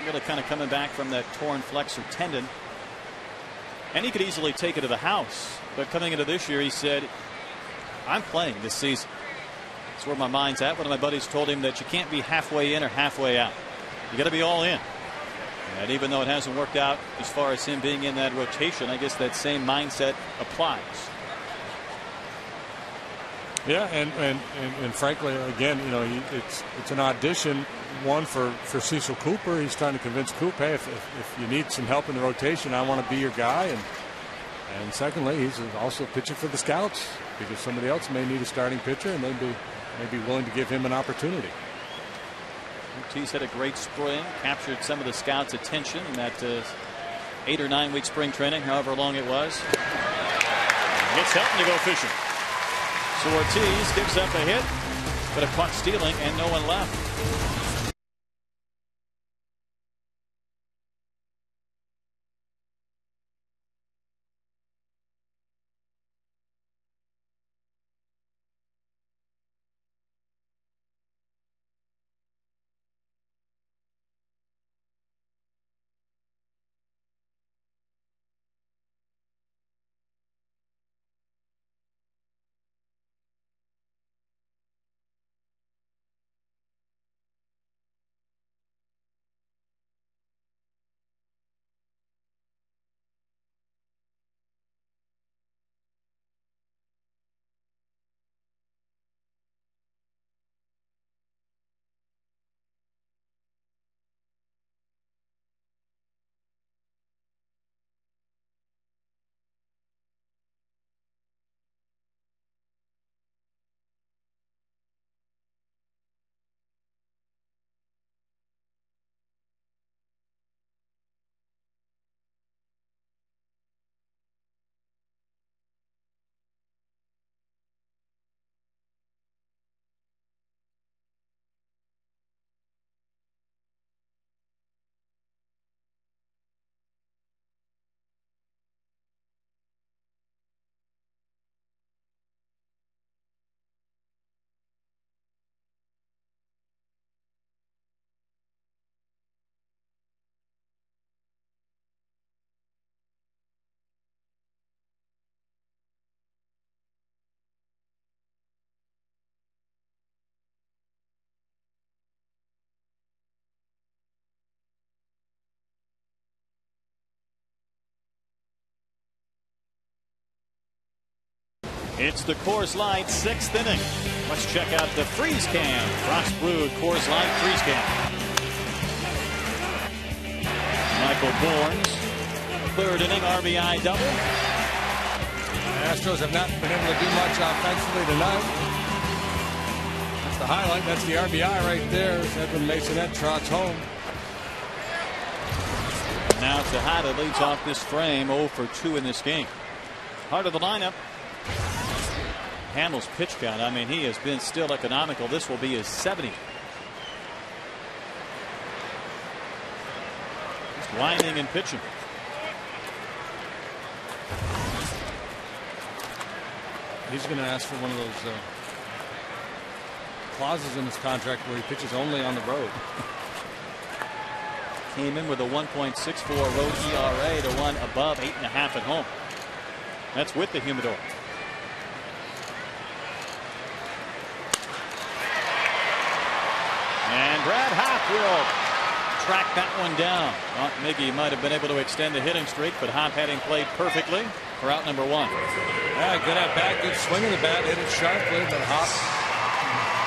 really kind of coming back from that torn flexor tendon. And he could easily take it to the house. But coming into this year, he said, I'm playing this season. That's where my mind's at. One of my buddies told him that you can't be halfway in or halfway out. You got to be all in. And even though it hasn't worked out as far as him being in that rotation, I guess that same mindset applies. Yeah, and frankly, again, it's an audition, one for Cecil Cooper. He's trying to convince Coop, hey, if you need some help in the rotation, I want to be your guy. And secondly, he's also pitching for the scouts because somebody else may need a starting pitcher, and they'd be willing to give him an opportunity. Ortiz had a great spring, captured some of the scouts' attention in that 8 or 9 week spring training, however long it was. It's Helton to go fishing. So Ortiz gives up a hit, but a caught stealing and no one left. It's the Coors Light 6th inning. Let's check out the freeze can. Frost brewed Coors Light freeze can. Michael Bourne's 3rd inning RBI double. The Astros have not been able to do much offensively tonight. That's the highlight. That's the RBI right there. Edwin Masonette trots home. Now Tejada leads off this frame 0 for 2 in this game. Heart of the lineup. Hamels' pitch count. I mean, he has been still economical. This will be his 70th. Just winding and pitching. He's going to ask for one of those clauses in his contract where he pitches only on the road. Came in with a 1.64 road ERA to one above 8.5 at home. That's with the humidor. And Brad Hopp will track that one down. Well, Miggy might have been able to extend the hitting streak, but Hopp hadn't played perfectly for out number 1. Yeah, good at bat, good swing of the bat, hit it sharply, but Hopp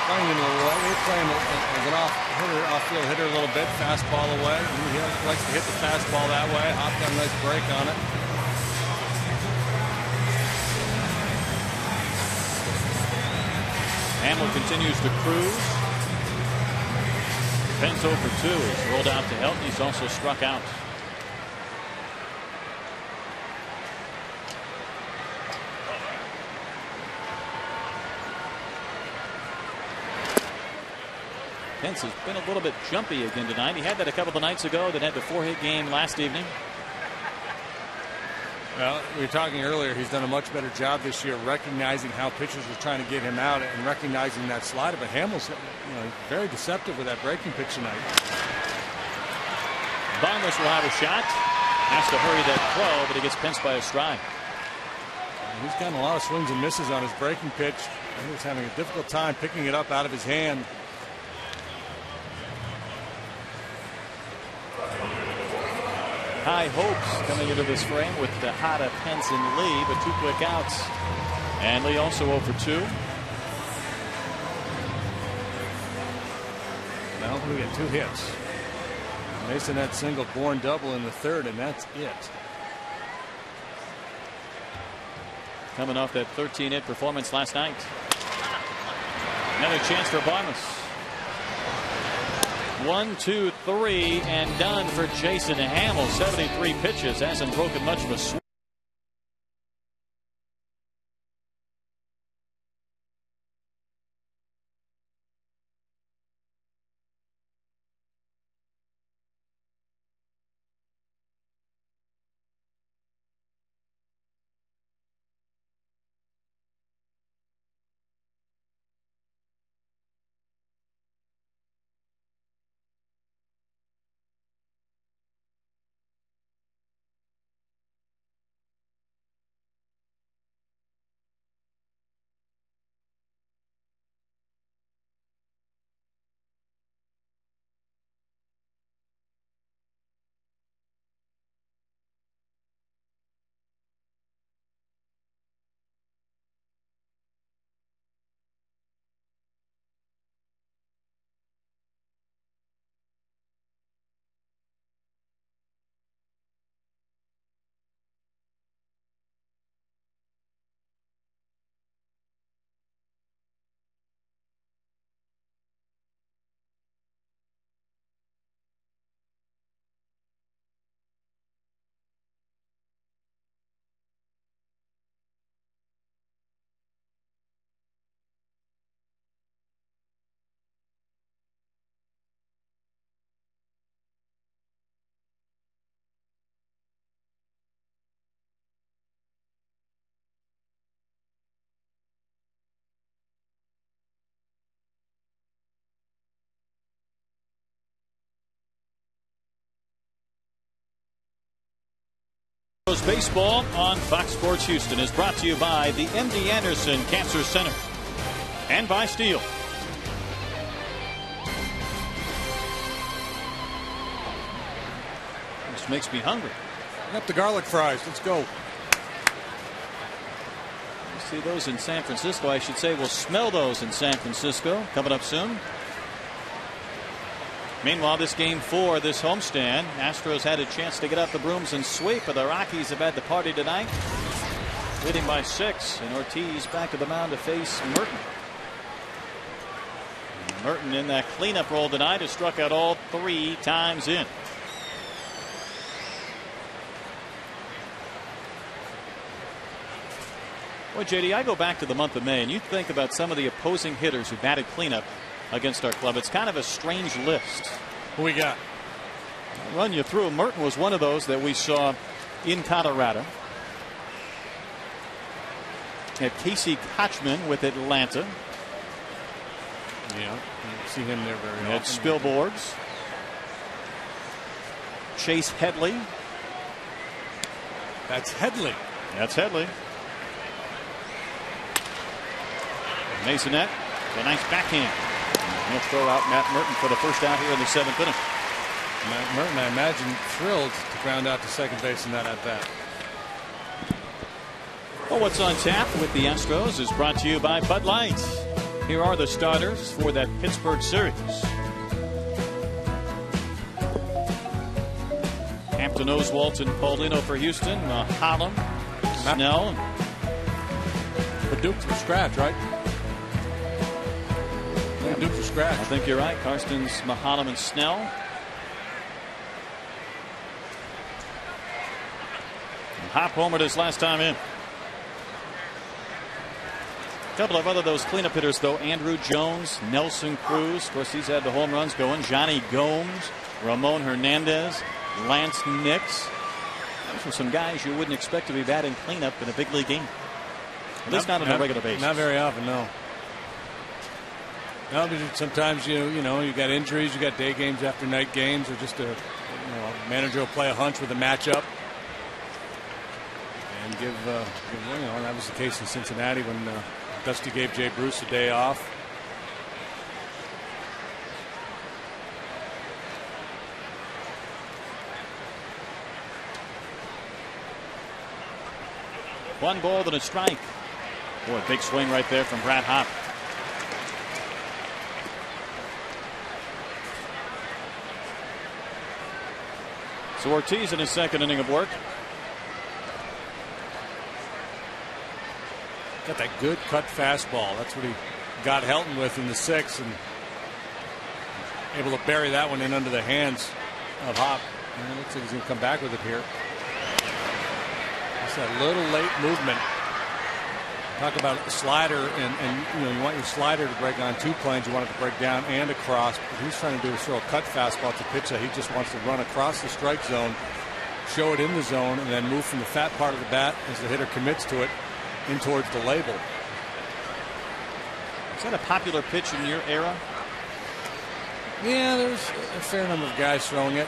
playing in a little way. We're playing as an off-field hitter a little bit, fastball away. He likes to hit the fastball that way. Hopp got a nice break on it. Hamill continues to cruise. Pence 0 for 2. He's rolled out to Helton. He's also struck out. Pence has been a little bit jumpy again tonight. He had that a couple of nights ago, then had the 4-hit game last evening. Well, we were talking earlier, he's done a much better job this year recognizing how pitchers are trying to get him out and recognizing that slider. But Hamels, very deceptive with that breaking pitch tonight. Barnes will have a shot. Has to hurry that throw, but he gets pinched by a strike. He's gotten a lot of swings and misses on his breaking pitch. He was having a difficult time picking it up out of his hand. High hopes coming into this frame with Tejada, Pence, and Lee, but 2 quick outs. And Lee also 0 for 2. Now we get 2 hits. Mason had single, Bourne double in the 3rd, and that's it. Coming off that 13-hit performance last night. Another chance for Barnes. 1, 2, 3, and done for Jason Hamill. 73 pitches. Hasn't broken much of a swing. Baseball on Fox Sports Houston is brought to you by the MD Anderson Cancer Center and by Steel. This makes me hungry. Bring up the garlic fries. Let's go. See those in San Francisco. I should say we'll smell those in San Francisco coming up soon. Meanwhile, this game 4, this homestand, Astros had a chance to get out the brooms and sweep, but the Rockies have had the party tonight, leading by 6, and Ortiz back to the mound to face Merton. And Merton in that cleanup role tonight has struck out all 3 times in. Well, JD, I go back to the month of May, and you think about some of the opposing hitters who batted cleanup against our club. It's kind of a strange list. Who we got? I'll run you through. Merton was one of those that we saw in Colorado. Had Casey Kochman with Atlanta. Yeah, you don't see him there very often. Had Spilborghs. Chase Headley. That's Headley. That's Headley. Masonette. A nice backhand. He'll throw out Matt Merton for the first out here in the 7th inning. Matt Merton, I imagine, thrilled to ground out to second base in that at bat. Well, what's on tap with the Astros is brought to you by Bud Light. Here are the starters for that Pittsburgh series. Hampton, Oswalt, and Paulino for Houston. Holland, Snell. But Duke from scratch, right? Duke from scratch. I think you're right. Karstens, Mahalam, and Snell. And Hop homered his last time in. A couple of other those cleanup hitters, though. Andrew Jones, Nelson Cruz. Of course, he's had the home runs going. Johnny Gomes, Ramon Hernandez, Lance Nix. Those are some guys you wouldn't expect to be batting cleanup in a big league game. At least not on a regular basis. Not very often, no. No, but sometimes you got injuries, you got day games after night games, or just a manager will play a hunch with a matchup and give and that was the case in Cincinnati when Dusty gave Jay Bruce a day off. One ball and a strike. Boy, big swing right there from Brad Hop. So Ortiz in his 2nd inning of work. Got that good cut fastball. That's what he got Helton with in the 6th, and able to bury that one in under the hands of Hop. And it looks like he's going to come back with it here. It's that little late movement. Talk about the slider, and you want your slider to break on 2 planes. You want it to break down and across. What he's trying to do is throw a cut fastball to pitch that he just wants to run across the strike zone, show it in the zone, and then move from the fat part of the bat as the hitter commits to it in towards the label. Is that a popular pitch in your era? Yeah, there's a fair number of guys throwing it.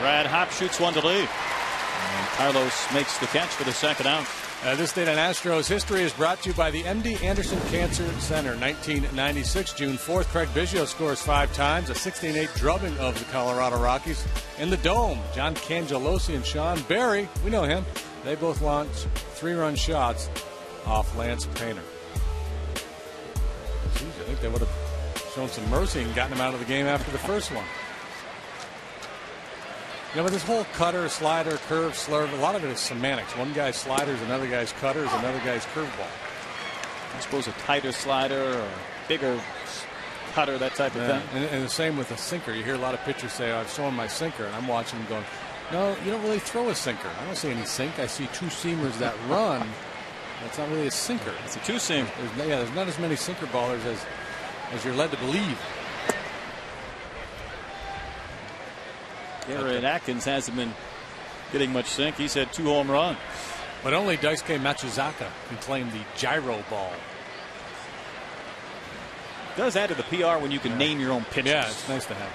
Brad Hop shoots one to lead. And Carlos makes the catch for the 2nd out. This date on Astros history is brought to you by the MD Anderson Cancer Center. 1996, June 4th, Craig Biggio scores 5 times, a 16-8 drubbing of the Colorado Rockies. In the Dome, John Cangelosi and Sean Barry, we know him, they both launched 3-run shots off Lance Painter. Jeez, I think they would have shown some mercy and gotten him out of the game after the first one. But this whole cutter, slider, curve, slurve, a lot of it is semantics. One guy's slider is another guy's cutter is another guy's curveball. I suppose a tighter slider or a bigger cutter, that type of thing. And the same with a sinker. You hear a lot of pitchers say, I've shown my sinker, and I'm watching them going, no, you don't really throw a sinker. I don't see any sink. I see 2 seamers that run. That's not really a sinker. It's a 2-seam. There's not as many sinker ballers as you're led to believe. Garrett Atkins hasn't been getting much sink. He's had 2 home runs. But only Daisuke Matsuzaka can claim the gyro ball. It does add to the PR when you can name your own pitches. Yeah, it's nice to have.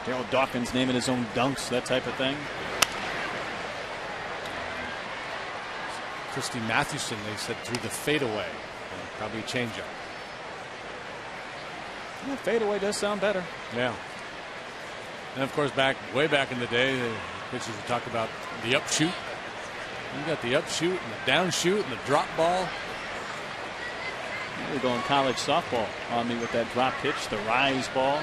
Darryl Dawkins naming his own dunks, that type of thing. Christy Mathewson, they said, threw the fadeaway. Probably a changeup. Yeah, fadeaway does sound better. Yeah. And of course, way back in the day, the pitchers would talk about the upshoot. You got the upshoot and the downshoot and the drop ball. You're going college softball on me with that drop pitch, the rise ball.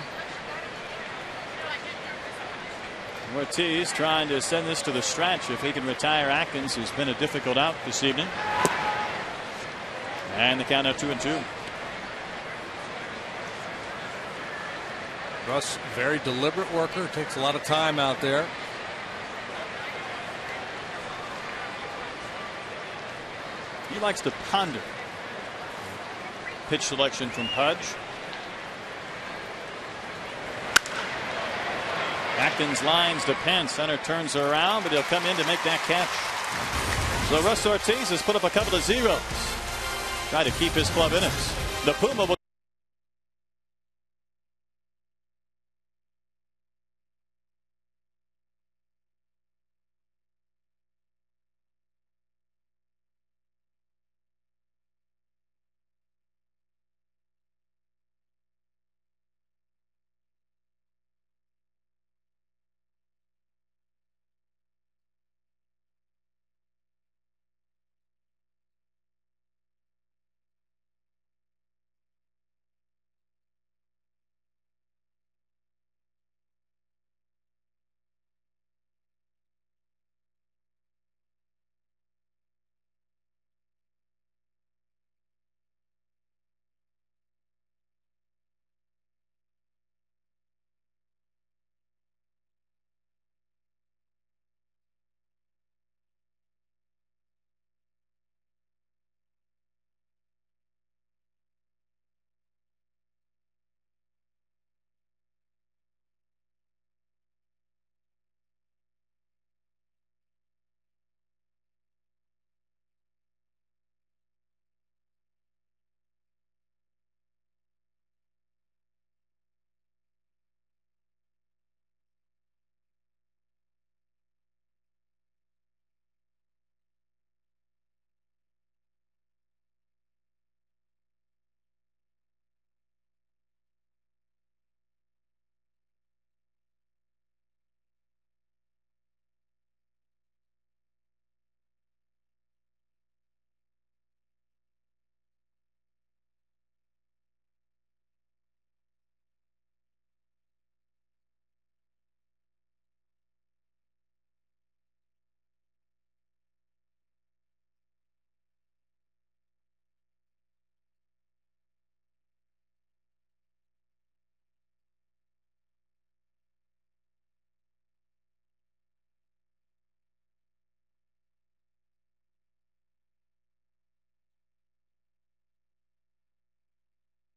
Ortiz trying to send this to the stretch if he can retire Atkins, who's been a difficult out this evening. And the count of 2-2. Russ, very deliberate worker, takes a lot of time out there. He likes to ponder. Pitch selection from Pudge. Atkins lines to Pence. Center turns around, but he'll come in to make that catch. So Russ Ortiz has put up a couple of zeros. Try to keep his club in it. The Puma will.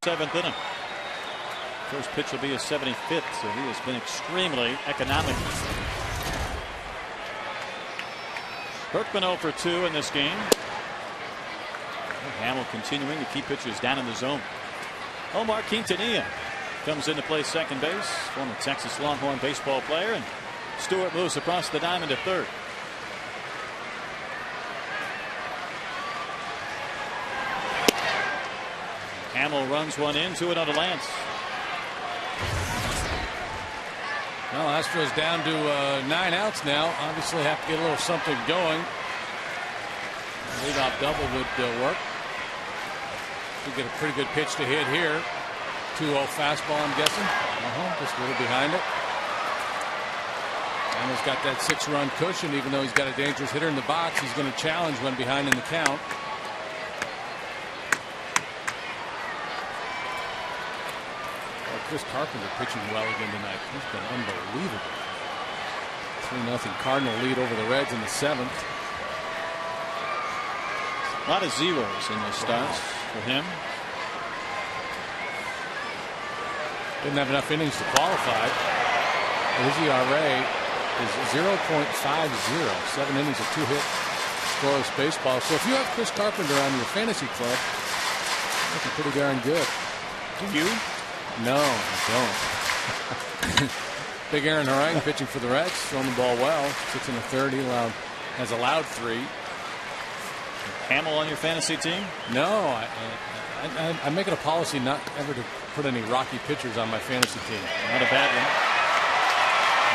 Seventh inning. First pitch will be his 75th, so he has been extremely economical. Berkman 0 for 2 in this game. Hamill continuing to keep pitchers down in the zone. Omar Quintanilla comes in to play second base. Former Texas Longhorn baseball player. And Stewart moves across the diamond to third. Hamill runs one in, 2-0 to Lance. Well, Astros down to 9 outs now. Obviously have to get a little something going. Leadoff double would work. Should get a pretty good pitch to hit here. 2-0 fastball, I'm guessing. Just a little behind it. Hamill's got that 6-run cushion. Even though he's got a dangerous hitter in the box, he's going to challenge when behind in the count. Chris Carpenter pitching well again tonight. He's been unbelievable. 3-0 Cardinal lead over the Reds in the 7th. A lot of zeros in the starts for him. Didn't have enough innings to qualify. His ERA is 0.50. 7 innings of 2-hit scoreless baseball. So if you have Chris Carpenter on your fantasy club, looking pretty darn good. Do you? No, I don't. Big Aaron Harang pitching for the Reds, throwing the ball well. 6 1/3. He has allowed 3. Hamill on your fantasy team? No, I make it a policy not ever to put any rocky pitchers on my fantasy team. Not a bad one.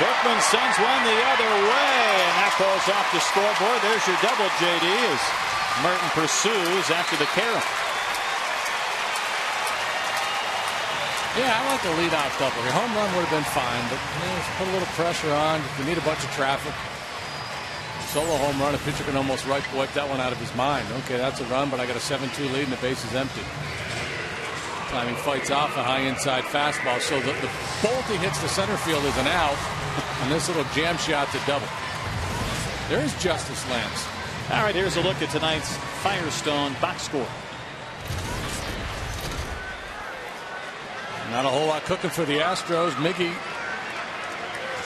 Berkman sends one the other way, and that goes off the scoreboard. There's your double, JD, as Merton pursues after the carry. Yeah, I like the leadoff double here. Home run would have been fine, but let's put a little pressure on. If you need a bunch of traffic. Solo home run, a pitcher can almost wipe that one out of his mind. Okay, that's a run, but I got a 7-2 lead and the base is empty. Time he fights off a high inside fastball. So the bolt he hits the center field is an out, and this little jam shot's a double. There's Justice Lance. All right, here's a look at tonight's Firestone box score. Not a whole lot cooking for the Astros. Miggy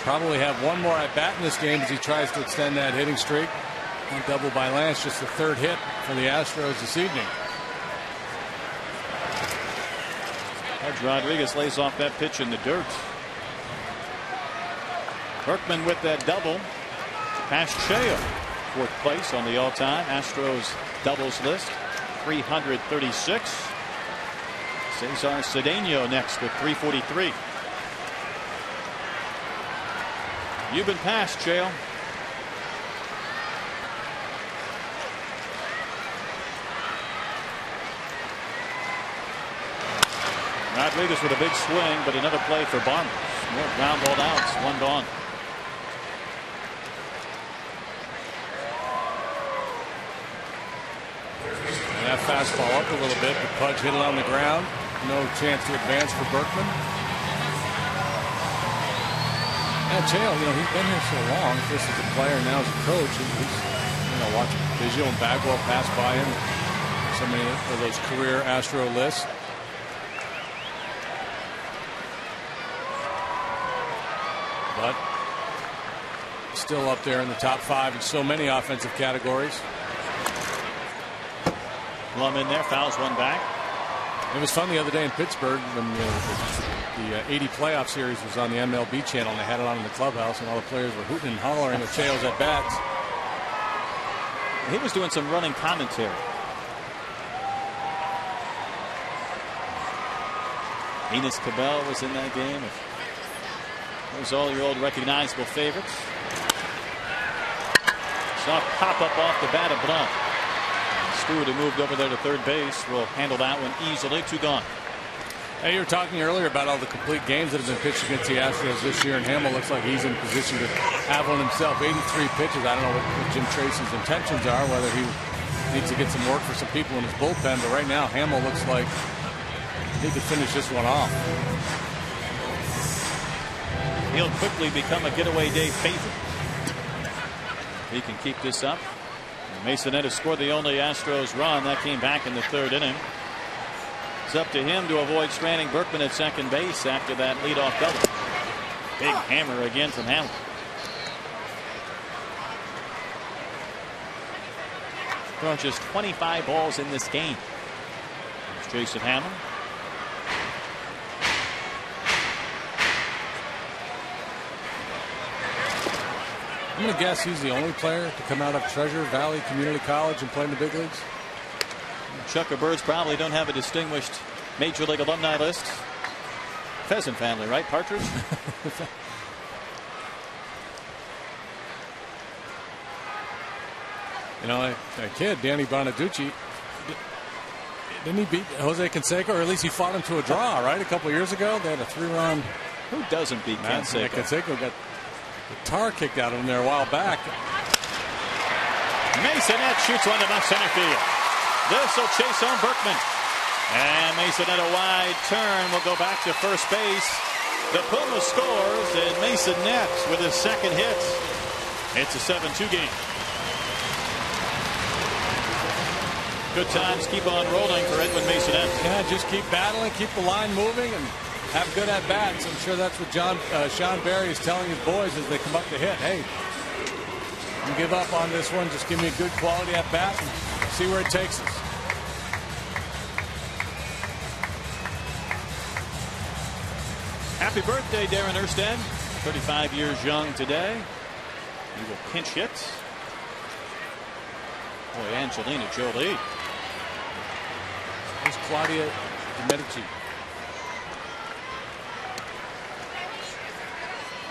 probably have one more at bat in this game as he tries to extend that hitting streak. One double by Lance, just the third hit for the Astros this evening. Edge Rodriguez lays off that pitch in the dirt. Berkman with that double. Pascheo, fourth place on the all-time Astros doubles list, 336. Cesar Cedeno next with 343. You've been passed, Chael. Rodriguez with a big swing, but another play for Barnes. More ground ball outs, one gone. And that fastball up a little bit, but Pudge hit it on the ground. No chance to advance for Berkman. Yeah, Chael, he's been here so long. This is a player, now as a coach. He's watching Biggio and Bagwell pass by him. So many of those career Astro lists. But still up there in the top 5 in so many offensive categories. Plum in there, fouls one back. It was fun the other day in Pittsburgh when the 80 playoff series was on the MLB channel and they had it on in the clubhouse and all the players were hooting and hollering at Chael's at bats. He was doing some running commentary. Enos Cabell was in that game. Those all your old recognizable favorites. Soft pop up off the bat of Blunt. Stewart, who moved over there to third base, will handle that one easily. 2 gone. Hey, you were talking earlier about all the complete games that have been pitched against the Astros this year, and Hamill looks like he's in position to have one himself. 83 pitches. I don't know what Jim Tracy's intentions are, whether he needs to get some work for some people in his bullpen, but right now Hamill looks like he could finish this one off. He'll quickly become a getaway day favorite. He can keep this up. Masonetta scored the only Astros run. That came back in the 3rd inning. It's up to him to avoid stranding Berkman at second base after that leadoff double. Big hammer again from Hamlin. Thrown just 25 balls in this game. There's Jason Hamlin. I'm going to guess he's the only player to come out of Treasure Valley Community College and play in the big leagues. Chuck or Birds probably don't have a distinguished Major League alumni list. Pheasant family, right? Partridge? That kid, Danny Bonaducci, didn't he beat Jose Canseco, or at least he fought him to a draw, right? A couple years ago, they had a 3-run. Who doesn't beat Canseco? Canseco got the tar kicked out of him there a while back. Masonette shoots one to left center field. This will chase on Berkman. And Masonette, a wide turn, will go back to first base. The Puma scores, and Masonette with his second hit. It's a 7-2 game. Good times keep on rolling for Edwin Masonette. Yeah, just keep battling, keep the line moving, and have good at bats. I'm sure that's what Sean Barry is telling his boys as they come up to hit. Hey, don't give up on this one. Just give me a good quality at bat and see where it takes us. Happy birthday, Darren Erstad. 35 years young today. He will pinch hit. Boy, Angelina Jolie. There's Claudia De Medici.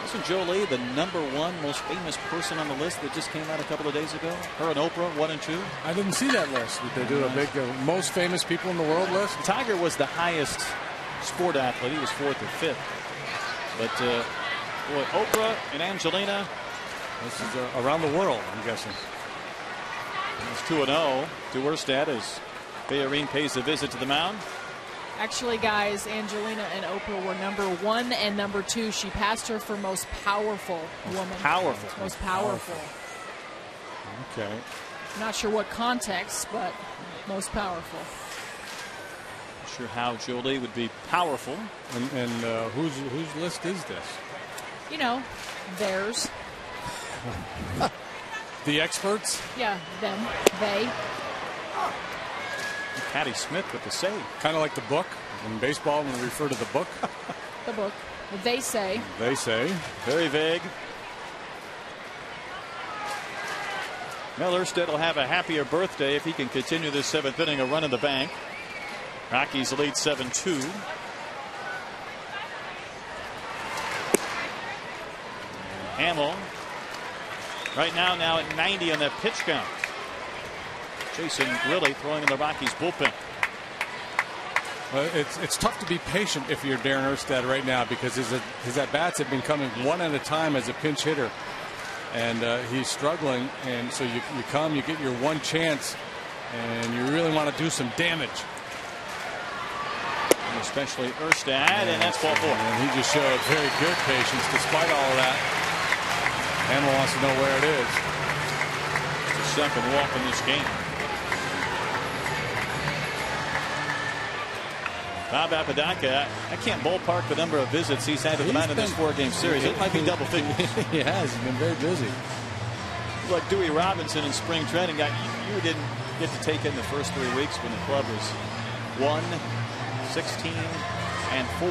Isn't Jolie the #1 most famous person on the list that just came out a couple of days ago? Her and Oprah, 1 and 2. I didn't see that list. Did they do a big most famous people in the world list? Tiger was the highest sport athlete. He was 4th or 5th. But boy, Oprah and Angelina. This is around the world, I'm guessing. It's 2-0 to Erstad as Bayerine pays a visit to the mound. Actually, guys, Angelina and Oprah were #1 and #2. She passed her for most powerful woman. Powerful. Most powerful. Okay. Not sure what context, but most powerful. Not sure how Jolie would be powerful. And whose list is this? You know, theirs. The experts? Yeah, them. They. Patty Smith with the save. Kind of like the book in baseball when we refer to the book. The book. They say. They say. Very vague. Mel Erstad will have a happier birthday if he can continue this 7th inning, a run in the bank. Rockies lead 7-2. Hamill right now at 90 on that pitch count. Jason Grilli throwing in the Rockies bullpen. Well, it's tough to be patient if you're Darren Erstad right now because his at-bats have been coming one at a time as a pinch hitter. And he's struggling. And so you get your one chance, and you really want to do some damage. And especially Erstad, and that's ball 4. And he just showed very good patience despite all of that. Hamill wants to know where it is. It's the 2nd walk in this game. Bob Apodaca, I can't ballpark the number of visits he's had to the mound in this 4-game series. It might be double figures. He has. He's been very busy. Like Dewey Robinson in spring training, you didn't get to take in the first 3 weeks when the club was 1, 16, and 4.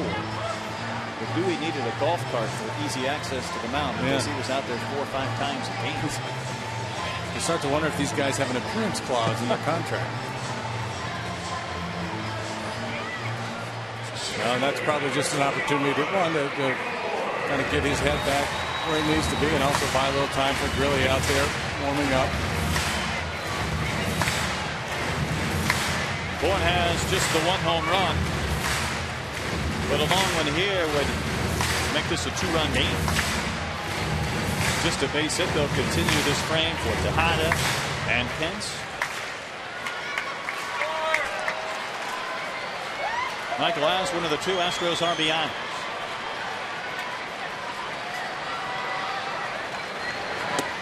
But Dewey needed a golf cart for easy access to the mound because he was out there 4 or 5 times a game. You start to wonder if these guys have an appearance clause in their contract. And that's probably just an opportunity to kind of get his head back where it needs to be and also buy a little time for Grilli out there warming up. Bourne has just the 1 home run, but a long one here would make this a 2-run game. Just a base hit, they'll continue this frame for Tejada and Pence. Michael has one of the 2 Astros RBIs.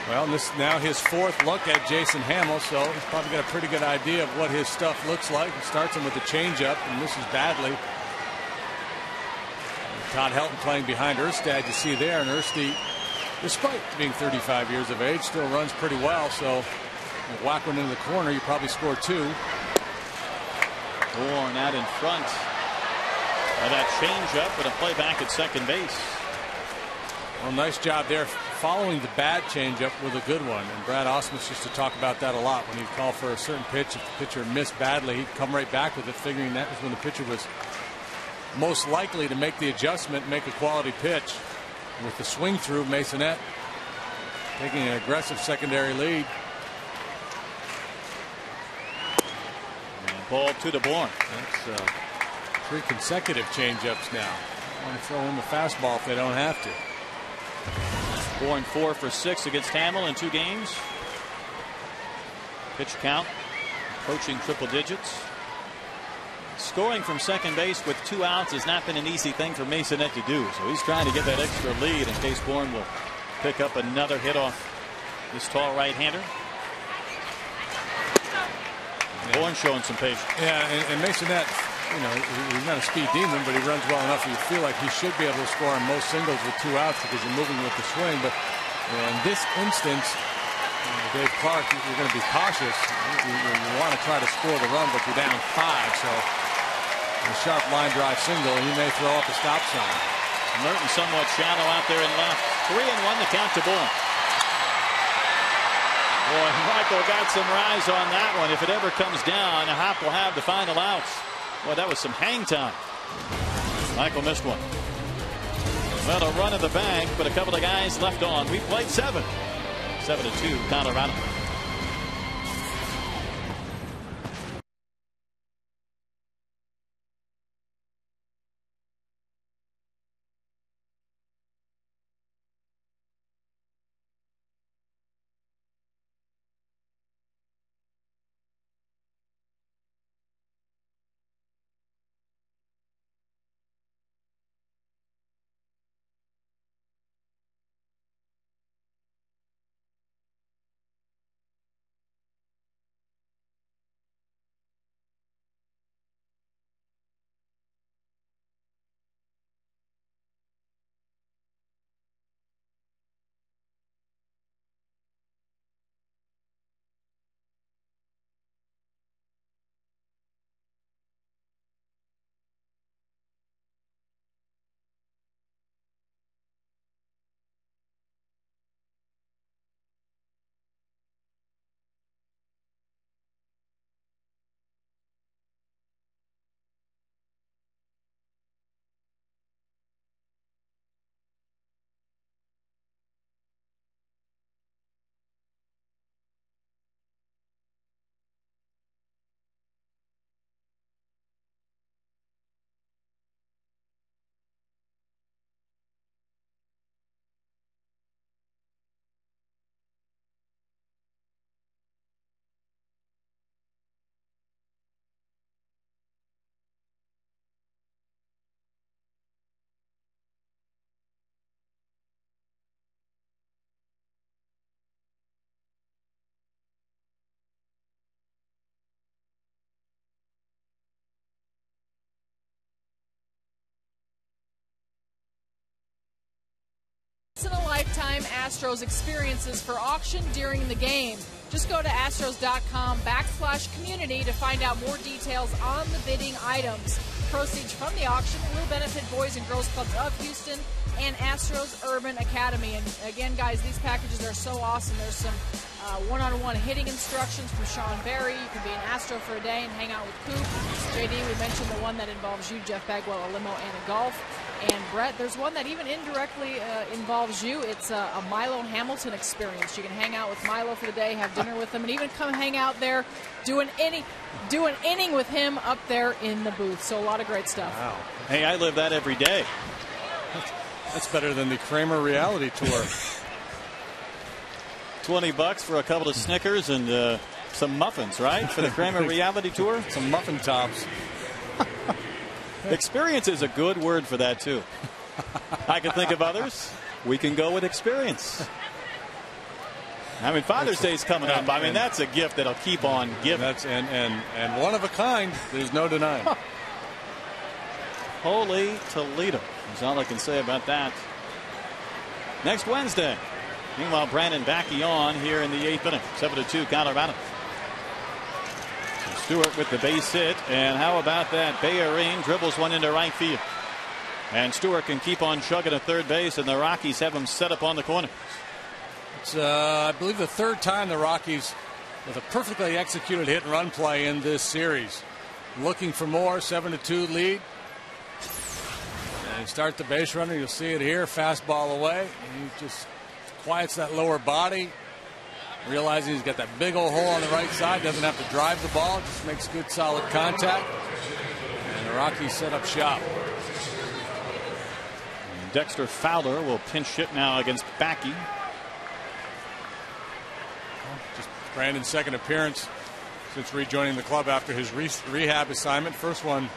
Well, this now his 4th look at Jason Hamill, so he's probably got a pretty good idea of what his stuff looks like. He starts him with a changeup and misses badly. Todd Helton playing behind Erstad, you see there, and Erstad, despite being 35 years of age, still runs pretty well. So whack one into the corner, you probably score 2. Bourne out in front of that changeup, but a play back at second base. Well, nice job there following the bad changeup with a good one. And Brad Ausmus used to talk about that a lot. When he'd call for a certain pitch, if the pitcher missed badly, he'd come right back with it, figuring that was when the pitcher was most likely to make the adjustment, make a quality pitch. With the swing through, Masonette taking an aggressive secondary lead. And ball 2 to Bourne. That's 3 consecutive changeups now. I want to throw in the fastball if they don't have to. Bourne 4 for 6 against Hamill in 2 games. Pitch count approaching triple digits. Scoring from second base with 2 outs has not been an easy thing for Masonette to do. So he's trying to get that extra lead in case Bourne will pick up another hit off this tall right-hander. Bourne showing some patience. Yeah, and Masonette, you know, he's not a speed demon, but he runs well enough. You feel like he should be able to score on most singles with 2 outs because you're moving with the swing. But in this instance, Dave Clark, you're going to be cautious. You want to try to score the run, but you're down 5. So a sharp line drive single, he may throw up a stop sign. Merton somewhat shallow out there in left. 3-1 the count to Bourne. Boy, Michael got some rise on that one. If it ever comes down, Hop will have the final outs. Boy, that was some hang time. Michael missed one. Well, a run in the bank, but a couple of guys left on. We played 7. 7-2, Colorado. Once-in-a-lifetime Astros experiences for auction during the game. Just go to astros.com/community to find out more details on the bidding items. Proceeds from the auction will benefit Boys and Girls Clubs of Houston and Astros Urban Academy. And again, guys, these packages are so awesome. There's some one-on-one hitting instructions from Sean Barry. You can be an Astro for a day and hang out with Coop. JD, we mentioned the one that involves you, Jeff Bagwell, a limo, and a golf. And Brett, there's one that even indirectly involves you. It's a Milo Hamilton experience. You can hang out with Milo for the day, have dinner with him, and even come hang out there, do an inning with him up there in the booth. So a lot of great stuff. Wow. Hey, I live that every day. That's better than the Kramer reality tour. $20 for a couple of Snickers and some muffins, right? For the Kramer reality tour? Some muffin tops. Experience is a good word for that, too. I can think of others. We can go with experience. I mean, Father's Day's coming up. I mean, that's a gift that'll keep on giving. That's and one of a kind. There's no denying. Holy Toledo. That's all I can say about that. Next Wednesday. Meanwhile, Brandon Backey on here in the 8th inning. 7-2, Colorado. Stewart with the base hit, and how about that? Bayerine dribbles one into right field, and Stewart can keep on chugging at third base, and the Rockies have him set up on the corner. It's I believe the third time the Rockies with a perfectly executed hit and run play in this series. Looking for more. 7-2 lead. And you start the base runner, you'll see it here, fastball away. He just quiets that lower body. Realizing he's got that big old hole on the right side, doesn't have to drive the ball, just makes good solid contact. And the Rockies set up shop. And Dexter Fowler will pinch hit now against Backey. Just Brandon's second appearance since rejoining the club after his rehab assignment. First one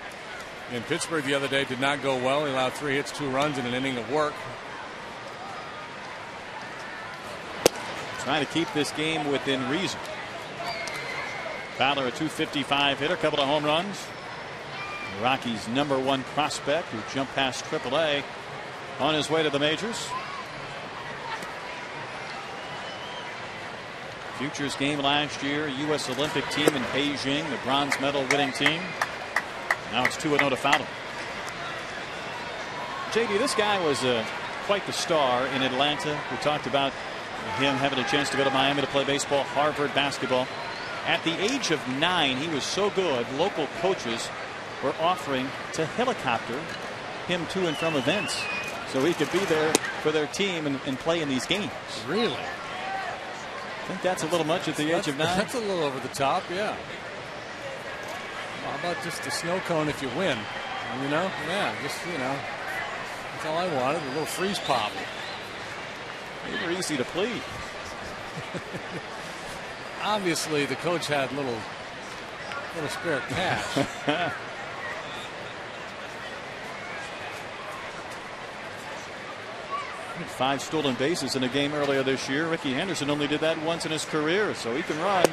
in Pittsburgh the other day did not go well. He allowed 3 hits, 2 runs in an inning of work. Trying to keep this game within reason. Fowler, a .255 hitter, a couple of home runs. The Rockies' #1 prospect who jumped past AAA on his way to the majors. Futures game last year, U.S. Olympic team in Beijing, the bronze medal winning team. Now it's 2-0 to Fowler. JD, this guy was quite the star in Atlanta. We talked about him having a chance to go to Miami to play baseball, Harvard basketball. At the age of 9, he was so good, local coaches were offering to helicopter him to and from events. so he could be there for their team and play in these games. Really? I think that's a little much at the age of 9. That's a little over the top, yeah. How about just the snow cone if you win? You know? Yeah, just, you know. That's all I wanted, a little freeze pop. They were easy to please. Obviously, the coach had little spare cash. 5 stolen bases in a game earlier this year. Ricky Henderson only did that once in his career, so he can run.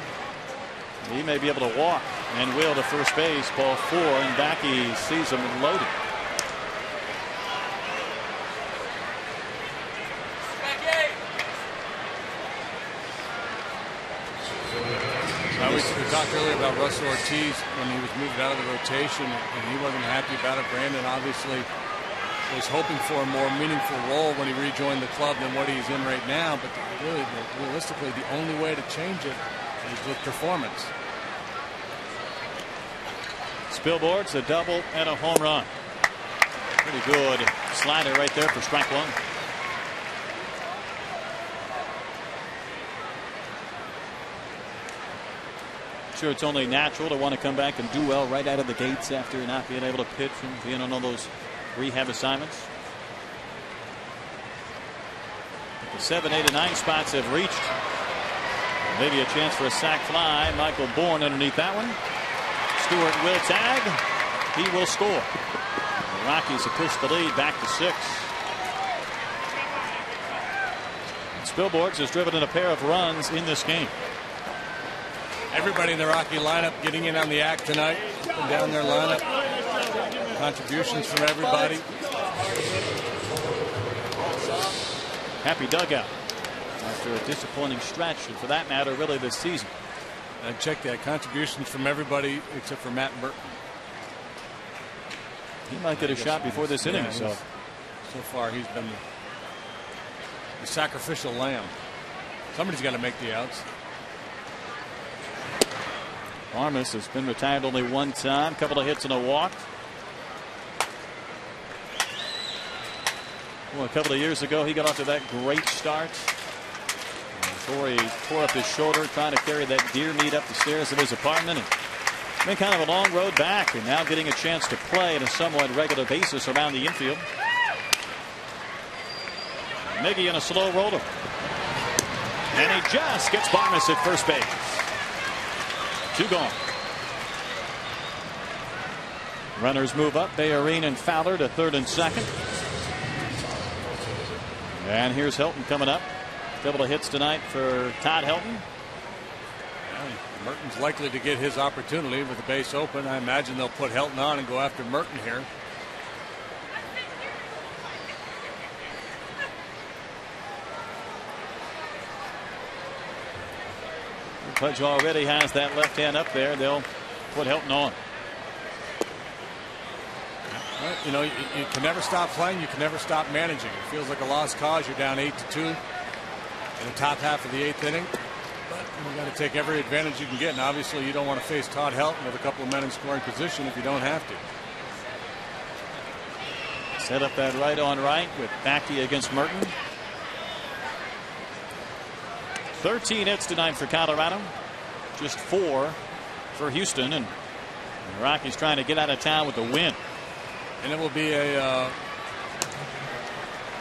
He may be able to walk and wheel to first base. Ball 4, and Backey sees him loaded. We talked earlier about Russell Ortiz when he was moved out of the rotation, and he wasn't happy about it. Brandon obviously was hoping for a more meaningful role when he rejoined the club than what he's in right now. But really, realistically, the only way to change it is with performance. Spilborgh's a double and a home run. Pretty good slider right there for strike 1. Sure, it's only natural to want to come back and do well right out of the gates after not being able to pitch and being on all those rehab assignments. The 7, 8, and 9 spots have reached. Maybe a chance for a sac fly. Michael Bourne underneath that one. Stewart will tag. He will score. The Rockies have pushed the lead back to 6. Spilborghs has driven in a pair of runs in this game. Everybody in the Rocky lineup getting in on the act tonight. Up and down their lineup. Contributions from everybody. Happy dugout after a disappointing stretch, and for that matter, really this season. I checked that. Contributions from everybody except for Matt Burton. He might get a shot before this inning. So far, he's been the sacrificial lamb. Somebody's got to make the outs. Armas has been retired only one time. Couple of hits and a walk. Well, a couple of years ago, he got off to that great start. Before he tore up his shoulder trying to carry that deer meat up the stairs of his apartment. And been kind of a long road back, and now getting a chance to play on a somewhat regular basis around the infield. Miggy in a slow roller. And he just gets Barnes at first base. 2 gone. Runners move up. Bayerine and Fowler to third and second. And here's Helton coming up. Couple of hits tonight for Todd Helton. Merton's likely to get his opportunity with the base open. I imagine they'll put Helton on and go after Merton here. Pudge already has that left hand up there. They'll put Helton on. You know, you can never stop playing. You can never stop managing. It feels like a lost cause. You're down 8-2 in the top half of the 8th inning. But you got to take every advantage you can get. And obviously, you don't want to face Todd Helton with a couple of men in scoring position if you don't have to. Set up that right on right with Backey against Merton. 13 hits tonight for Colorado. Just 4 for Houston. And the Rockies trying to get out of town with a win. And it will be a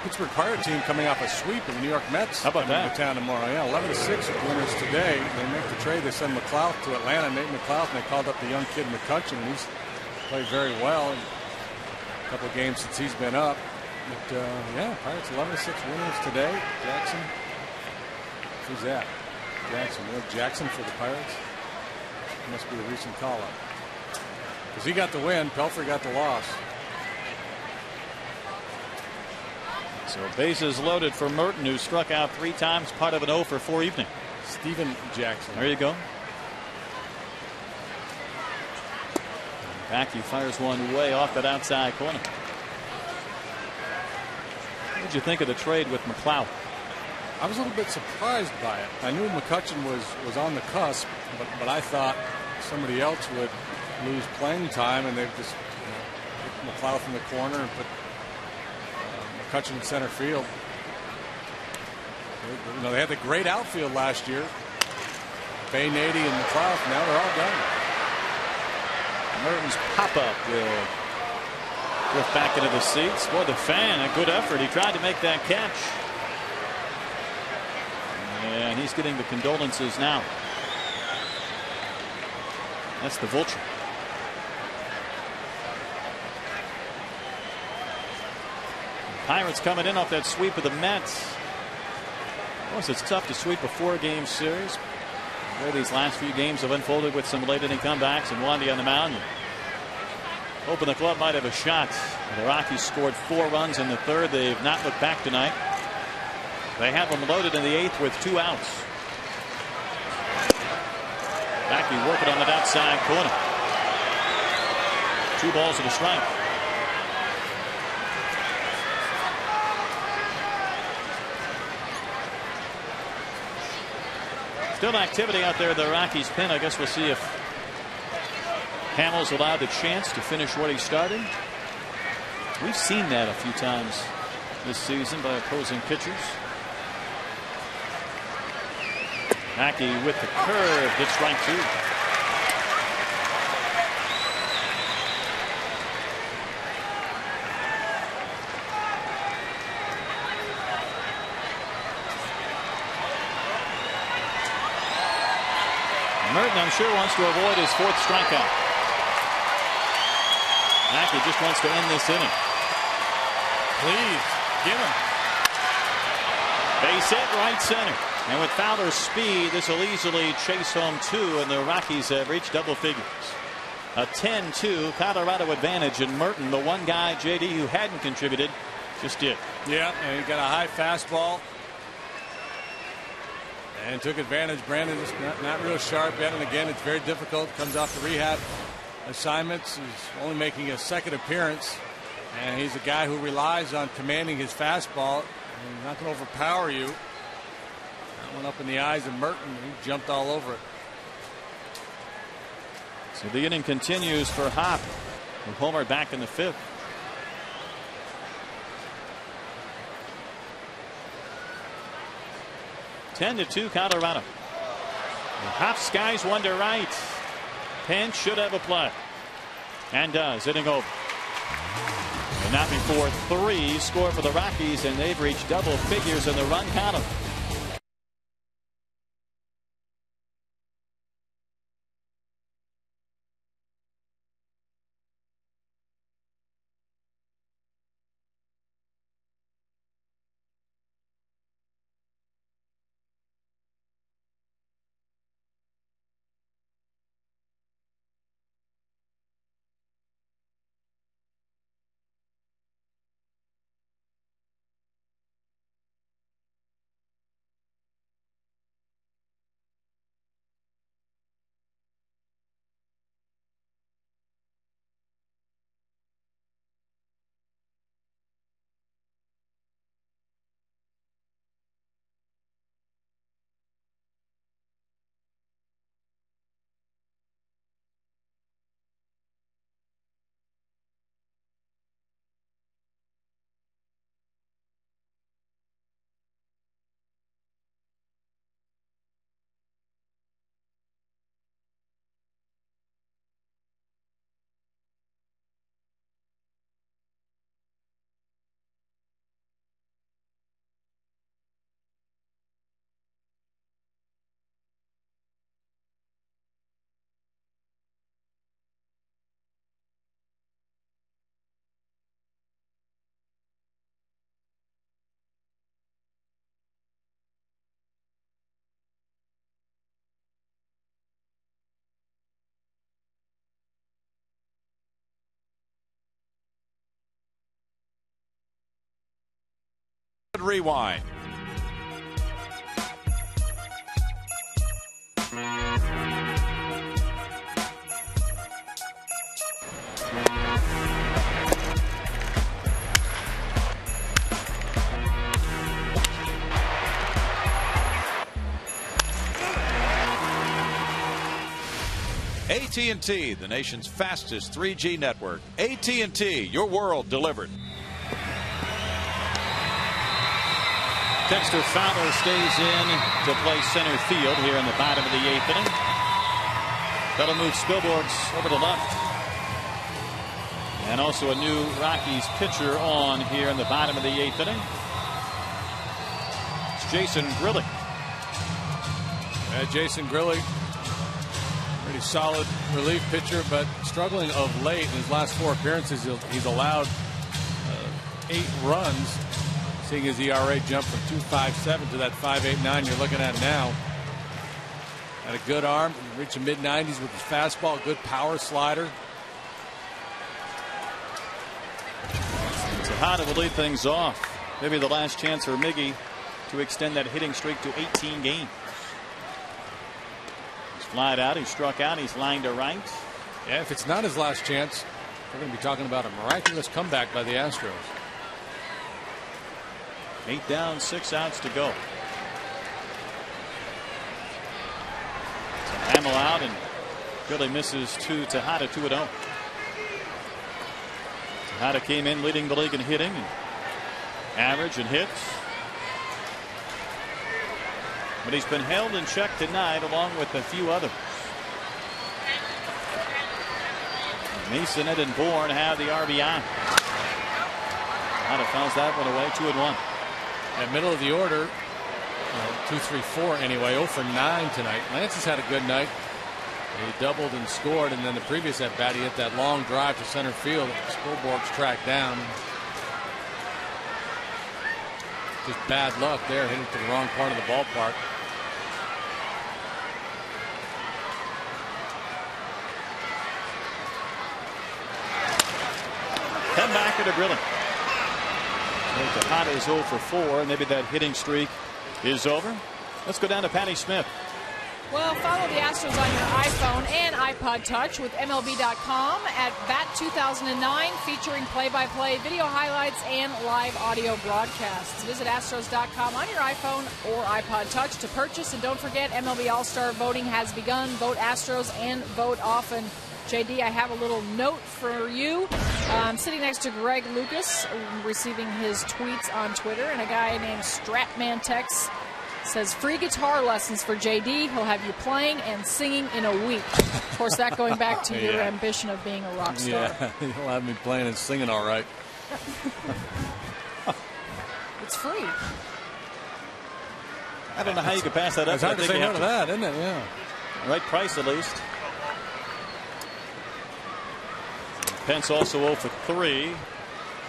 Pittsburgh Pirate team coming off a sweep of the New York Mets. How about that? To town tomorrow. Yeah, 11-6 are winners today. They make the trade. They send McLeod to Atlanta. Nate McLeod, and they called up the young kid McCutchen, and he's played very well in a couple of games since he's been up. But yeah, Pirates 11-6 winners today. Jackson. Who's that? Jackson. Jackson for the Pirates. Must be a recent call up. Because he got the win, Pelfrey got the loss. So bases loaded for Merton, who struck out 3 times, part of an 0 for 4 evening. Steven Jackson. There you go. Backey fires one way off that outside corner. What did you think of the trade with McLeod? I was a little bit surprised by it. I knew McCutchen was on the cusp, but I thought somebody else would lose playing time, and they've just put McLeod in the corner and put McCutcheon in center field. You know, they had the great outfield last year. Bay, Nady, and McLeod. Now they're all done. Merton's pop-up will drift back into the seats. Boy, the fan, a good effort. He tried to make that catch. And he's getting the condolences now. That's the Vulture. The Pirates coming in off that sweep of the Mets. Of course, it's tough to sweep a 4-game series. The way these last few games have unfolded with some late inning comebacks and Wandy on the mound. Hoping the club might have a shot. The Rockies scored 4 runs in the 3rd. They've not looked back tonight. They have them loaded in the 8th with 2 outs. Mackey working on the outside corner. 2 balls and a strike. Still activity out there at the Rockies pen. I guess we'll see if Hamill's allowed the chance to finish what he started. We've seen that a few times this season by opposing pitchers. Mackey with the curve, hits strike 2. Merton, I'm sure, wants to avoid his 4th strikeout. Mackey just wants to end this inning. Please, get him. Base hit, right center. And with Fowler's speed, this will easily chase home 2, and the Rockies have reached double figures. A 10-2 Colorado advantage, and Merton, the one guy, JD, who hadn't contributed, just did. Yeah, and he got a high fastball. And took advantage. Brandon is not real sharp yet, and again, it's very difficult. Comes off the rehab assignments. He's only making a 2nd appearance, and he's a guy who relies on commanding his fastball. And he's not going to overpower you. That one up in the eyes of Merton. He jumped all over it. So the inning continues for Hop, with Homer back in the 5th. (10-2) Colorado. Hop skies one to right. Penn should have a play, and does. Inning over. And not before 3 score for the Rockies, and they've reached double figures in the run column. Rewind. AT&T, the nation's fastest 3G network. AT&T, your world delivered. Dexter Fowler stays in to play center field here in the bottom of the 8th inning. That'll move Spilborghs over to left. And also a new Rockies pitcher on here in the bottom of the 8th inning. It's Jason Grilli. Jason Grilli, pretty solid relief pitcher, but struggling of late. In his last 4 appearances, he's allowed 8 runs, seeing his ERA jump from 2.57 to that 5.89 you're looking at now. Had a good arm, reaching mid-90s with his fastball, good power slider. Tejada will lead things off. Maybe the last chance for Miggy to extend that hitting streak to 18 games. He's flied out, he struck out, he's lined to right. Yeah, if it's not his last chance, we're going to be talking about a miraculous comeback by the Astros. 8 down, 6 outs to go. Hamill out, and Grilli misses to Tejada, 2-0. Tejada came in leading the league in hitting, and average and hits. But he's been held in check tonight along with a few others. Mason and Bourne have the RBI. Tejada fouls that one away, 2-1. At middle of the order, 2, 3, 4 anyway, 0 for 9 tonight. Lance has had a good night. He doubled and scored, and then the previous at bat he hit that long drive to center field. Spilborghs tracked down. Just bad luck there, hitting to the wrong part of the ballpark. Come back to Grilli. Tejada is 0 for 4. Maybe that hitting streak is over. Let's go down to Patty Smith. Well, follow the Astros on your iPhone and iPod Touch with MLB.com at Bat 2009, featuring play-by-play video highlights and live audio broadcasts. Visit Astros.com on your iPhone or iPod Touch to purchase. And don't forget, MLB All-Star voting has begun. Vote Astros and vote often. JD, I have a little note for you. I'm sitting next to Greg Lucas, receiving his tweets on Twitter, and a guy named Stratmantex says free guitar lessons for JD. He'll have you playing and singing in a week. Of course, that going back to your ambition of being a rock star. Yeah, he'll have me playing and singing all right. It's free. I don't know how you could pass that up. It's hard to say no to that, isn't it? Yeah. Right price, at least. Pence also 0 for 3.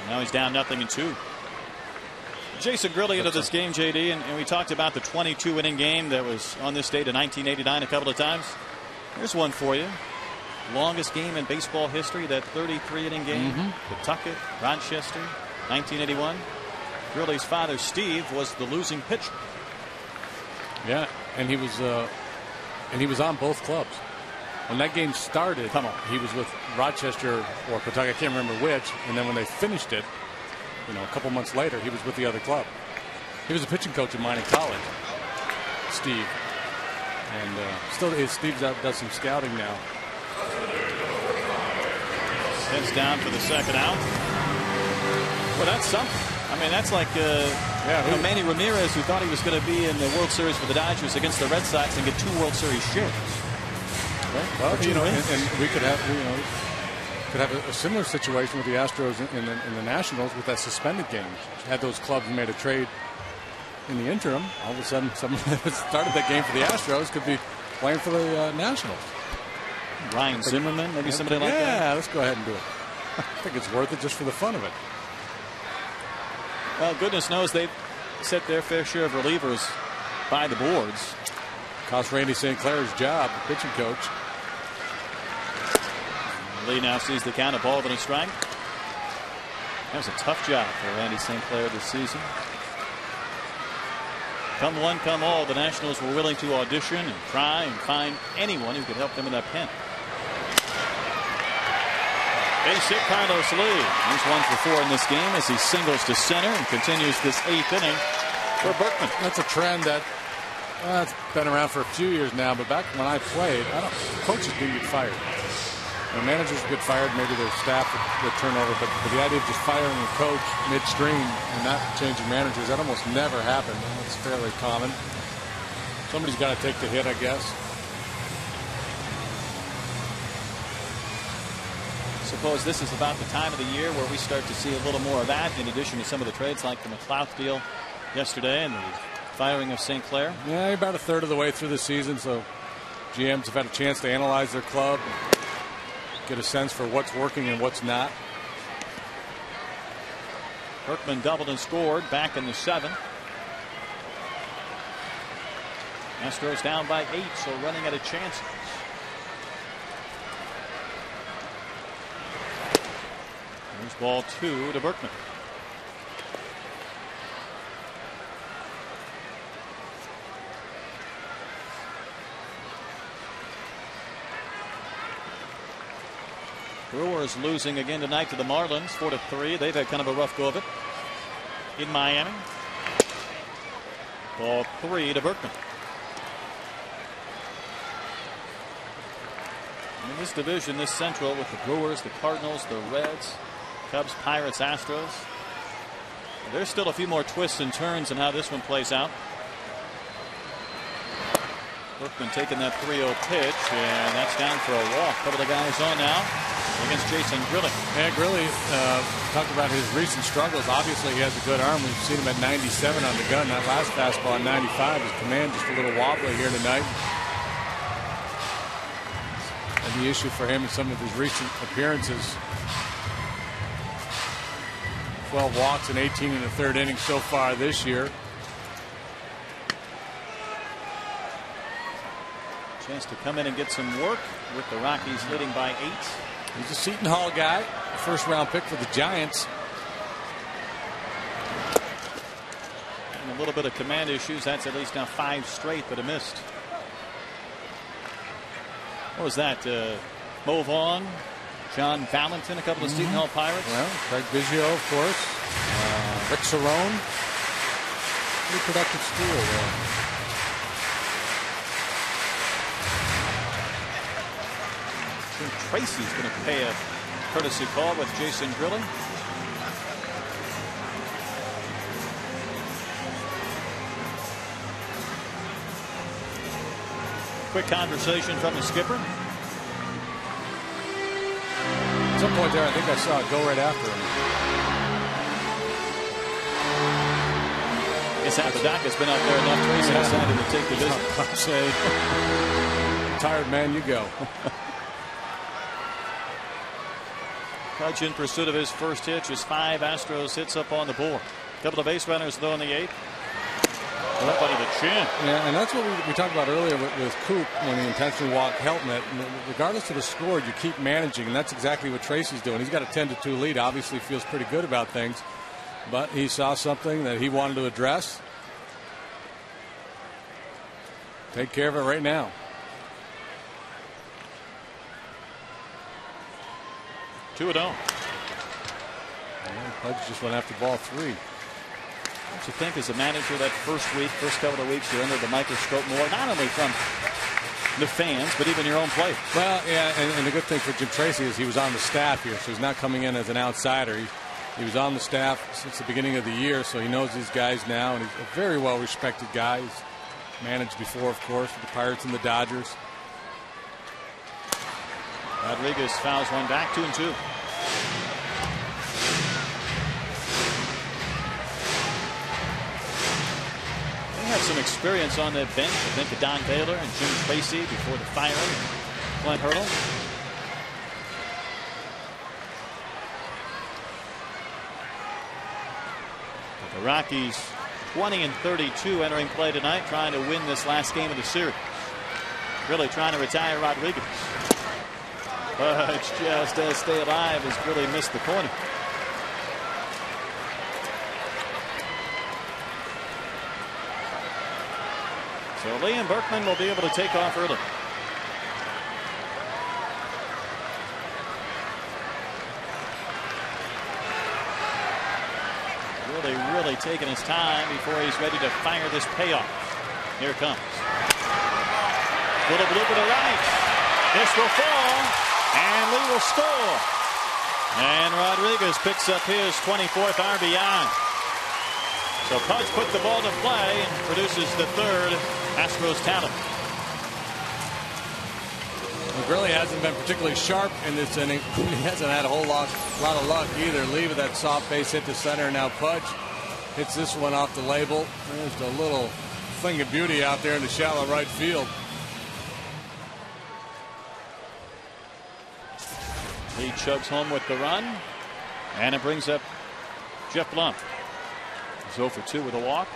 Now he's down 0-2. Jason Grilli into this game, JD, and we talked about the 22-inning game that was on this date in 1989 a couple of times. Here's one for you. Longest game in baseball history, that 33-inning game. Pawtucket, Rochester, 1981. Grilli's father, Steve, was the losing pitcher. Yeah, and he was on both clubs. When that game started, he was with Rochester or Pawtucket, I can't remember which, and then when they finished it, a couple months later, he was with the other club. He was a pitching coach of mine in college, Steve. And Steve does some scouting now. Heads down for the second out. Well, that's something. I mean, that's like Manny Ramirez, who thought he was going to be in the World Series for the Dodgers against the Red Sox and get 2 World Series shares. Well, and we could have a similar situation with the Astros in the Nationals with that suspended game. Had those clubs made a trade in the interim, all of a sudden someone that started that game for the Astros could be playing for the Nationals. Ryan Zimmerman, maybe somebody like that. Yeah, let's go ahead and do it. I think it's worth it just for the fun of it. Well, goodness knows they've set their fair share of relievers by the boards. Cost Randy St. Clair's job, the pitching coach. Lee now sees the count, a ball and a strike. That was a tough job for Randy St. Clair this season. Come one, come all, the Nationals were willing to audition and try and find anyone who could help them in that pen. Base hit Carlos Lee. He's 1 for 4 in this game as he singles to center and continues this 8th inning for Berkman. That's a trend that it's been around for a few years now, but back when I played, coaches didn't get fired. When managers get fired, maybe their staff would turn over, but the idea of just firing a coach midstream and not changing managers, that almost never happened. It's fairly common. Somebody's got to take the hit, I guess. Suppose this is about the time of the year where we start to see a little more of that, in addition to some of the trades like the McLeod deal yesterday and the firing of St. Clair. Yeah, about a third of the way through the season, so GMs have had a chance to analyze their club, get a sense for what's working and what's not. Berkman doubled and scored back in the 7th. Astros down by 8, so running out of chances. There's ball 2 to Berkman. Brewers losing again tonight to the Marlins 4-3. They've had kind of a rough go of it in Miami. Ball 3 to Berkman. In this division, this Central, with the Brewers, the Cardinals, the Reds, Cubs, Pirates, Astros, there's still a few more twists and turns in how this one plays out. Berkman taking that 3-0 pitch, and that's down for a walk. A couple of guys on now against Jason Grilling. Yeah, Grilling talked about his recent struggles. Obviously, he has a good arm. We've seen him at 97 on the gun. That last fastball at 95. His command just a little wobbly here tonight. And the issue for him in some of his recent appearances, 12 walks and 18 in the 3rd inning so far this year. Chance to come in and get some work with the Rockies leading by 8. He's a Seton Hall guy, first-round pick for the Giants. And a little bit of command issues. That's at least now 5 straight that have missed. What was that? Mo Vaughn, John Valentin, a couple of Seton Hall Pirates. Well, Craig Biggio, of course. Rick Cerrone. Pretty productive school there. Tracy's going to pay a courtesy call with Jason Grilling. Quick conversation from the skipper. At some point there, I think I saw it go right after him. I guess Apodaca's been out there enough. Tracy decided to take the visit. I'll say, tired man, you go. Cudge in pursuit of his first hit. Just 5 Astros hits up on the board. A couple of base runners though in the 8th. Up under the chin. Yeah, and that's what we talked about earlier with Coop when he intentionally walked Helton. Regardless of the score, you keep managing, and that's exactly what Tracy's doing. He's got a 10-2 lead. Obviously feels pretty good about things, but he saw something that he wanted to address. Take care of it right now. Two and 0. Pudge just went after ball 3. Don't you think, as a manager, that first couple of weeks, you're under the microscope more, not only from the fans, but even your own players? Well, yeah, and the good thing for Jim Tracy is he was on the staff here, so he's not coming in as an outsider. He was on the staff since the beginning of the year, so he knows these guys now, and he's a very well-respected guy. He's managed before, of course, with the Pirates and the Dodgers. Rodriguez fouls one back, 2-2. They have some experience on that bench. I think of Don Taylor and Jim Tracy before the firing. Clint Hurdle. But the Rockies 20-32 entering play tonight, trying to win this last game of the series. Really trying to retire Rodriguez. But just as stay alive has really missed the corner. So Liam Berkman will be able to take off early. Really taking his time before he's ready to fire this payoff. Here it comes. Little bloop to the right. This will fall. And Lee will score. And Rodriguez picks up his 24th RBI. So Pudge put the ball to play and produces the third Astros talent. He really hasn't been particularly sharp in this inning. He hasn't had a whole lot of luck either. Lee with that soft base hit to center. Now Pudge hits this one off the label. There's a little thing of beauty out there in the shallow right field. Lee chugs home with the run, and it brings up Jeff Blum. He's 0 for 2 with a walk.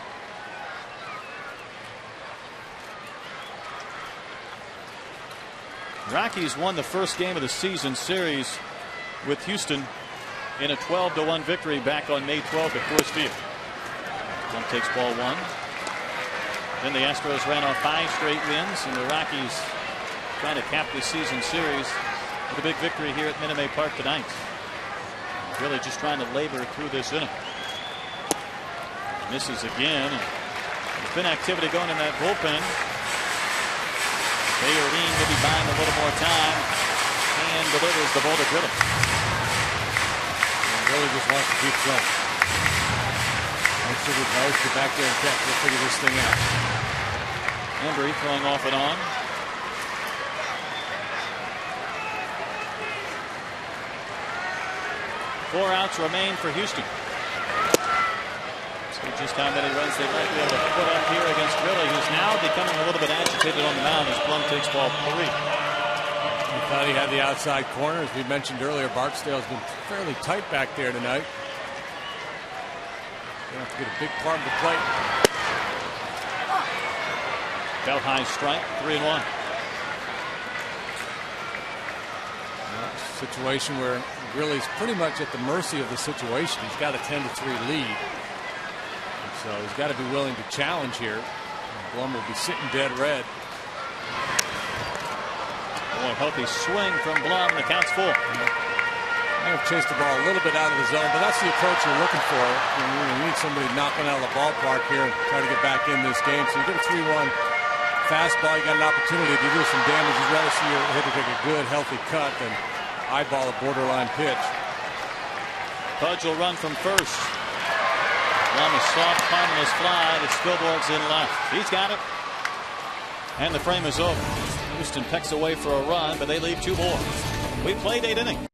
Rockies won the first game of the season series with Houston in a 12-1 victory back on May 12th at Coors Field. Blum takes ball 1. Then the Astros ran off 5 straight wins, and the Rockies trying to cap the season series with a big victory here at Minute Maid Park tonight. Really just trying to labor through this inning. Misses again. There's been activity going in that bullpen. Bayardine maybe buying a little more time and delivers the ball to Grillo. Really just wants to keep going. Make sure the guys get back there and catch. We'll figure this thing out. Embry throwing off and on. Four outs remain for Houston. So just how many runs they might be able to put up here against Grillo, who's now becoming a little bit agitated on the mound as Blum takes ball 3. He thought he had the outside corner. As we mentioned earlier, Barksdale's been fairly tight back there tonight. Gonna have to get a big part of the plate. Bell high strike, 3-1. Situation where Grilly's pretty much at the mercy of the situation. He's got a 10-3 lead. And so he's got to be willing to challenge here. And Blum will be sitting dead red. Boy, healthy swing from Blum. The count's full. May have chased the ball a little bit out of the zone, but that's the approach you're looking for. You need somebody knocking out of the ballpark here and try to get back in this game. So you get a 3-1 fastball. You got an opportunity to do some damage. You'd rather see your hitter take a good, healthy cut than eyeball a borderline pitch. Pudge will run from first. Blum a soft, harmless fly that Spilborg's in left. He's got it. And the frame is over. Houston pecks away for a run, but they leave 2 more. We played 8 innings.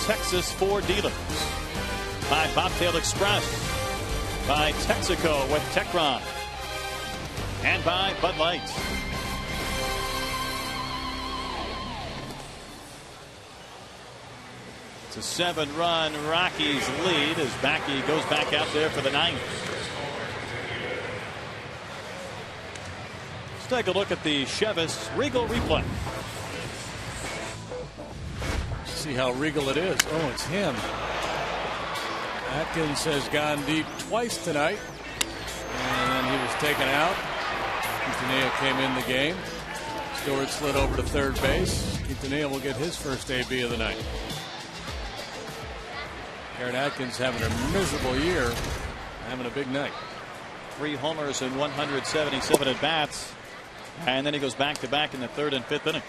Texas Ford dealers, by Bobtail Express, by Texaco with Techron, and by Bud Light. It's a 7-run Rockies lead as Backey goes back out there for the 9th. Let's take a look at the Chevis Regal replay. See how regal it is. Oh, it's him. Atkins has gone deep twice tonight, and then he was taken out. Quintanilla came in the game. Stewart slid over to third base. Quintanilla will get his first AB of the night. Aaron Atkins having a miserable year, having a big night. 3 homers in 177 at bats, and then he goes back to back in the 3rd and 5th inning.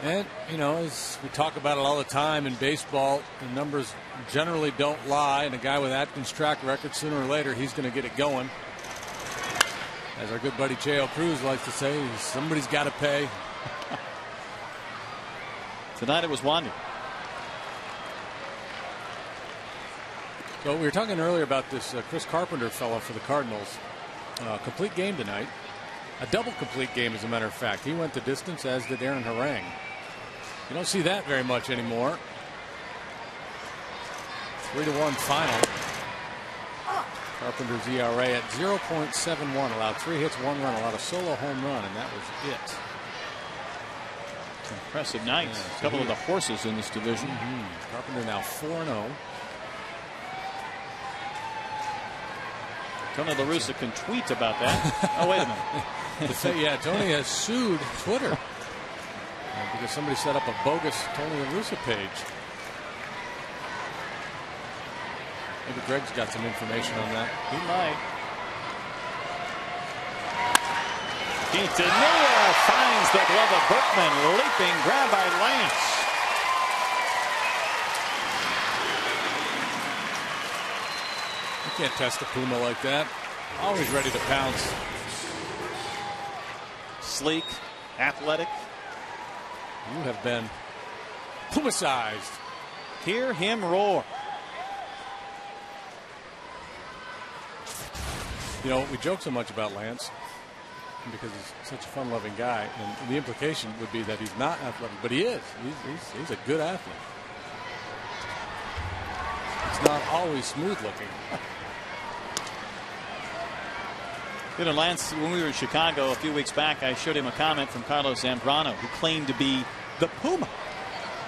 And you know, as we talk about it all the time in baseball, the numbers generally don't lie, and a guy with Atkins' track record, sooner or later he's going to get it going. As our good buddy J.O. Cruz likes to say, somebody's got to pay. Tonight it was Wandy. So we were talking earlier about this Chris Carpenter fellow for the Cardinals. Complete game tonight. A double complete game, as a matter of fact. He went the distance, as did Aaron Harang. You don't see that very much anymore. 3-1 final. Carpenter's ERA at 0.71. Allowed 3 hits, 1 run, allowed a solo home run, and that was it. Impressive night. Yeah, a couple of the horses in this division. Carpenter now 4-0. Tony La Russa can tweet about that. Oh, wait a minute. Yeah, Tony has sued Twitter because somebody set up a bogus Tony La Russa page. Maybe Greg's got some information on that. He might. Quintanilla finds the glove of Berkman. Leaping grab by Lance. You can't test a Puma like that. Always ready to pounce. Sleek, athletic. You have been Puma-sized. Hear him roar. You know, we joke so much about Lance because he's such a fun-loving guy, and the implication would be that he's not athletic, but he is. He's a good athlete. It's not always smooth-looking. You know, Lance, when we were in Chicago a few weeks back, I showed him a comment from Carlos Zambrano, who claimed to be the Puma.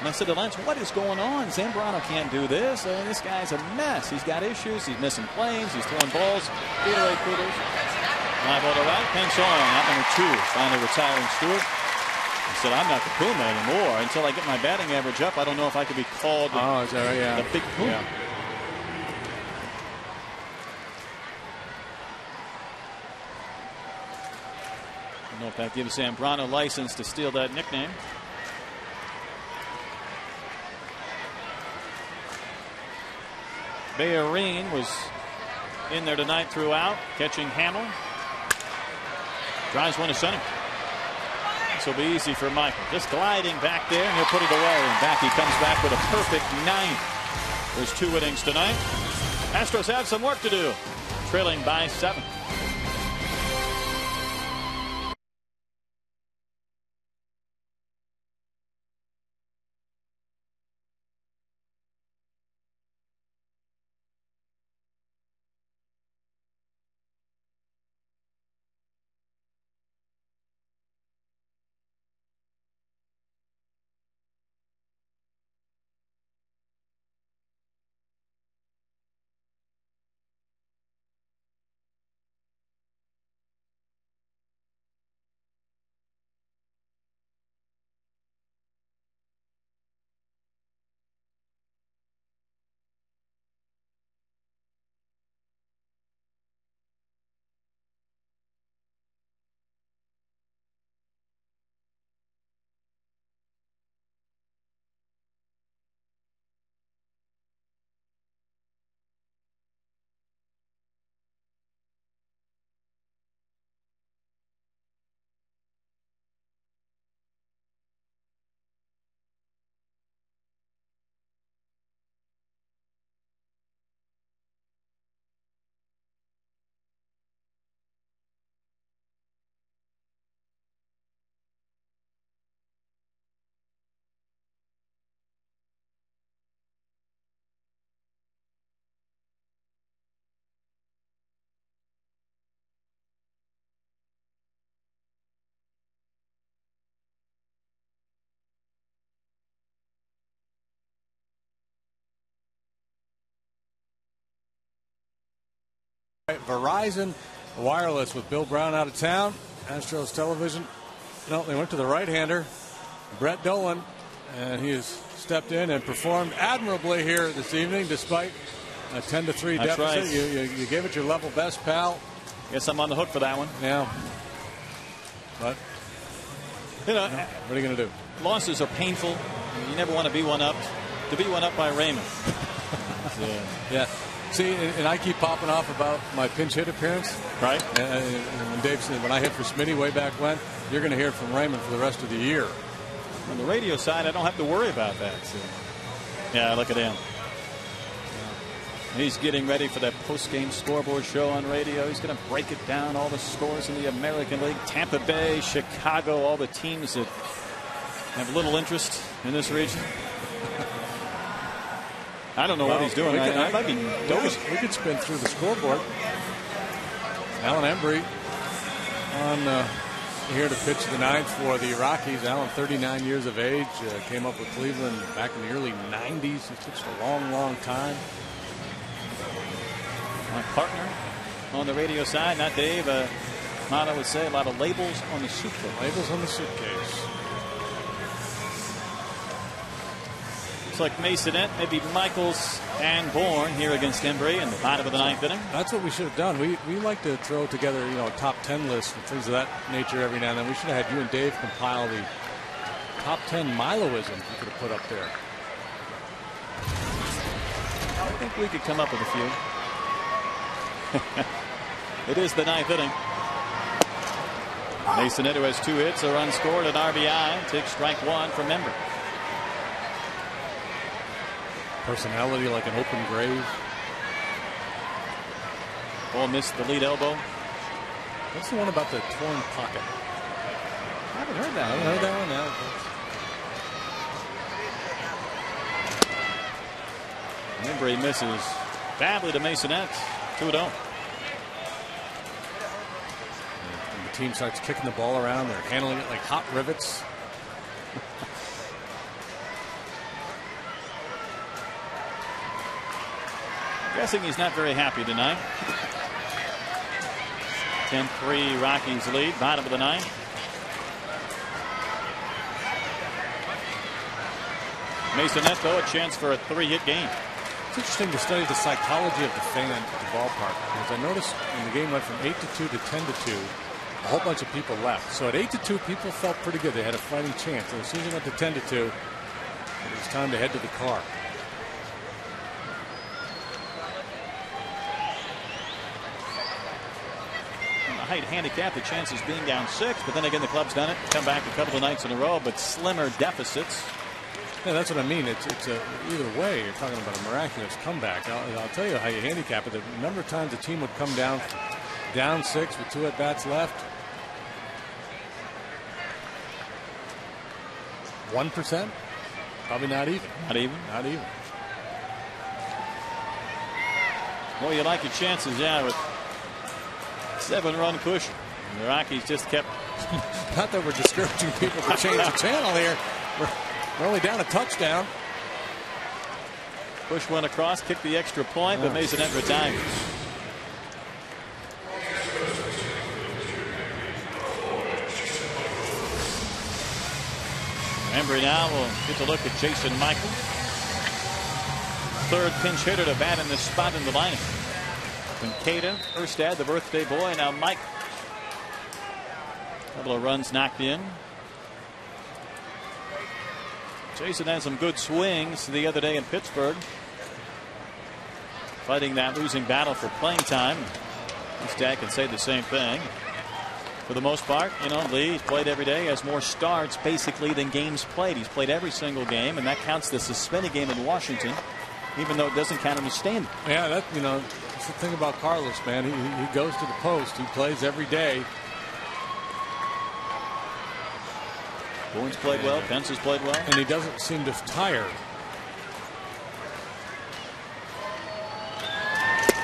And I said to Lance, what is going on? Zambrano can't do this. This guy's a mess. He's got issues. He's missing planes. He's throwing balls. Fadeaway poodles. Live ball to right. Pinch on. Out number 2. Finally retiring Stewart. He said, I'm not the Puma anymore. Until I get my batting average up, I don't know if I could be called is that right? Yeah. the big Puma. Yeah. I don't know if that gives Zambrano license to steal that nickname. Bayerine was in there tonight throughout, catching Hamill. Drives one to center. This will be easy for Michael. Just gliding back there, and he'll put it away. And back he comes back with a perfect 9th. There's 2 innings tonight. Astros have some work to do. Trailing by 7. Verizon Wireless with Bill Brown out of town. Astros television. No, they went to the right-hander, Brett Dolan, and he has stepped in and performed admirably here this evening despite a 10-3 That's deficit. Right. You gave it your level best, pal. Guess I'm on the hook for that one. Yeah. But, you know, what are you going to do? Losses are painful. You never want to be one up. To be one up by Raymond. Yeah. See, and I keep popping off about my pinch hit appearance. Right. And when Dave said, when I hit for Smitty way back when, you're going to hear it from Raymond for the rest of the year. On the radio side, I don't have to worry about that. So. Yeah, look at him. He's getting ready for that post-game scoreboard show on radio. He's going to break it down, all the scores in the American League. Tampa Bay, Chicago, all the teams that have little interest in this region. I don't know what he's doing. I might be dozing. We could spin through the scoreboard. Alan Embry on here to pitch the ninth for the Rockies. Alan, 39 years of age, came up with Cleveland back in the early 90s. He's pitched a long, long time. My partner on the radio side, not Dave. Motto would say a lot of labels on the suitcase. Labels on the suitcase. Looks like Masonette, maybe Michaels and Bourne here against Embry in the bottom of the ninth inning. That's what we should have done. We like to throw together, a top 10 list and things of that nature every now and then. We should have had you and Dave compile the top 10 Miloisms we could have put up there. I think we could come up with a few. It is the ninth inning. Masonette, who has 2 hits, a run scored, an RBI, takes strike 1 from Embry. Personality like an open grave. Ball missed the lead elbow. What's the one about the torn pocket? I haven't heard that. I haven't heard that one now. Embry misses badly to Masonette. 2-0. And the team starts kicking the ball around. They're handling it like hot rivets. Guessing he's not very happy tonight. 10-3 Rockies lead, bottom of the ninth. Masonette, though, a chance for a 3-hit game. It's interesting to study the psychology of the fan at the ballpark, because I noticed when the game went from 8-2 to 10-2, a whole bunch of people left. So at 8-2, people felt pretty good. They had a fighting chance. And as soon as it went to 10-2, it was time to head to the car. Height handicap, the chances being down 6, but then again the club's done it, come back a couple of nights in a row, but slimmer deficits. Yeah, that's what I mean. It's either way, you're talking about a miraculous comeback. I'll tell you how you handicap it. The number of times a team would come down 6 with 2 at-bats left. 1%? Probably not even. Not even? Not even. Well, you like your chances, yeah, with 7-run cushion. And the Rockies just kept. Not that we're discouraging people to change the channel here. We're only down a touchdown. Bush went across, kicked the extra point, but Masonette retires. Embry now will get to look at Jason Michaels. 3rd pinch hitter to bat in this spot in the lineup. Quintana, Erstad, the birthday boy, now Mike. A couple of runs knocked in. Jason had some good swings the other day in Pittsburgh, fighting that losing battle for playing time. Erstad can say the same thing. For the most part, Lee, he's played every day, has more starts basically than games played. He's played every single game, and that counts the suspended game in Washington, even though it doesn't count in the standing. Yeah, that's the thing about Carlos, man. He goes to the post. He plays every day. Bourne's played well. Pence has played well. And he doesn't seem to tire.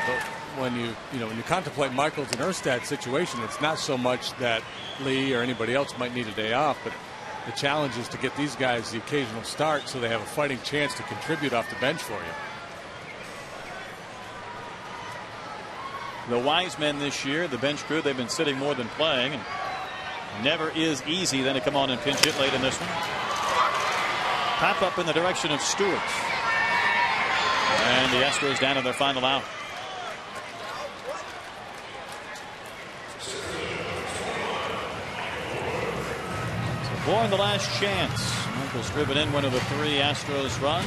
But when you contemplate Michaels and Erstad's situation, it's not so much that Lee or anybody else might need a day off, but the challenge is to get these guys the occasional start so they have a fighting chance to contribute off the bench for you. the wise men this year, the bench crew, they've been sitting more than playing. And never is easy then to come on and pinch hit late in this one. Pop up in the direction of Stewart. And the Astros down to their final out. So Bourne the last chance. Michael's driven in one of the 3 Astros runs.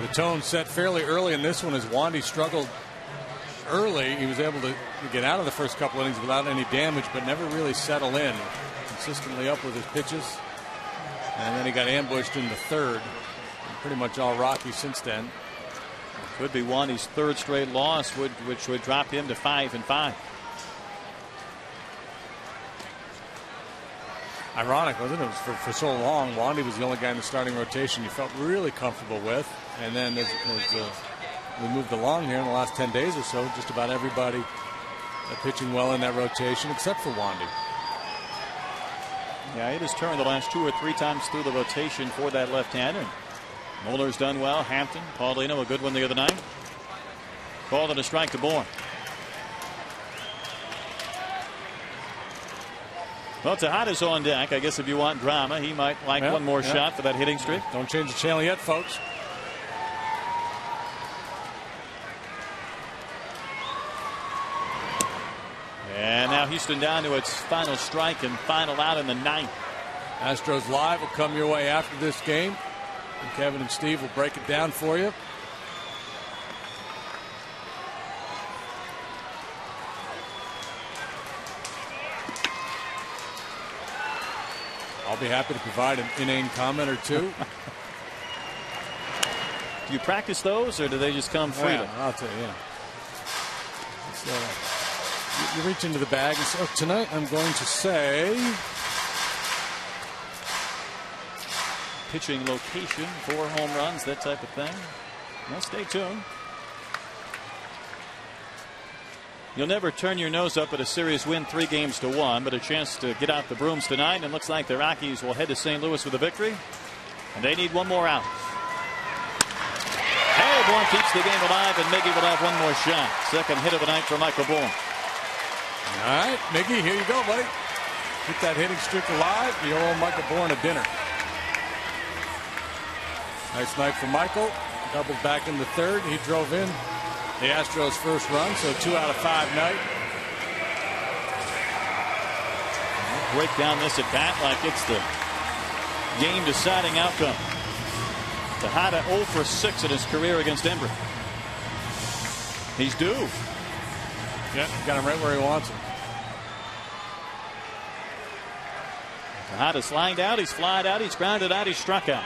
The tone set fairly early in this one as Wandy struggled early. He was able to get out of the first couple innings without any damage, but never really settle in. Consistently up with his pitches. And then he got ambushed in the 3rd. Pretty much all rocky since then. Could be Wandy's 3rd straight loss, which would drop him to 5-5. Ironic, wasn't it? It was for so long. Wandy was the only guy in the starting rotation you felt really comfortable with. And then as we moved along here in the last 10 days or so, just about everybody pitching well in that rotation except for Wandy. Yeah, it has turned the last 2 or 3 times through the rotation for that left-hander. Muller's done well. Hampton, Paulino, a good one the other night. Called it a strike to Bourne. Well, Tejada's on deck. I guess if you want drama, he might like one more shot for that hitting streak. Don't change the channel yet, folks. And now Houston down to its final strike and final out in the 9th. Astros Live will come your way after this game. And Kevin and Steve will break it down for you. I'll be happy to provide an inane comment or two. Do you practice those, or do they just come freely? Yeah, I'll tell you. You reach into the bag and say, oh, tonight I'm going to say pitching location, 4 home runs, that type of thing. Well, stay tuned. You'll never turn your nose up at a series win 3-1, but a chance to get out the brooms tonight. And it looks like the Rockies will head to St. Louis with a victory. And they need 1 more out. Hey, Bourne keeps the game alive, and Miggy will have 1 more shot. Second hit of the night for Michael Bourne. All right, Miggy, here you go, buddy. Keep that hitting streak alive. You owe Michael Bourne a dinner. Nice night for Michael. Doubled back in the 3rd. He drove in the Astros' first run, so 2 out of 5 night. Break down this at bat like it's the game deciding outcome. Tejada 0 for 6 in his career against Embry. He's due. Yeah, got him right where he wants him. Tejada's lined out, he's flied out, he's grounded out, he's struck out.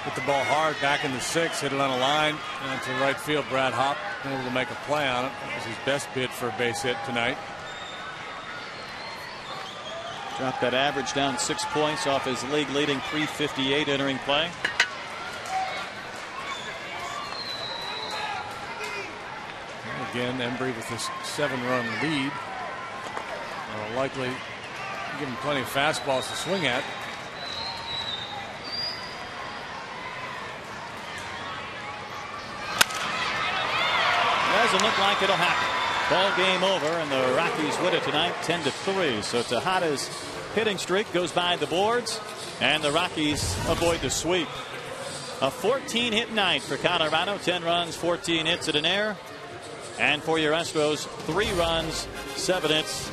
Hit the ball hard back in the 6th, hit it on a line down to right field. Brad Hopp able to make a play on it. That was his best bid for a base hit tonight. Dropped that average down 6 points off his league leading .358 entering play. And again, Embry with this 7-run lead. Will likely give him plenty of fastballs to swing at. Doesn't look like it'll happen. Ball game over, and the Rockies win it tonight 10-3. So Tejada's hitting streak goes by the boards, and the Rockies avoid the sweep. A 14-hit night for Colorado. 10 runs, 14 hits, and an error. And for your Astros, 3 runs, 7 hits,